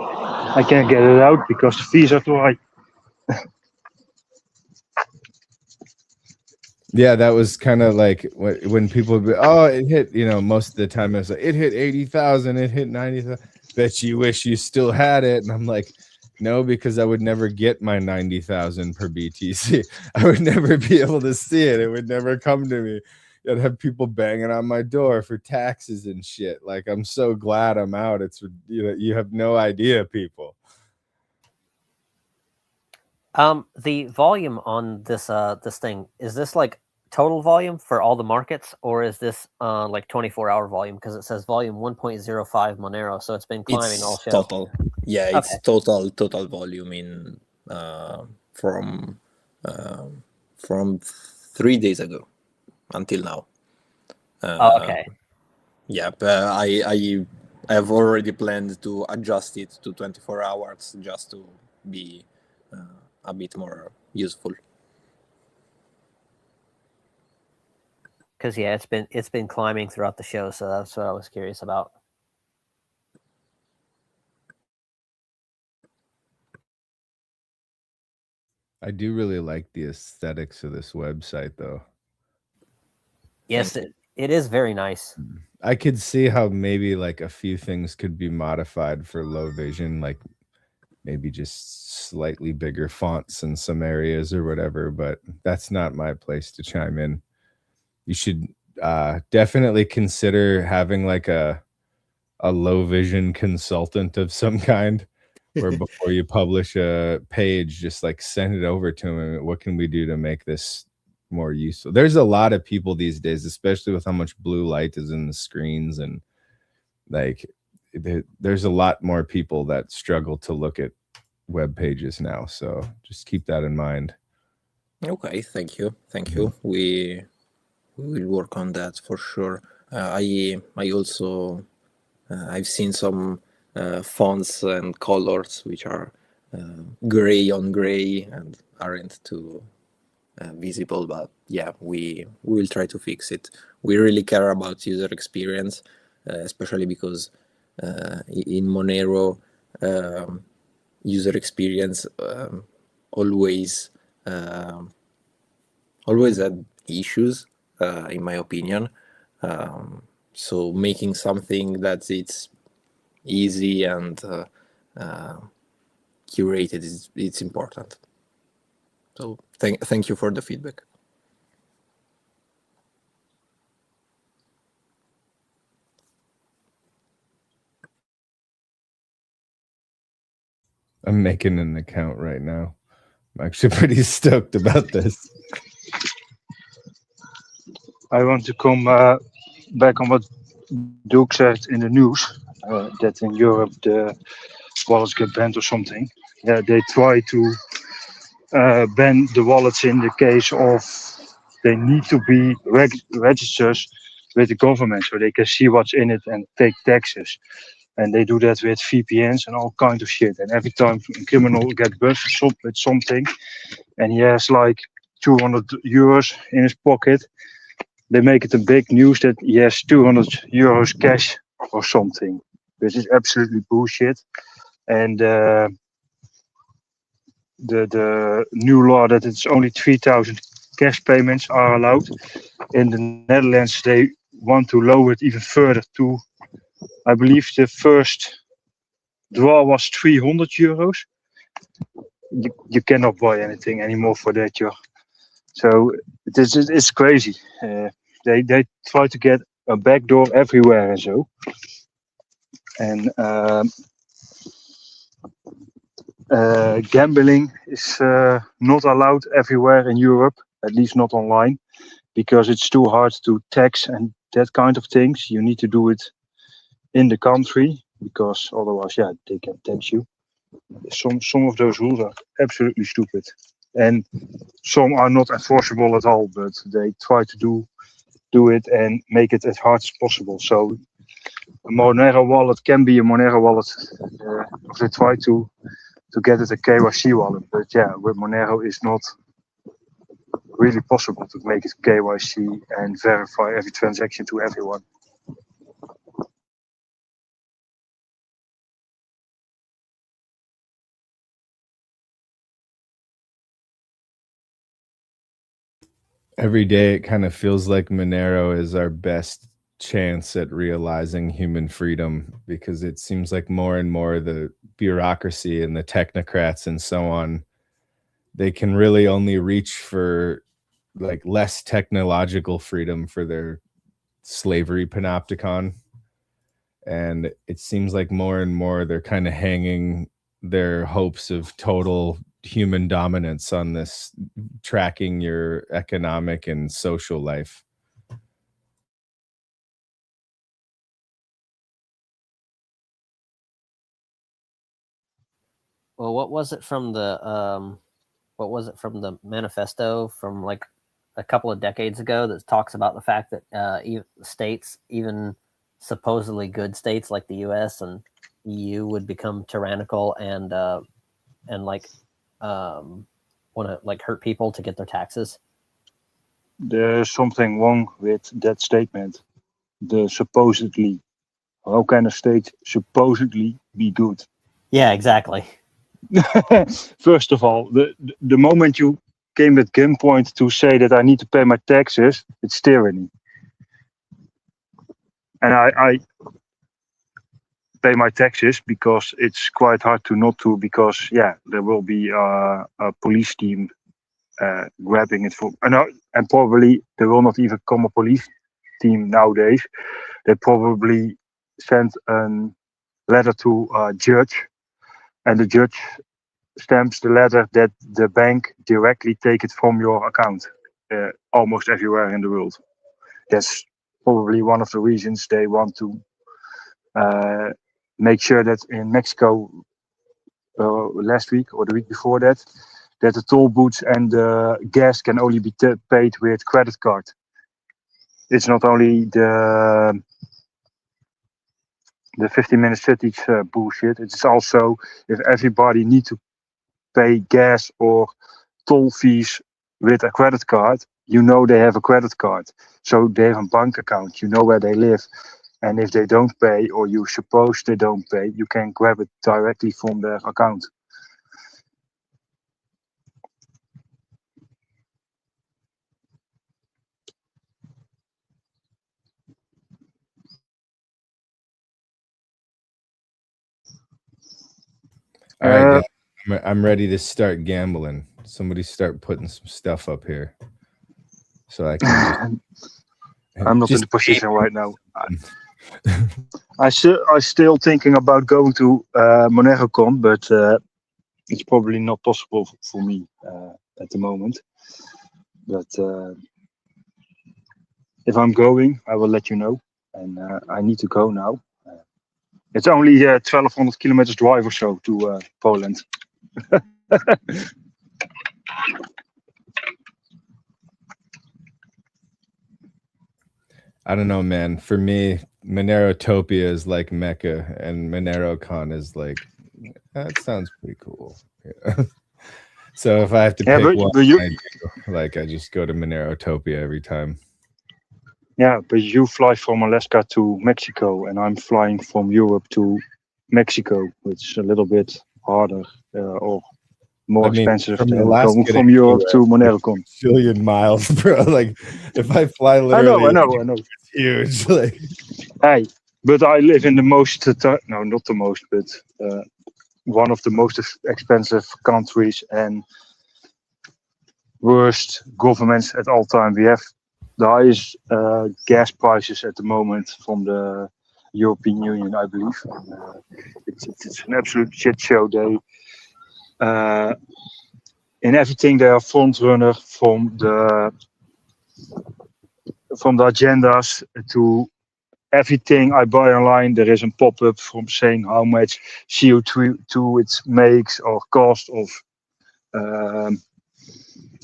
I can't get it out because the fees are too high. Yeah, that was kind of like when people would be, oh, it hit, most of the time it's like, it hit 80,000, it hit 90,000. Bet you wish you still had it. And I'm like, no, because I would never get my 90,000 per BTC. I would never be able to see it. It would never come to me. I'd have people banging on my door for taxes and shit. Like, I'm so glad I'm out. It's, you have no idea, people. The volume on this this thing, is this like total volume for all the markets, or is this like 24-hour volume? Because it says volume 1.05 Monero, so it's been climbing all show. Total. Yeah, it's total volume in from 3 days ago until now. Okay. Yeah, but I have already planned to adjust it to 24 hours just to be a bit more useful. Because yeah, it's been climbing throughout the show, so that's what I was curious about. I do really like the aesthetics of this website, though. Yes, it is very nice. I could see how maybe like a few things could be modified for low vision, like maybe just slightly bigger fonts in some areas or whatever, but that's not my place to chime in. You should definitely consider having like a low vision consultant of some kind, where before you publish a page, just like send it over to him. What can we do to make this more useful? There's a lot of people these days, especially with how much blue light is in the screens, and like there's a lot more people that struggle to look at web pages now. So just keep that in mind. Okay, thank you. We will work on that for sure. I also I've seen some fonts and colors which are gray on gray and aren't too visible, but yeah, we will try to fix it. We really care about user experience, especially because in Monero, user experience always always had issues, in my opinion. So making something that it's easy and curated it's important. So thank you for the feedback. I'm making an account right now. I'm actually pretty stoked about this. I want to come back on what Duke said in the news, that in Europe the wallets get banned or something. Yeah, they try to ban the wallets in the case of they need to be registered with the government so they can see what's in it and take taxes. And they do that with VPNs and all kind of shit. And every time a criminal gets busted with something, and he has like 200 euros in his pocket, they make it a big news that he has 200 euros cash or something, which is absolutely bullshit. And the new law that it's only 3,000 cash payments are allowed. In the Netherlands, they want to lower it even further to, I believe the first draw was 300 euros. You cannot buy anything anymore for that, so it's crazy. They try to get a backdoor everywhere and so. And gambling is not allowed everywhere in Europe, at least not online, because it's too hard to tax and that kind of things. You need to do it in the country because otherwise, yeah, they can tax you. Some of those rules are absolutely stupid, and some are not enforceable at all. But they try to do it and make it as hard as possible. So a Monero wallet can be a Monero wallet. If they try to get it a KYC wallet, but yeah, with Monero it's not really possible to make it KYC and verify every transaction to everyone. Every day it kind of feels like Monero is our best chance at realizing human freedom, because it seems like more and more the bureaucracy and the technocrats and so on, they can really only reach for like less technological freedom for their slavery panopticon. And it seems like more and more they're kind of hanging their hopes of total human dominance on this, tracking your economic and social life. Well, what was it from the manifesto from like a couple of decades ago that talks about the fact that states, even supposedly good states like the U.S. and EU, would become tyrannical and like want to like hurt people to get their taxes? There's something wrong with that statement. The supposedly. How can a state supposedly be good? Yeah, exactly. First of all, the moment you came at gunpoint to say that I need to pay my taxes, it's tyranny. And I pay my taxes because it's quite hard to not to, because yeah, there will be a police team grabbing it for, and probably there will not even come a police team nowadays. They probably send a letter to a judge, and the judge stamps the letter that the bank directly take it from your account, almost everywhere in the world. That's probably one of the reasons they want to make sure that in Mexico last week or the week before that the toll booths and the gas can only be paid with credit card. It's not only the 15-minute cities bullshit. It's also if everybody need to pay gas or toll fees with a credit card, you know they have a credit card. So they have a bank account, you know where they live. And if they don't pay, or you suppose they don't pay, you can grab it directly from their account. All right, guys, I'm ready to start gambling. Somebody start putting some stuff up here, so I can just. I'm not in the position right now. I still thinking about going to MoneroCon, but it's probably not possible for me at the moment. But if I'm going, I will let you know. And I need to go now. It's only 1,200 kilometers drive or so to Poland. I don't know, man. For me, Monerotopia is like Mecca, and MoneroCon is like, that sounds pretty cool. Yeah. So if I have to pick one, I just go to Monerotopia every time. Yeah, but you fly from Alaska to Mexico, and I'm flying from Europe to Mexico, which is a little bit harder or more expensive than going from Europe to MoneroCon. Billion miles, bro. Like, if I fly literally, I know. It's huge. Like, hey, but I live in the most, no, not the most, but one of the most expensive countries and worst governments at all time. We have the highest gas prices at the moment from the European Union, I believe. It's an absolute shit show. They in everything they are front runner from the agendas to everything I buy online. There is a pop-up from saying how much CO2 it makes or cost of.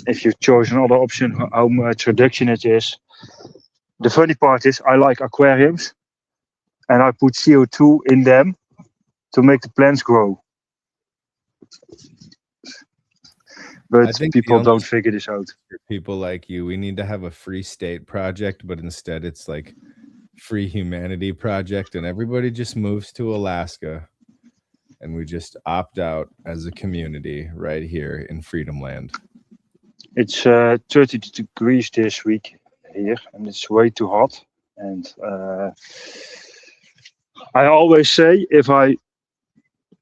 If you choose another option, how much reduction it is. The funny part is I like aquariums and I put CO2 in them to make the plants grow. But people don't figure this out. For people like you, we need to have a free state project, but instead it's like free humanity project, and everybody just moves to Alaska and we just opt out as a community right here in Freedom Land. It's 30 degrees this week here, and it's way too hot. And I always say, if I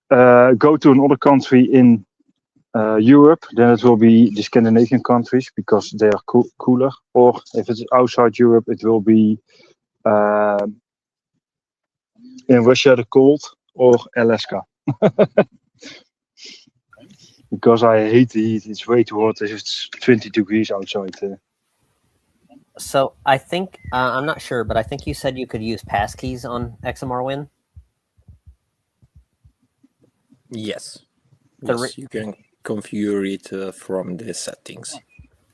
go to another country in Europe, then it will be the Scandinavian countries because they are cooler. Or if it's outside Europe, it will be in Russia the cold or Alaska. Because I hate the heat. It's way too hot. It's 20 degrees outside. So I think, I'm not sure, but I think you said you could use passkeys on XMR Win? Yes. You can configure it from the settings.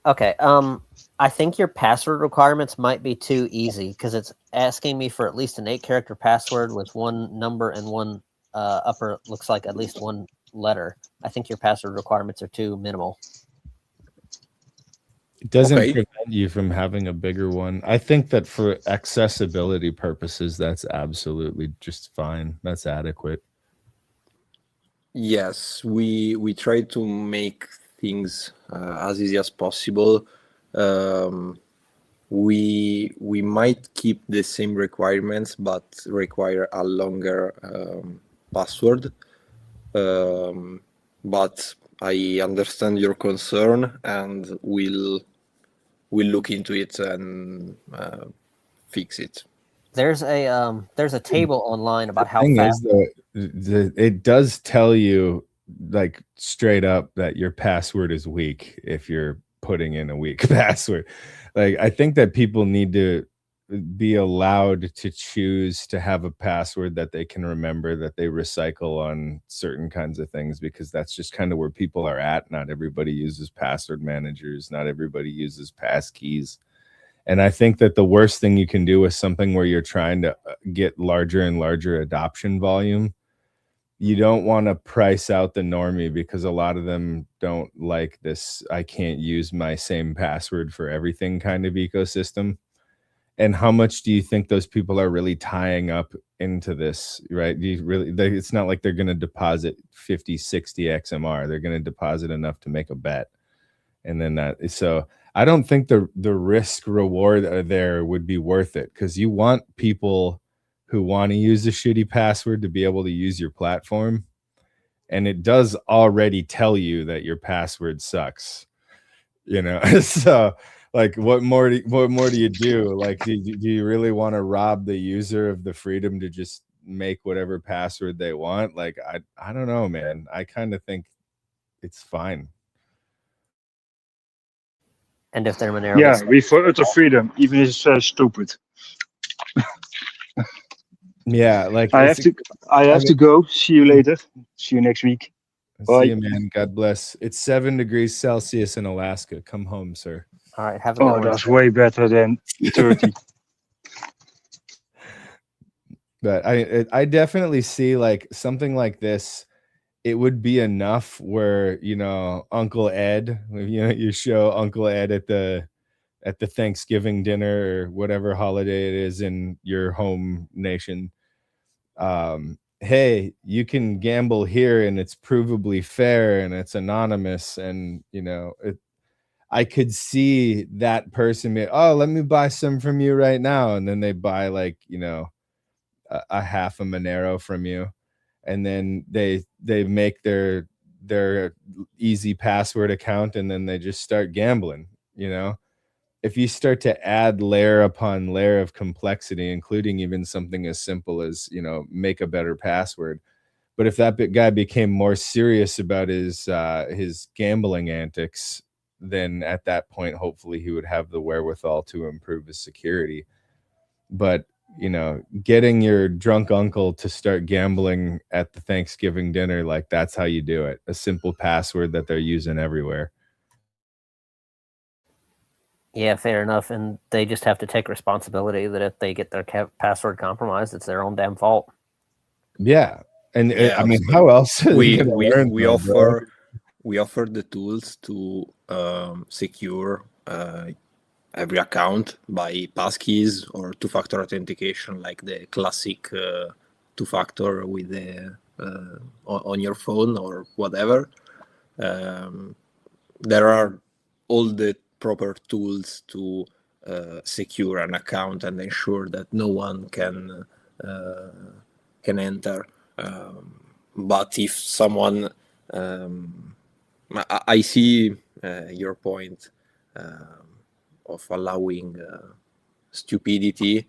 Okay. I think your password requirements might be too easy because it's asking me for at least an 8-character password with one number and one looks like at least one letter. I think your password requirements are too minimal. It doesn't prevent you from having a bigger one. I think that for accessibility purposes, that's absolutely just fine. That's adequate. Yes, we try to make things as easy as possible. We might keep the same requirements, but require a longer password. But I understand your concern, and we'll look into it and fix it. There's a table online about how thing fast. It does tell you like straight up that your password is weak if you're putting in a weak password. Like, I think that people need to be allowed to choose to have a password that they can remember, that they recycle on certain kinds of things, because that's just kind of where people are at. Not everybody uses password managers. Not everybody uses passkeys. And I think that the worst thing you can do with something where you're trying to get larger and larger adoption volume, you don't want to price out the normie, because a lot of them don't like this I can't use my same password for everything kind of ecosystem. And how much do you think those people are really tying up into this, right? Do you really, it's not like they're going to deposit 50, 60 XMR. They're going to deposit enough to make a bet. And then that, so I don't think the risk reward there would be worth it, because you want people who want to use a shitty password to be able to use your platform. and it does already tell you that your password sucks, you know. So like, what more do you do? Like, do you really want to rob the user of the freedom to just make whatever password they want? Like, I don't know, man. I kind of think it's fine. And if they're Monero, Yeah, we for utter freedom, even if it's stupid. Yeah, like I have to go. See you later. See you next week. Bye. See you, man. God bless. It's 7 degrees Celsius in Alaska. Come home, sir. All right, have a good one. That's way better than 30. But I definitely see like something like this. It would be enough where, you know, Uncle Ed, you know, you show Uncle Ed at the Thanksgiving dinner or whatever holiday it is in your home nation. Hey, you can gamble here and it's provably fair and it's anonymous, and you know, I could see that person be, oh, let me buy some from you right now, and then they buy like, you know, a half a Monero from you, and then they make their easy password account, and then they just start gambling. You know, if you start to add layer upon layer of complexity, including even something as simple as, you know, make a better password. But if that guy became more serious about his gambling antics, then at that point, hopefully he would have the wherewithal to improve his security. But, you know, getting your drunk uncle to start gambling at the Thanksgiving dinner, like, that's how you do it. A simple password that they're using everywhere. Yeah, fair enough. And they just have to take responsibility that if they get their password compromised, it's their own damn fault. Yeah. And Yeah, I mean, how else are they gonna learn, we though, offer bro? we offer the tools to secure every account by passkeys or two-factor authentication, like the classic two-factor with the on your phone or whatever. There are all the proper tools to secure an account and ensure that no one can enter. But if someone, I see your point of allowing stupidity.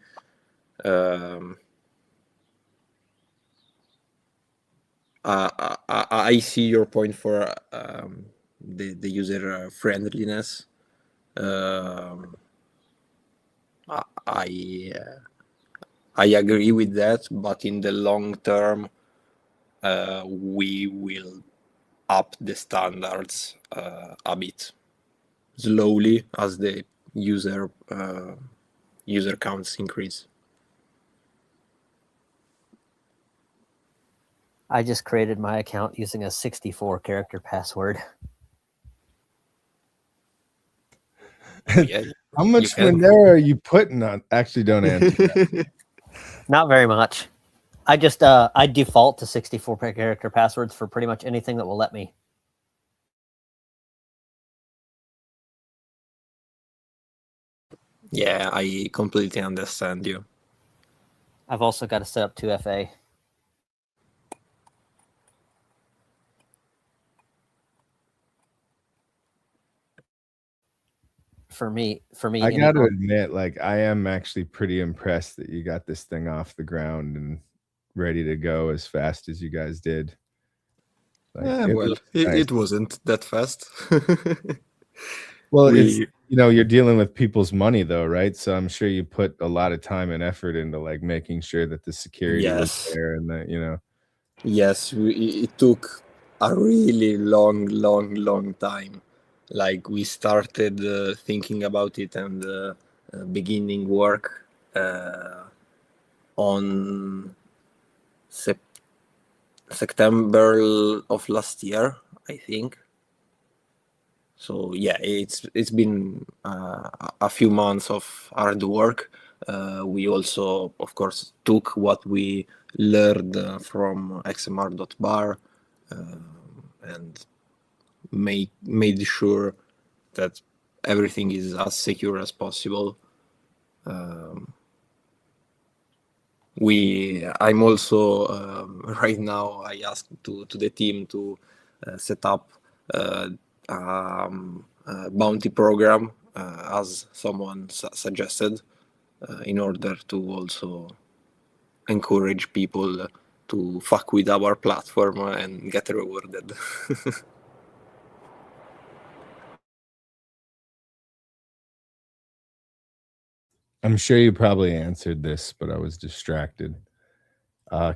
I see your point for the user friendliness. I agree with that, but in the long term, we will up the standards a bit slowly as the user counts increase. I just created my account using a 64-character password. Yeah, how much Monero are you putting on? Actually, don't answer that. Not very much. I just I default to 64-character passwords for pretty much anything that will let me. Yeah, I completely understand you. I've also got to set up 2FA. For me, I got to admit, like, I am actually pretty impressed that you got this thing off the ground and ready to go as fast as you guys did. Like, it wasn't that fast. Well, it's, you know, you're dealing with people's money though, right? So I'm sure you put a lot of time and effort into like making sure that the security was there and that, you know. Yes, it took a really long time. Like, we started thinking about it and beginning work on September of last year, I think. So yeah, it's been a few months of hard work. We also, of course, took what we learned from xmr.bar and made sure that everything is as secure as possible. I'm also right now. I asked to the team to set up a bounty program as someone suggested in order to also encourage people to fuck with our platform and get rewarded. I'm sure you probably answered this, but I was distracted.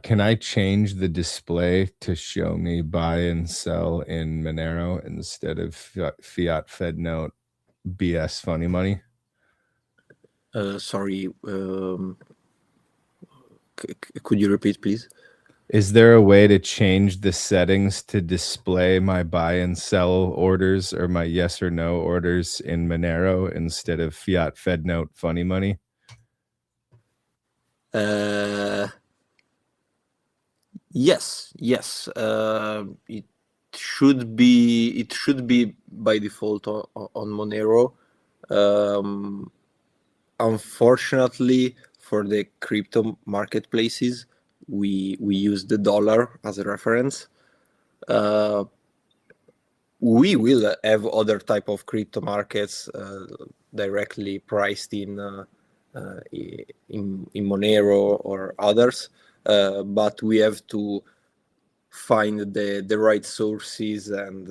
Can I change the display to show me buy and sell in Monero instead of fiat Fed note BS funny money? Sorry, could you repeat, please? Is there a way to change the settings to display my buy and sell orders or my yes or no orders in Monero instead of fiat Fed note funny money? Yes. It should be by default on Monero. Unfortunately, for the crypto marketplaces, we use the dollar as a reference. We will have other type of crypto markets directly priced in Monero or others, but we have to find the right sources, and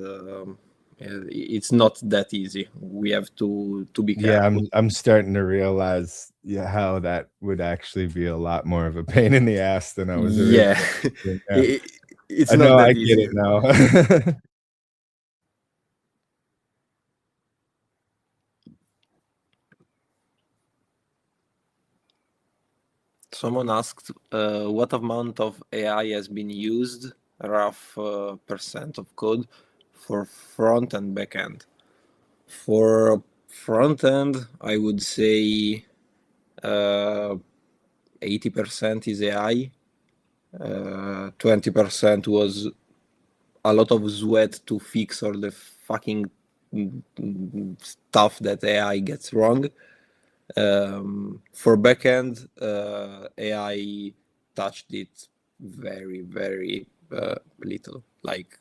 it's not that easy. We have to be careful. Yeah, I'm starting to realize how that would actually be a lot more of a pain in the ass than I was originally thinking. Yeah. It's I not know, that I easy. get it now. Someone asked what amount of AI has been used, rough percent of code, for front and back end. For front end, I would say 80% is AI. 20% was a lot of sweat to fix all the fucking stuff that AI gets wrong. For backend, AI touched it very, very little. Like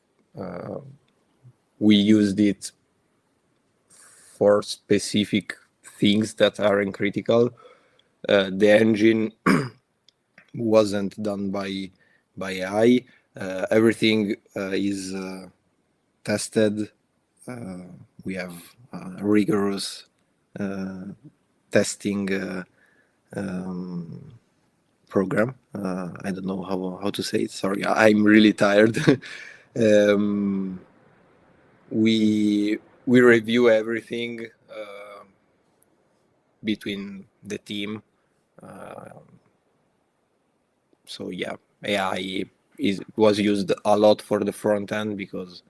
we used it for specific things that aren't critical. The engine wasn't done by AI. Everything is tested. We have rigorous testing program. I don't know how to say it. Sorry, I'm really tired. We review everything between the team. So yeah, AI was used a lot for the front end because,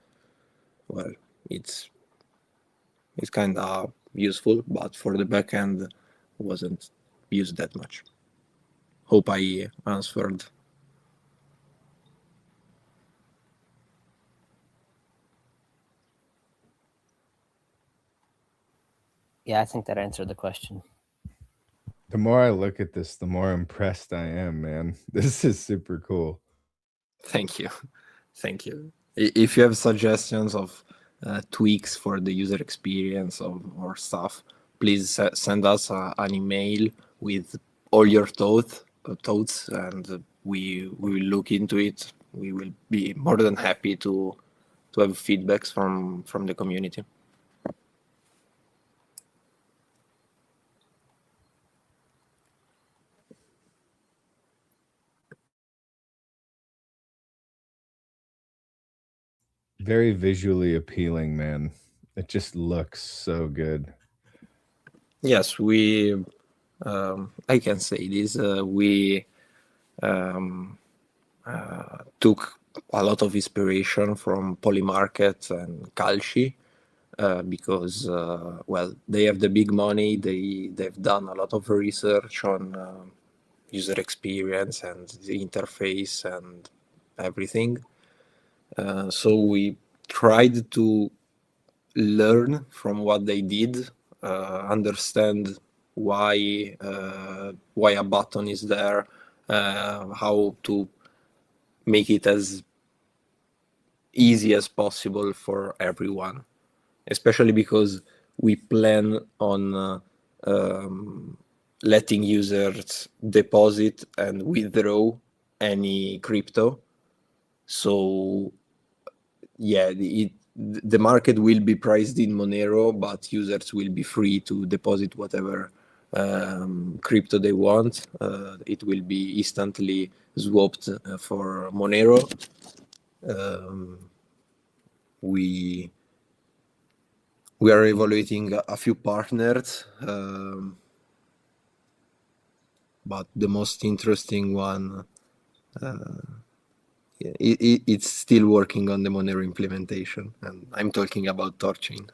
well, it's kind of useful, but for the back end, wasn't used that much. Hope I answered. Yeah, I think that answered the question. The more I look at this, the more impressed I am, man. This is super cool. Thank you. If you have suggestions of tweaks for the user experience or stuff, please send us an email with all your thoughts, and we will look into it. We will be more than happy to have feedbacks from the community. Very visually appealing, man. It just looks so good. Yes, we. I can say this. We took a lot of inspiration from Polymarket and Calci because, well, they have the big money. They've done a lot of research on user experience and the interface and everything. So we tried to learn from what they did, understand why a button is there, how to make it as easy as possible for everyone, especially because we plan on letting users deposit and withdraw any crypto. So yeah, the market will be priced in Monero, but users will be free to deposit whatever crypto they want. It will be instantly swapped for Monero. We are evaluating a few partners, but the most interesting one, it's still working on the Monero implementation, and I'm talking about Torchain.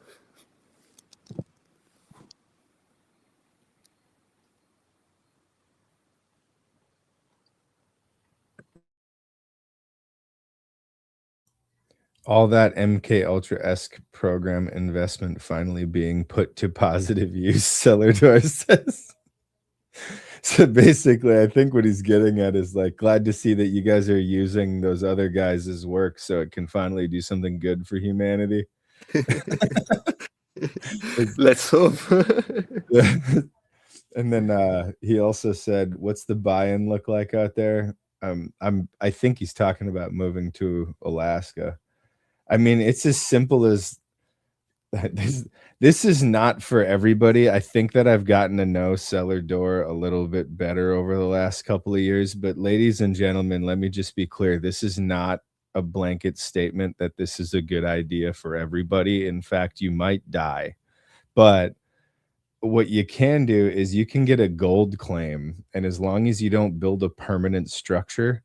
All that MK Ultra-esque program investment finally being put to positive use, Celador says. So basically, I think what he's getting at is like, glad to see that you guys are using those other guys' work so it can finally do something good for humanity. Let's hope. And then he also said, what's the buy-in look like out there? I think he's talking about moving to Alaska. I mean, it's as simple as this is not for everybody. I think that I've gotten to know Cellar Door a little bit better over the last couple of years, but ladies and gentlemen, let me just be clear. This is not a blanket statement that this is a good idea for everybody. In fact, you might die. But what you can do is you can get a gold claim, and as long as you don't build a permanent structure,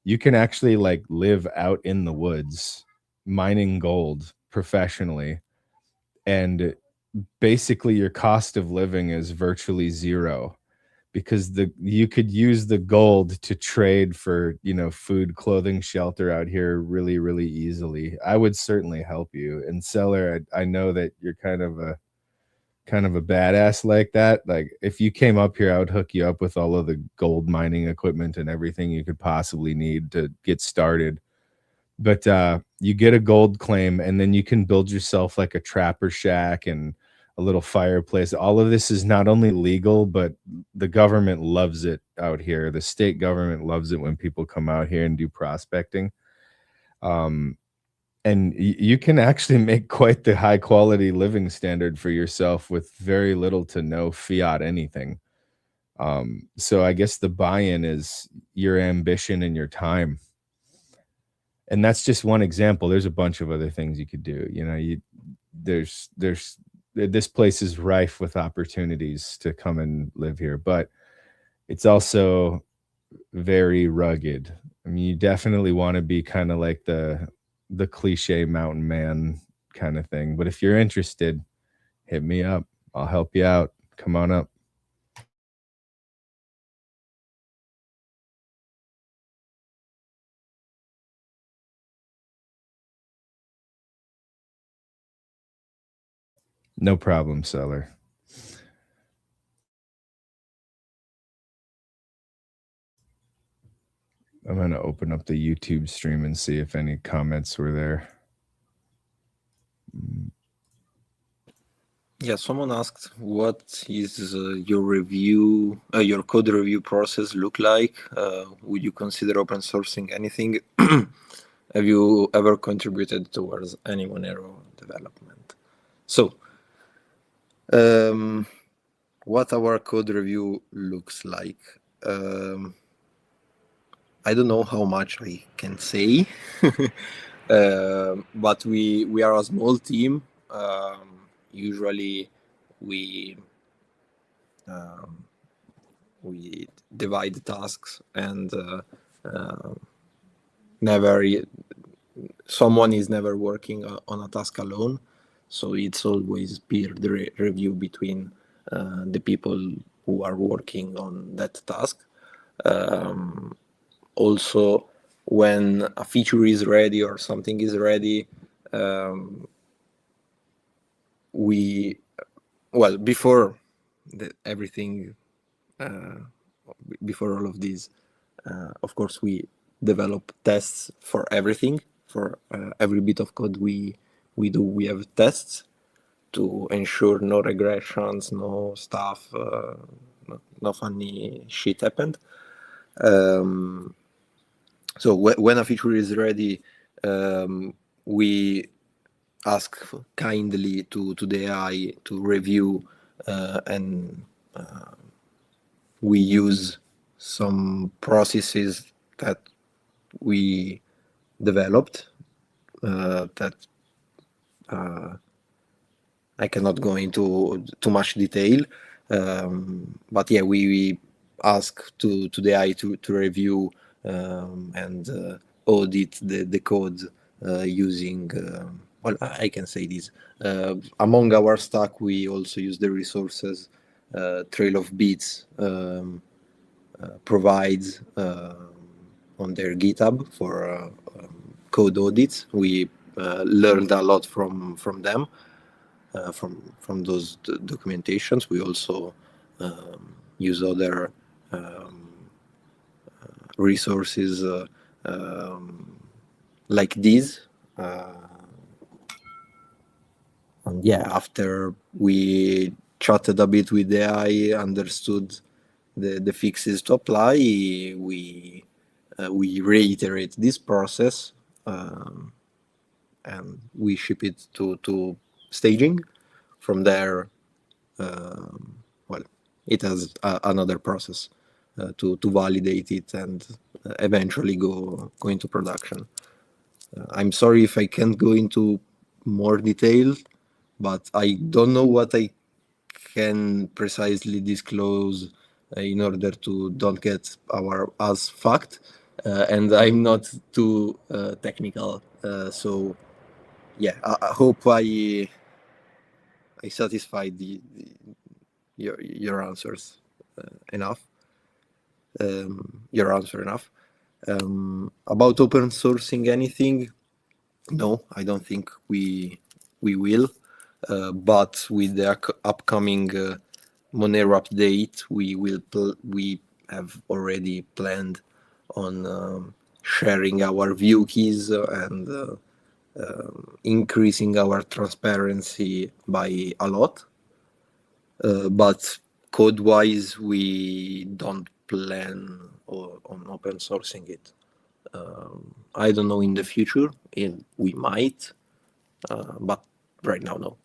you can actually like live out in the woods mining gold professionally, and basically your cost of living is virtually zero because you could use the gold to trade for, you know, food, clothing, shelter out here really, really easily. I would certainly help you. And Seller, I know that you're kind of a badass like that. Like if you came up here, I would hook you up with all of the gold mining equipment and everything you could possibly need to get started. But you get a gold claim, and then you can build yourself like a trapper shack and a little fireplace. All of this is not only legal, but the government loves it out here. The state government loves it when people come out here and do prospecting. And you can actually make quite the high quality living standard for yourself with very little to no fiat anything. So I guess the buy-in is your ambition and your time. And that's just one example. There's a bunch of other things you could do. You know, there's this place is rife with opportunities to come and live here, but it's also very rugged. I mean, you definitely want to be kind of like the cliche mountain man kind of thing. But if you're interested, hit me up. I'll help you out. Come on up. No problem, Seller. I'm going to open up the YouTube stream and see if any comments were there. Yeah, someone asked, what is your review, your code review process look like? Would you consider open sourcing anything? Have you ever contributed towards any Monero development? So, what our code review looks like. I don't know how much I can say, but we are a small team. Usually, we divide tasks, and someone is never working on a task alone. So it's always peer review between the people who are working on that task. Also, when a feature is ready or something is ready, before everything, before all of this, Of course, we develop tests for everything. For every bit of code we do, we have tests to ensure no regressions, no stuff, no funny shit happened. So when a feature is ready, we ask kindly to the AI to review, and we use some processes that we developed that I cannot go into too much detail, but yeah, we ask to the AI to review and audit the code using. Well, I can say this. Among our stack, we also use the resources Trail of Beats provides on their GitHub for code audits. We learned a lot from them. From those documentations, we also use other resources like these. And yeah, after we chatted a bit with the AI, understood the fixes to apply, we reiterate this process and we ship it to staging. From there, well, it has another process to validate it and eventually go into production. I'm sorry if I can't go into more detail, but I don't know what I can precisely disclose in order to don't get our ass fucked, and I'm not too technical. So yeah, I hope I satisfied your answers enough. Your answer enough. About open sourcing anything, no, I don't think we will. But with the upcoming Monero update, we have already planned on sharing our view keys and increasing our transparency by a lot. But code-wise, we don't plan on open sourcing it. I don't know in the future, we might, but right now, no.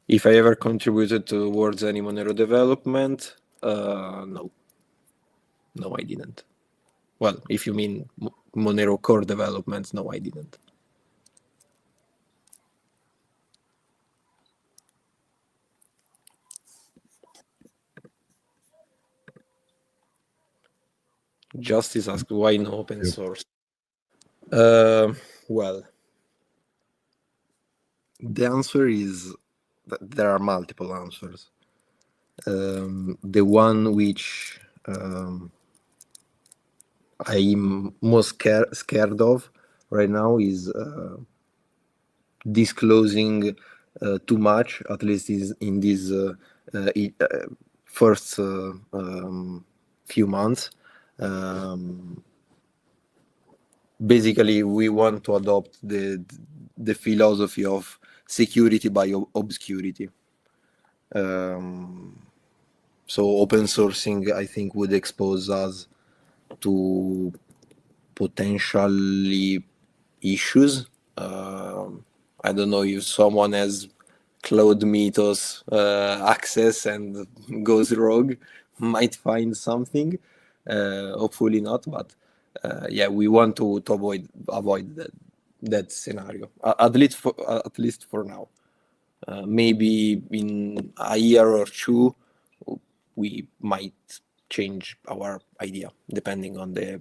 If I ever contributed towards any Monero development, no. No, I didn't. Well, if you mean Monero core development, no, I didn't. Justice asked why no open source. Well, the answer is that there are multiple answers. The one which I'm most scared of right now is disclosing too much, at least in these first few months. Basically, we want to adopt the philosophy of security by obscurity. So open sourcing, I think, would expose us to potentially issues. I don't know if someone has Cloud Mythos access and goes rogue, might find something. Hopefully not, but yeah, we want to avoid that scenario, at least for now. Maybe in a year or two, we might change our idea depending on the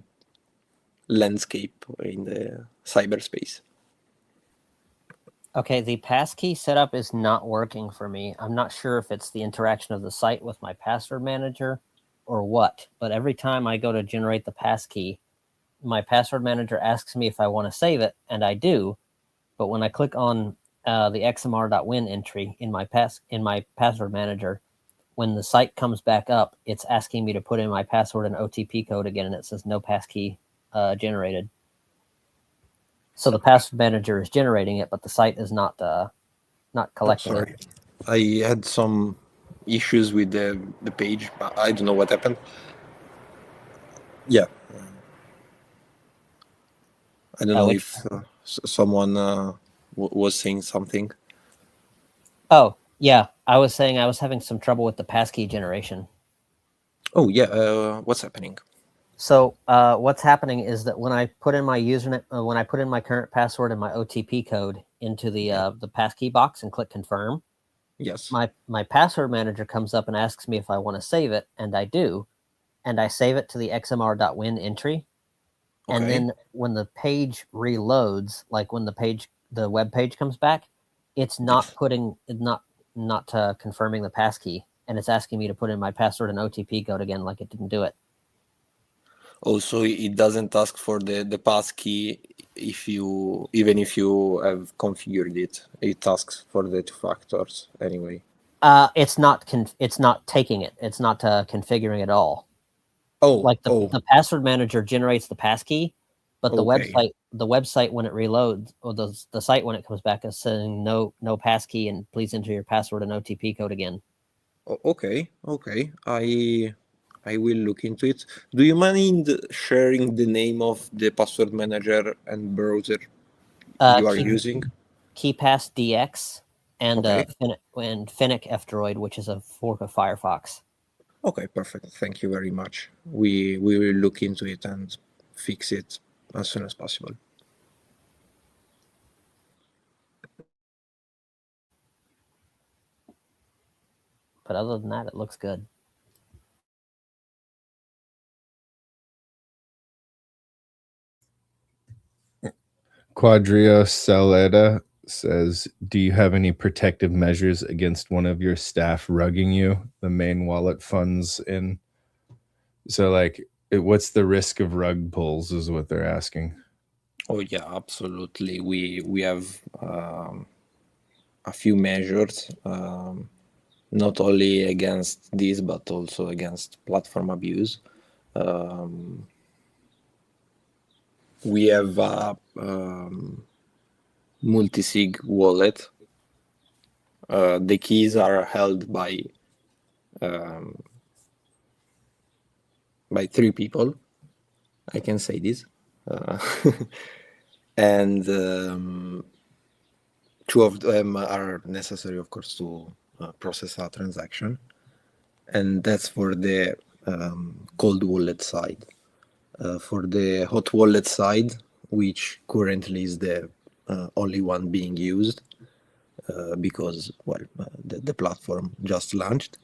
landscape in the cyberspace. Okay, the passkey setup is not working for me. I'm not sure if it's the interaction of the site with my password manager or what, but every time I go to generate the passkey, my password manager asks me if I want to save it, and I do. But when I click on the xmr.win entry in my password manager, when the site comes back up, it's asking me to put in my password and OTP code again, and it says no passkey generated. So the password manager is generating it, but the site is not collecting it. I had some issues with the page, but I don't know what happened. Yeah. I don't know if someone was saying something. Oh, yeah. I was saying I was having some trouble with the passkey generation. Oh, yeah. What's happening? So what's happening is that when I put in my username, when I put in my current password and my OTP code into the passkey box and click confirm, yes, my password manager comes up and asks me if I want to save it, and I do, and I save it to the xmr.win entry. Okay. And then when the page reloads, like when the web page comes back, it's not confirming the passkey, and it's asking me to put in my password and OTP code again, like it didn't do it. Also, it doesn't ask for the passkey even if you have configured it. It asks for the 2 factors anyway. It's not taking it. It's not configuring at all. Oh, like the password manager generates the passkey, but the website when it reloads, or the site when it comes back is saying no passkey, and please enter your password and OTP code again. Okay. I will look into it. Do you mind sharing the name of the password manager and browser you are using? KeyPass DX and Fennec F-Droid, which is a fork of Firefox. Okay, perfect. Thank you very much. We will look into it and fix it as soon as possible. But other than that, it looks good. Quadrio Saleda says, do you have any protective measures against one of your staff rugging you the main wallet funds in? So like, what's the risk of rug pulls is what they're asking. Oh yeah, absolutely. We have a few measures, not only against this, but also against platform abuse. We have a multi-sig wallet. The keys are held by 3 people. I can say this. And 2 of them are necessary, of course, to process a transaction. And that's for the cold wallet side. For the hot wallet side, which currently is the only one being used, because the platform just launched.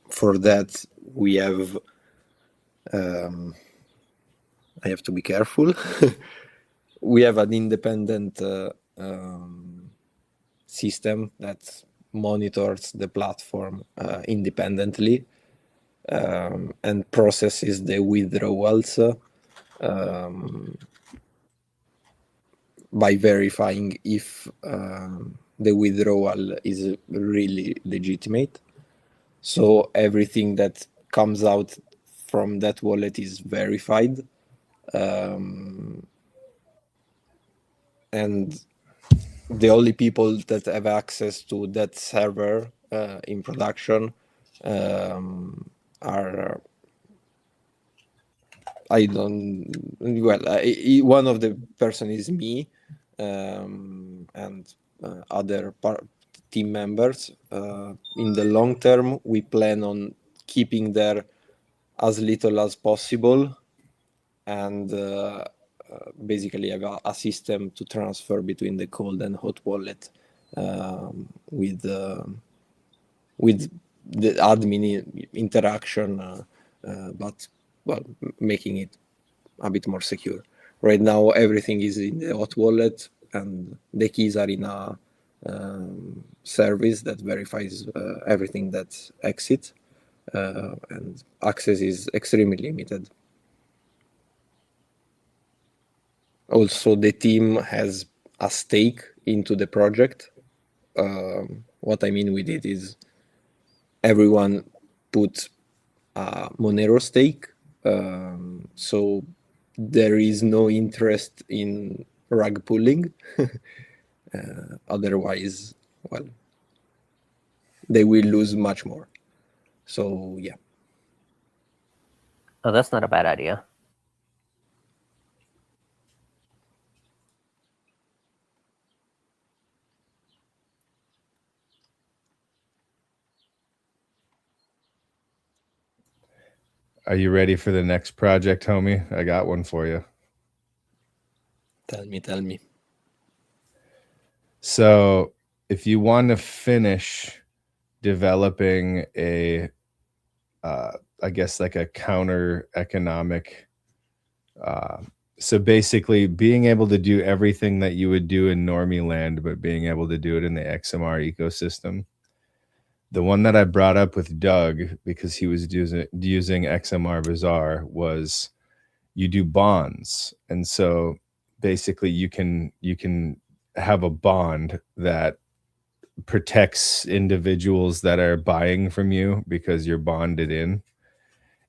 For that, we have I have to be careful. We have an independent system that monitors the platform independently and processes the withdrawals by verifying if the withdrawal is really legitimate. So everything that comes out from that wallet is verified. And the only people that have access to that server in production are one of the person is me and other team members. In the long term, we plan on keeping there as little as possible and basically have a system to transfer between the cold and hot wallet with the admin interaction, but making it a bit more secure. Right now, everything is in the hot wallet, and the keys are in a service that verifies everything that exits, and access is extremely limited. Also, the team has a stake into the project, what I mean with it is everyone puts Monero stake, so there is no interest in rug pulling. Otherwise, well, they will lose much more. So yeah. Oh, that's not a bad idea. Are you ready for the next project, homie? I got one for you. Tell me. So if you want to finish developing a, I guess like a counter economic, so basically being able to do everything that you would do in normie land, but being able to do it in the XMR ecosystem. The one that I brought up with Doug, because he was using XMR Bazaar, was you do bonds. And so basically you can have a bond that protects individuals that are buying from you because you're bonded in.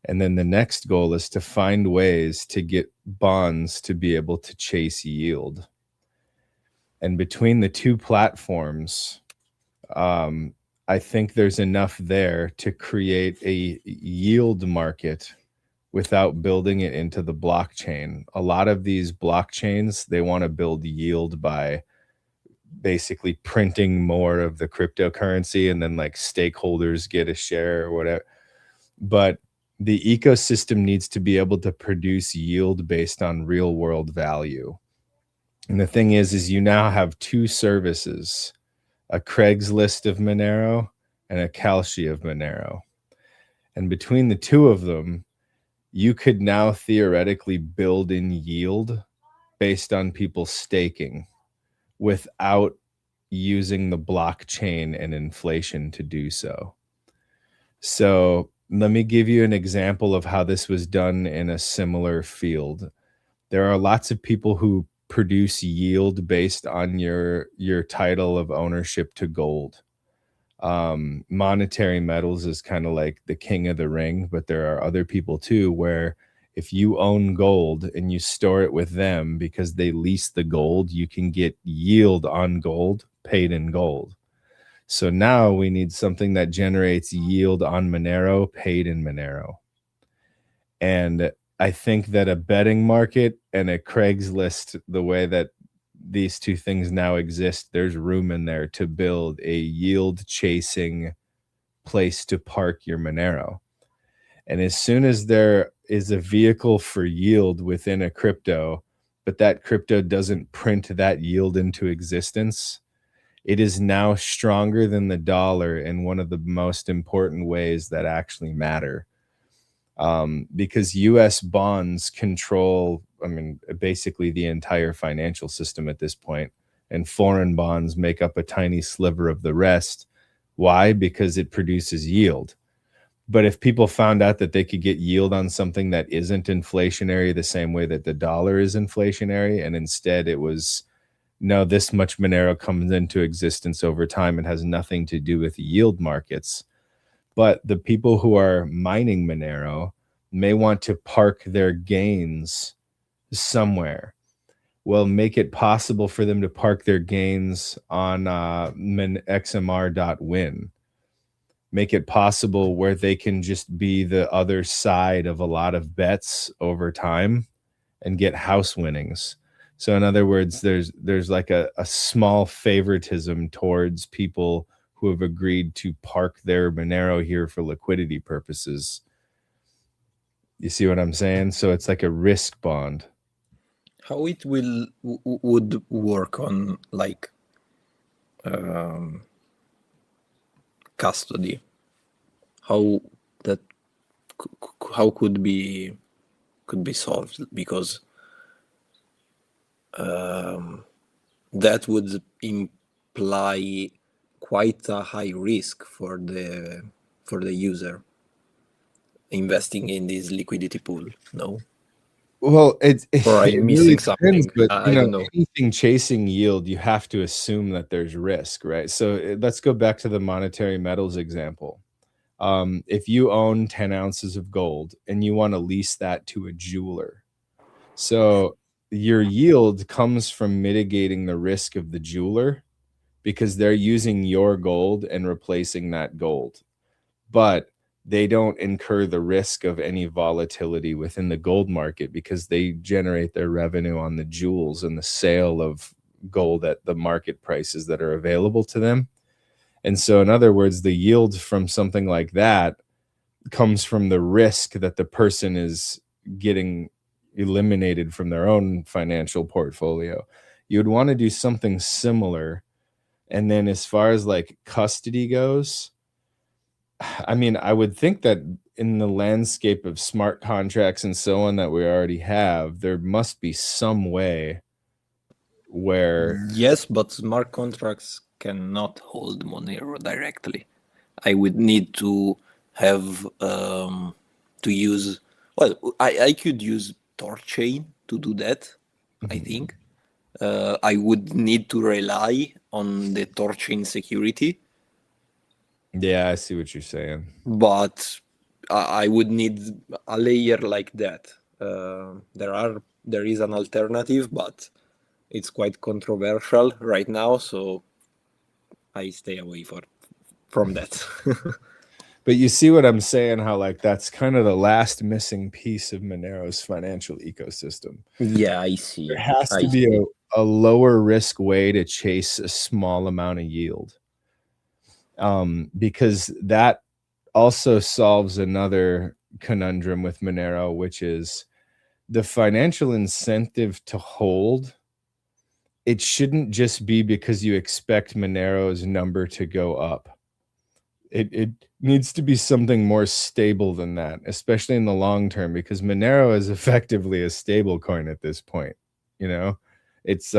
And then the next goal is to find ways to get bonds to be able to chase yield. And between the two platforms, I think there's enough there to create a yield market without building it into the blockchain. A lot of these blockchains, they want to build yield by basically printing more of the cryptocurrency and then like stakeholders get a share or whatever. But the ecosystem needs to be able to produce yield based on real world value. And the thing is you now have two services, a Craigslist of Monero and a Kalshi of Monero. And between the two of them, you could now theoretically build in yield based on people staking without using the blockchain and inflation to do so. So let me give you an example of how this was done in a similar field. There are lots of people who produce yield based on your title of ownership to gold. Monetary metals is kind of like the king of the ring, but there are other people too where if you own gold and you store it with them because they lease the gold, you can get yield on gold paid in gold. So now we need something that generates yield on Monero paid in Monero. And I think that a betting market and a Craigslist, the way that these two things now exist, there's room in there to build a yield chasing place to park your Monero. And as soon as there is a vehicle for yield within a crypto, but that crypto doesn't print that yield into existence, it is now stronger than the dollar in one of the most important ways that actually matter. Because US bonds control, basically the entire financial system at this point, and foreign bonds make up a tiny sliver of the rest. Why? Because it produces yield. But if people found out that they could get yield on something that isn't inflationary the same way that the dollar is inflationary, and instead it was, no, this much Monero comes into existence over time and has nothing to do with yield markets. But the people who are mining Monero may want to park their gains somewhere. Well, make it possible for them to park their gains on xmr.win. Make it possible where they can just be the other side of a lot of bets over time and get house winnings. So in other words, there's like a small favoritism towards people who have agreed to park their Monero here for liquidity purposes. You see what I'm saying? So it's like a risk bond. How it would work on like custody? How could be solved? Because that would imply quite a high risk for the user investing in this liquidity pool. No. Well, it Or I'm really missing depends, something. but I don't know. anything chasing yield, you have to assume that there's risk, right? So let's go back to the monetary metals example. If you own 10 ounces of gold and you want to lease that to a jeweler, so your yield comes from mitigating the risk of the jeweler because they're using your gold and replacing that gold. But they don't incur the risk of any volatility within the gold market because they generate their revenue on the jewels and the sale of gold at the market prices that are available to them. And so, in other words, the yield from something like that comes from the risk that the person is getting eliminated from their own financial portfolio. You would want to do something similar. And then as far as like custody goes, I mean, I would think that in the landscape of smart contracts and so on that we already have, there must be some way where... Yes, but smart contracts cannot hold Monero directly. I would need to have to use. Well, I could use Torchain to do that. I think I would need to rely on the Torchain security. Yeah, I see what you're saying. But I would need a layer like that. There is an alternative, but it's quite controversial right now, so I stay away from that. But you see what I'm saying, how like that's kind of the last missing piece of Monero's financial ecosystem. Yeah, I see. There has to be a lower risk way to chase a small amount of yield. Because that also solves another conundrum with Monero, which is the financial incentive to hold. It shouldn't just be because you expect Monero's number to go up. It needs to be something more stable than that, especially in the long term, because Monero is effectively a stable coin at this point. You know, it's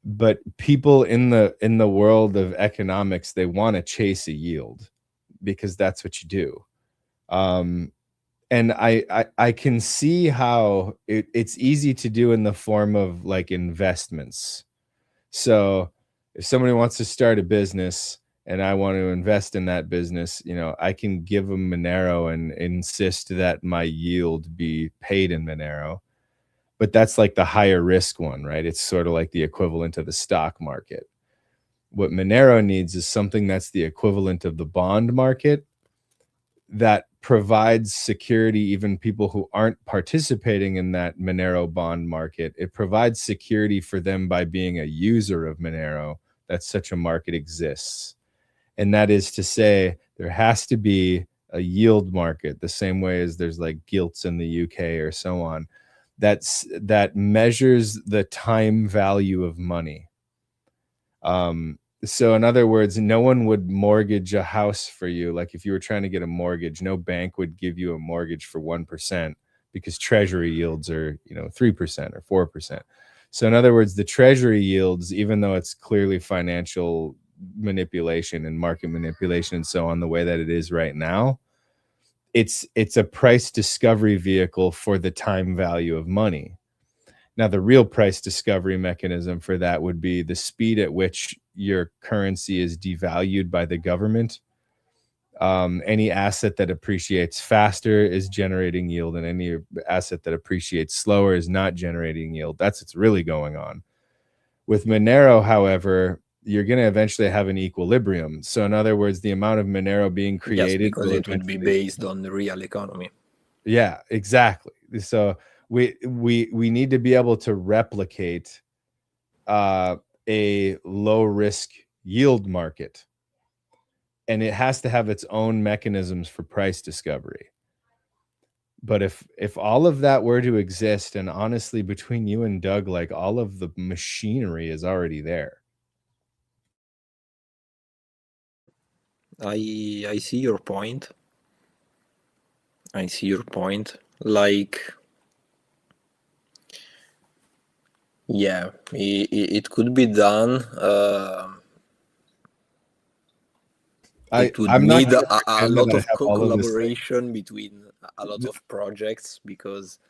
but people in the world of economics, they want to chase a yield because that's what you do. And I can see how it's easy to do in the form of like investments. So if somebody wants to start a business and I want to invest in that business, you know, I can give them Monero and insist that my yield be paid in Monero. But that's like the higher risk one, right? It's sort of like the equivalent of the stock market. What Monero needs is something that's the equivalent of the bond market that provides security, even people who aren't participating in that Monero bond market. It provides security for them by being a user of Monero, that such a market exists. And that is to say, there has to be a yield market, the same way as there's like gilts in the UK or so on, that measures the time value of money. So in other words, no one would mortgage a house for you. Like if you were trying to get a mortgage, no bank would give you a mortgage for 1% because treasury yields are, 3% or 4%. So in other words, the treasury yields, even though it's clearly financial manipulation and market manipulation and so on, the way that it is right now, it's a price discovery vehicle for the time value of money. Now, the real price discovery mechanism for that would be the speed at which your currency is devalued by the government. Any asset that appreciates faster is generating yield, and any asset that appreciates slower is not generating yield. That's what's really going on. With Monero, however, you're going to eventually have an equilibrium. So in other words, the amount of Monero being created... Yes, because it would be based on the real economy. Yeah, exactly. So we need to be able to replicate a low risk yield market, and it has to have its own mechanisms for price discovery. But if all of that were to exist, and honestly, between you and Doug, like all of the machinery is already there. I see your point. Like, yeah, it could be done. It would need a lot of collaboration between a lot of projects, because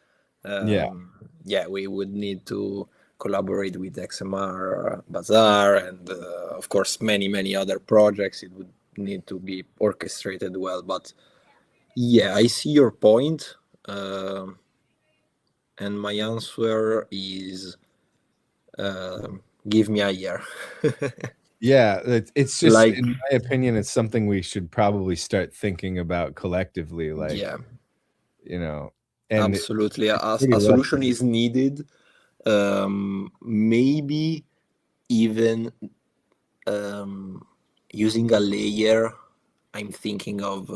Yeah, we would need to collaborate with XMR Bazaar and of course many other projects. It would need to be orchestrated well, but yeah, I see your point. And my answer is give me a year. Yeah, it's just, Like, in my opinion, it's something we should probably start thinking about collectively. Like, yeah, you know, and absolutely, a pretty solution rusty. is needed. Maybe even using a layer. I'm thinking of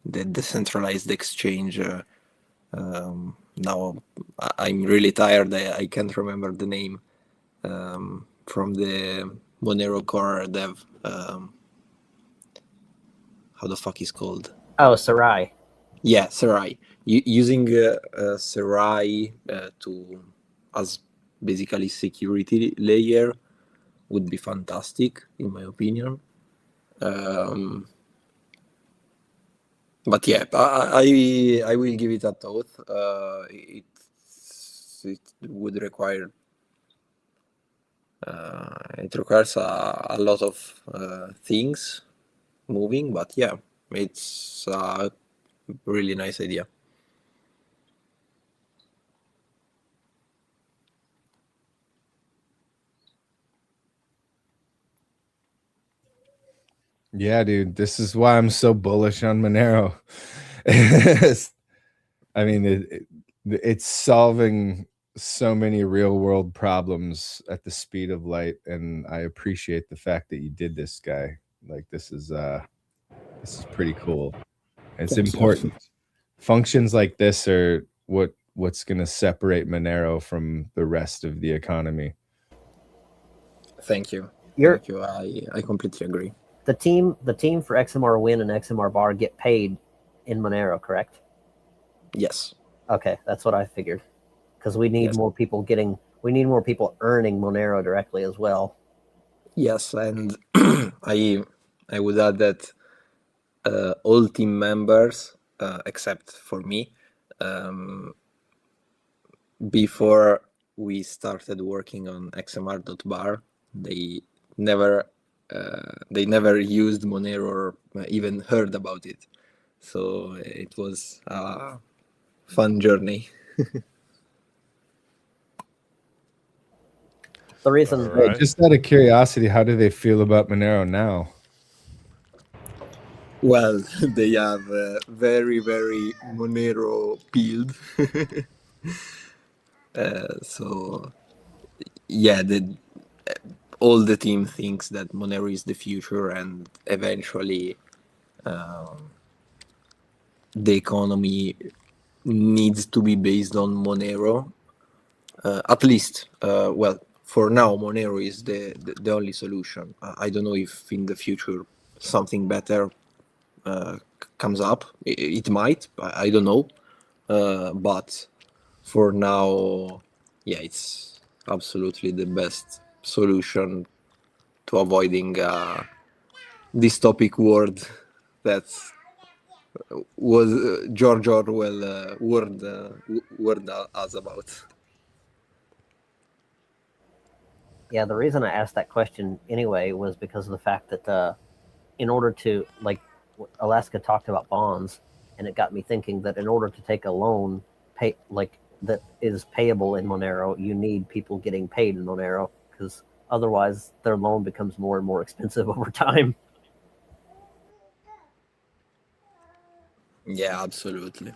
the decentralized exchange. Now I'm really tired. I can't remember the name from the Monero core dev. How the fuck is called? Oh, Sarai. Yeah, Sarai. Using Sarai to as basically security layer would be fantastic, in my opinion. But yeah, I will give it a thought. It would require it requires a lot of things moving, but yeah, it's a really nice idea. Yeah, dude, this is why I'm so bullish on Monero. I mean, it's solving so many real world problems at the speed of light, and I appreciate the fact that you did this, guy. Like, this is pretty cool. It's Thank you. important. Functions like this are what's going to separate Monero from the rest of the economy. Thank you. You're- Thank you. I completely agree. The team for XMR Win and XMR Bar get paid in Monero, correct? Yes. Okay, that's what I figured. Because we need Yes. more people earning Monero directly as well. Yes, and I would add that all team members, except for me, before we started working on XMR.bar, they never used Monero or even heard about it. So it was a fun journey. The reason, Right. Just out of curiosity, how do they feel about Monero now? Well, they have very Monero peeled. So yeah, all the team thinks that Monero is the future, and eventually the economy needs to be based on Monero. At least, well, for now, Monero is the only solution. I don't know if in the future something better comes up. It might. I don't know. But for now, yeah, it's absolutely the best solution to avoiding dystopic world that was George Orwell warned us about. yeah, the reason I asked that question anyway was because of the fact that in order to, like, Alaska talked about bonds, and it got me thinking that in order to take a loan that is payable in Monero, you need people getting paid in Monero, because otherwise their loan becomes more and more expensive over time. Yeah, absolutely.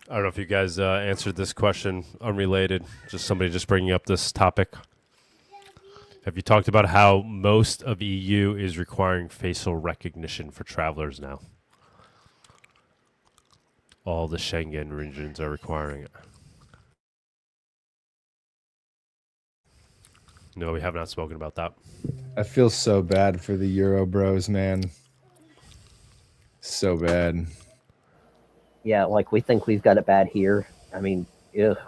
I don't know if you guys answered this question, unrelated, just somebody just bringing up this topic. Have you talked about how most of EU is requiring facial recognition for travelers now? All the Schengen regions are requiring it. No, we have not spoken about that. I feel so bad for the Euro bros, man. So bad. Yeah, like, we think we've got it bad here. I mean, ugh.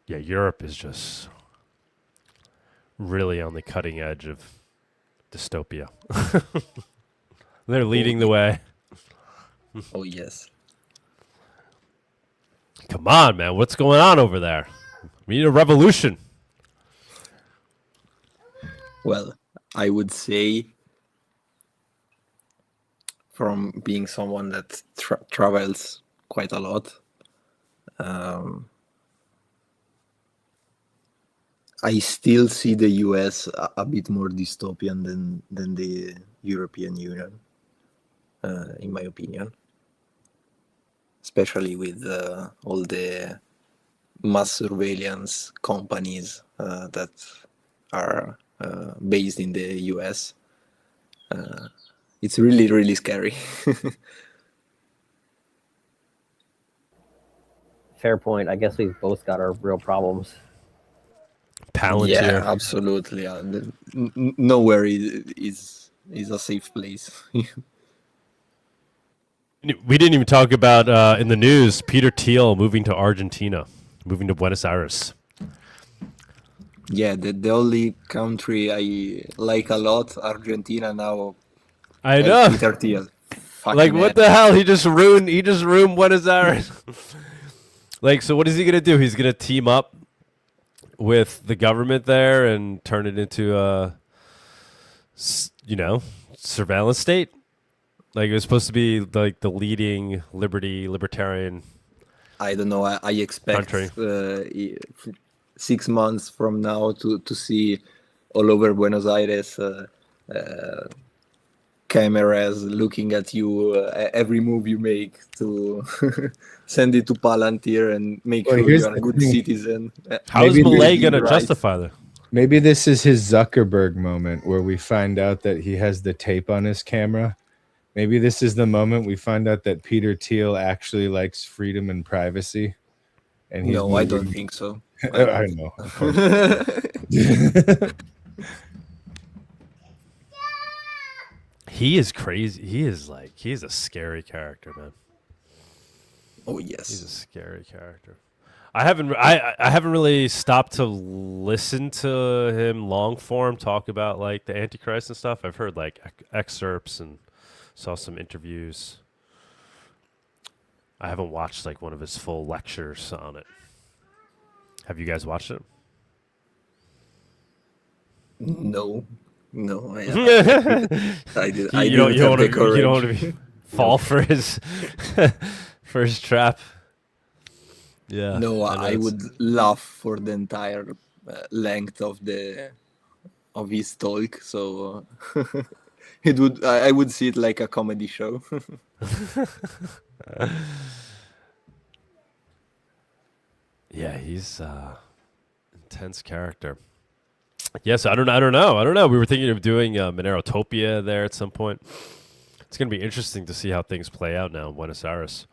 Yeah, Europe is just really on the cutting edge of dystopia. They're leading the way. Oh yes. Come on, man. What's going on over there? We need a revolution. Well, I would say, from being someone that travels quite a lot, I still see the US a bit more dystopian than the European Union, in my opinion. Especially with all the mass surveillance companies that are based in the US. It's really, really scary. Fair point. I guess we've both got our real problems. Palantir. Yeah, absolutely. Nowhere is a safe place. We didn't even talk about in the news Peter Thiel moving to Argentina, moving to Buenos Aires. Yeah, the only country I like a lot, Argentina now. I know. Peter Thiel. Like, what the hell? He just ruined Buenos Aires. Like, so what is he gonna do? He's gonna team up with the government there and turn it into a, surveillance state. Like, it was supposed to be like the leading libertarian. I don't know. I expect 6 months from now to see all over Buenos Aires cameras looking at you every move you make to send it to Palantir and make sure you're a good citizen. How is Malay going to justify that? Maybe this is his Zuckerberg moment where we find out that he has the tape on his camera. Maybe this is the moment we find out that Peter Thiel actually likes freedom and privacy. And he's I don't think so. I know. Of course. He is crazy. He's a scary character, man. Oh yes, he's a scary character. I haven't really stopped to listen to him long form talk about like the Antichrist and stuff. I've heard like excerpts and saw some interviews. I haven't watched like one of his full lectures on it. Have you guys watched it? No, I did. You don't want to fall for his for his trap. Yeah. No, I would laugh for the entire length of his talk. So I would see it like a comedy show. Yeah, he's intense character. Yes, I don't know. We were thinking of doing Monerotopia there at some point. It's going to be interesting to see how things play out now in Buenos Aires.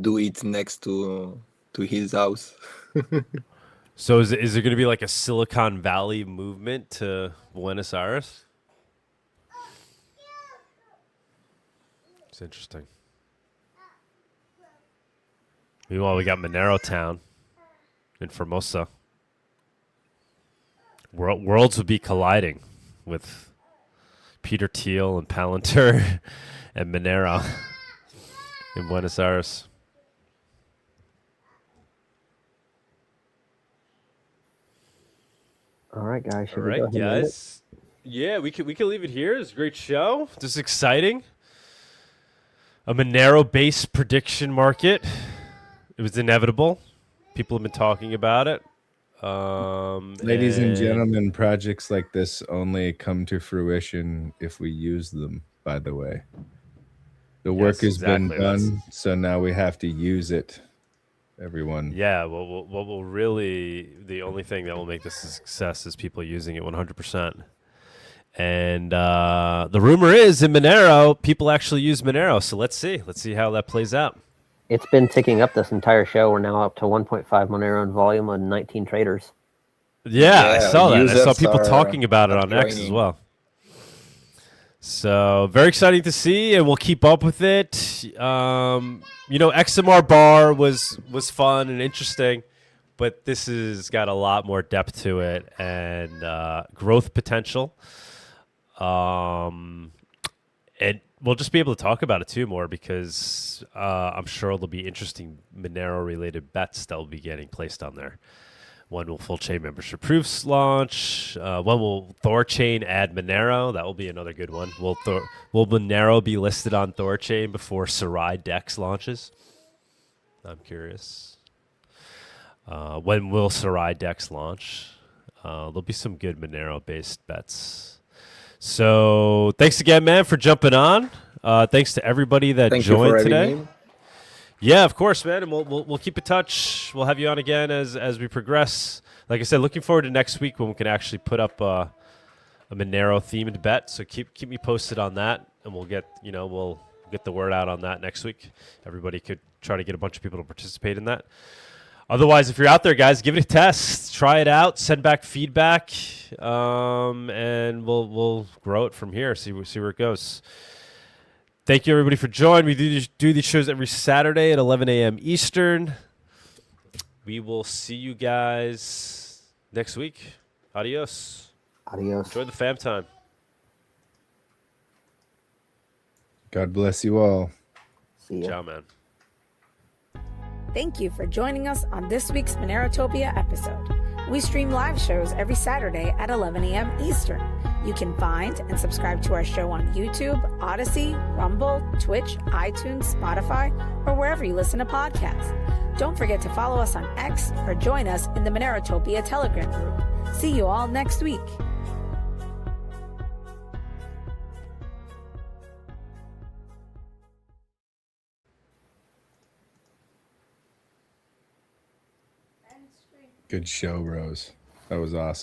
Do it next to his house. So is there going to be like a Silicon Valley movement to Buenos Aires? It's interesting. Meanwhile, we got Monero Town in Formosa. Worlds would be colliding with Peter Thiel and Palantir and Monero in Buenos Aires. All right, guys. All right, guys. Yeah, we could leave it here. It's a great show. This is exciting. A Monero-based prediction market. It was inevitable. People have been talking about it. Ladies and gentlemen, projects like this only come to fruition if we use them, by the way. The work has been done, so now we have to use it, everyone. Yeah, well, what will really, the only thing that will make this a success is people using it 100%. And the rumor is in Monero, people actually use Monero. So let's see how that plays out. It's been ticking up this entire show. We're now up to 1.5 Monero in volume on 19 traders. Yeah, I saw that. I saw people talking about it on X as well. So very exciting to see, and we'll keep up with it. XMR bar was fun and interesting, but this has got a lot more depth to it and growth potential. And And we'll just be able to talk about it too more because I'm sure there'll be interesting Monero related bets that will be getting placed on there. When will full chain membership proofs launch? When will Thorchain add Monero? That will be another good one. Will Monero be listed on Thorchain before Sarai Dex launches? I'm curious. When will Sarai Dex launch? There'll be some good Monero-based bets. So thanks again, man, for jumping on. Thanks to everybody that joined today. Me. Yeah, of course, man, and we'll keep in touch. We'll have you on again as we progress. Like I said, looking forward to next week when we can actually put up a Monero themed bet. So keep me posted on that, and we'll get the word out on that next week. Everybody could try to get a bunch of people to participate in that. Otherwise, if you're out there, guys, give it a test, try it out, send back feedback, and we'll grow it from here. See where it goes. Thank you, everybody, for joining. We do these shows every Saturday at 11 a.m. Eastern. We will see you guys next week. Adios. Adios. Enjoy the fam time. God bless you all. See ya. Ciao, man. Thank you for joining us on this week's Monerotopia episode. We stream live shows every Saturday at 11 a.m. Eastern. You can find and subscribe to our show on YouTube, Odyssey, Rumble, Twitch, iTunes, Spotify, or wherever you listen to podcasts. Don't forget to follow us on X or join us in the Monerotopia Telegram group. See you all next week. Good show, Rose. That was awesome.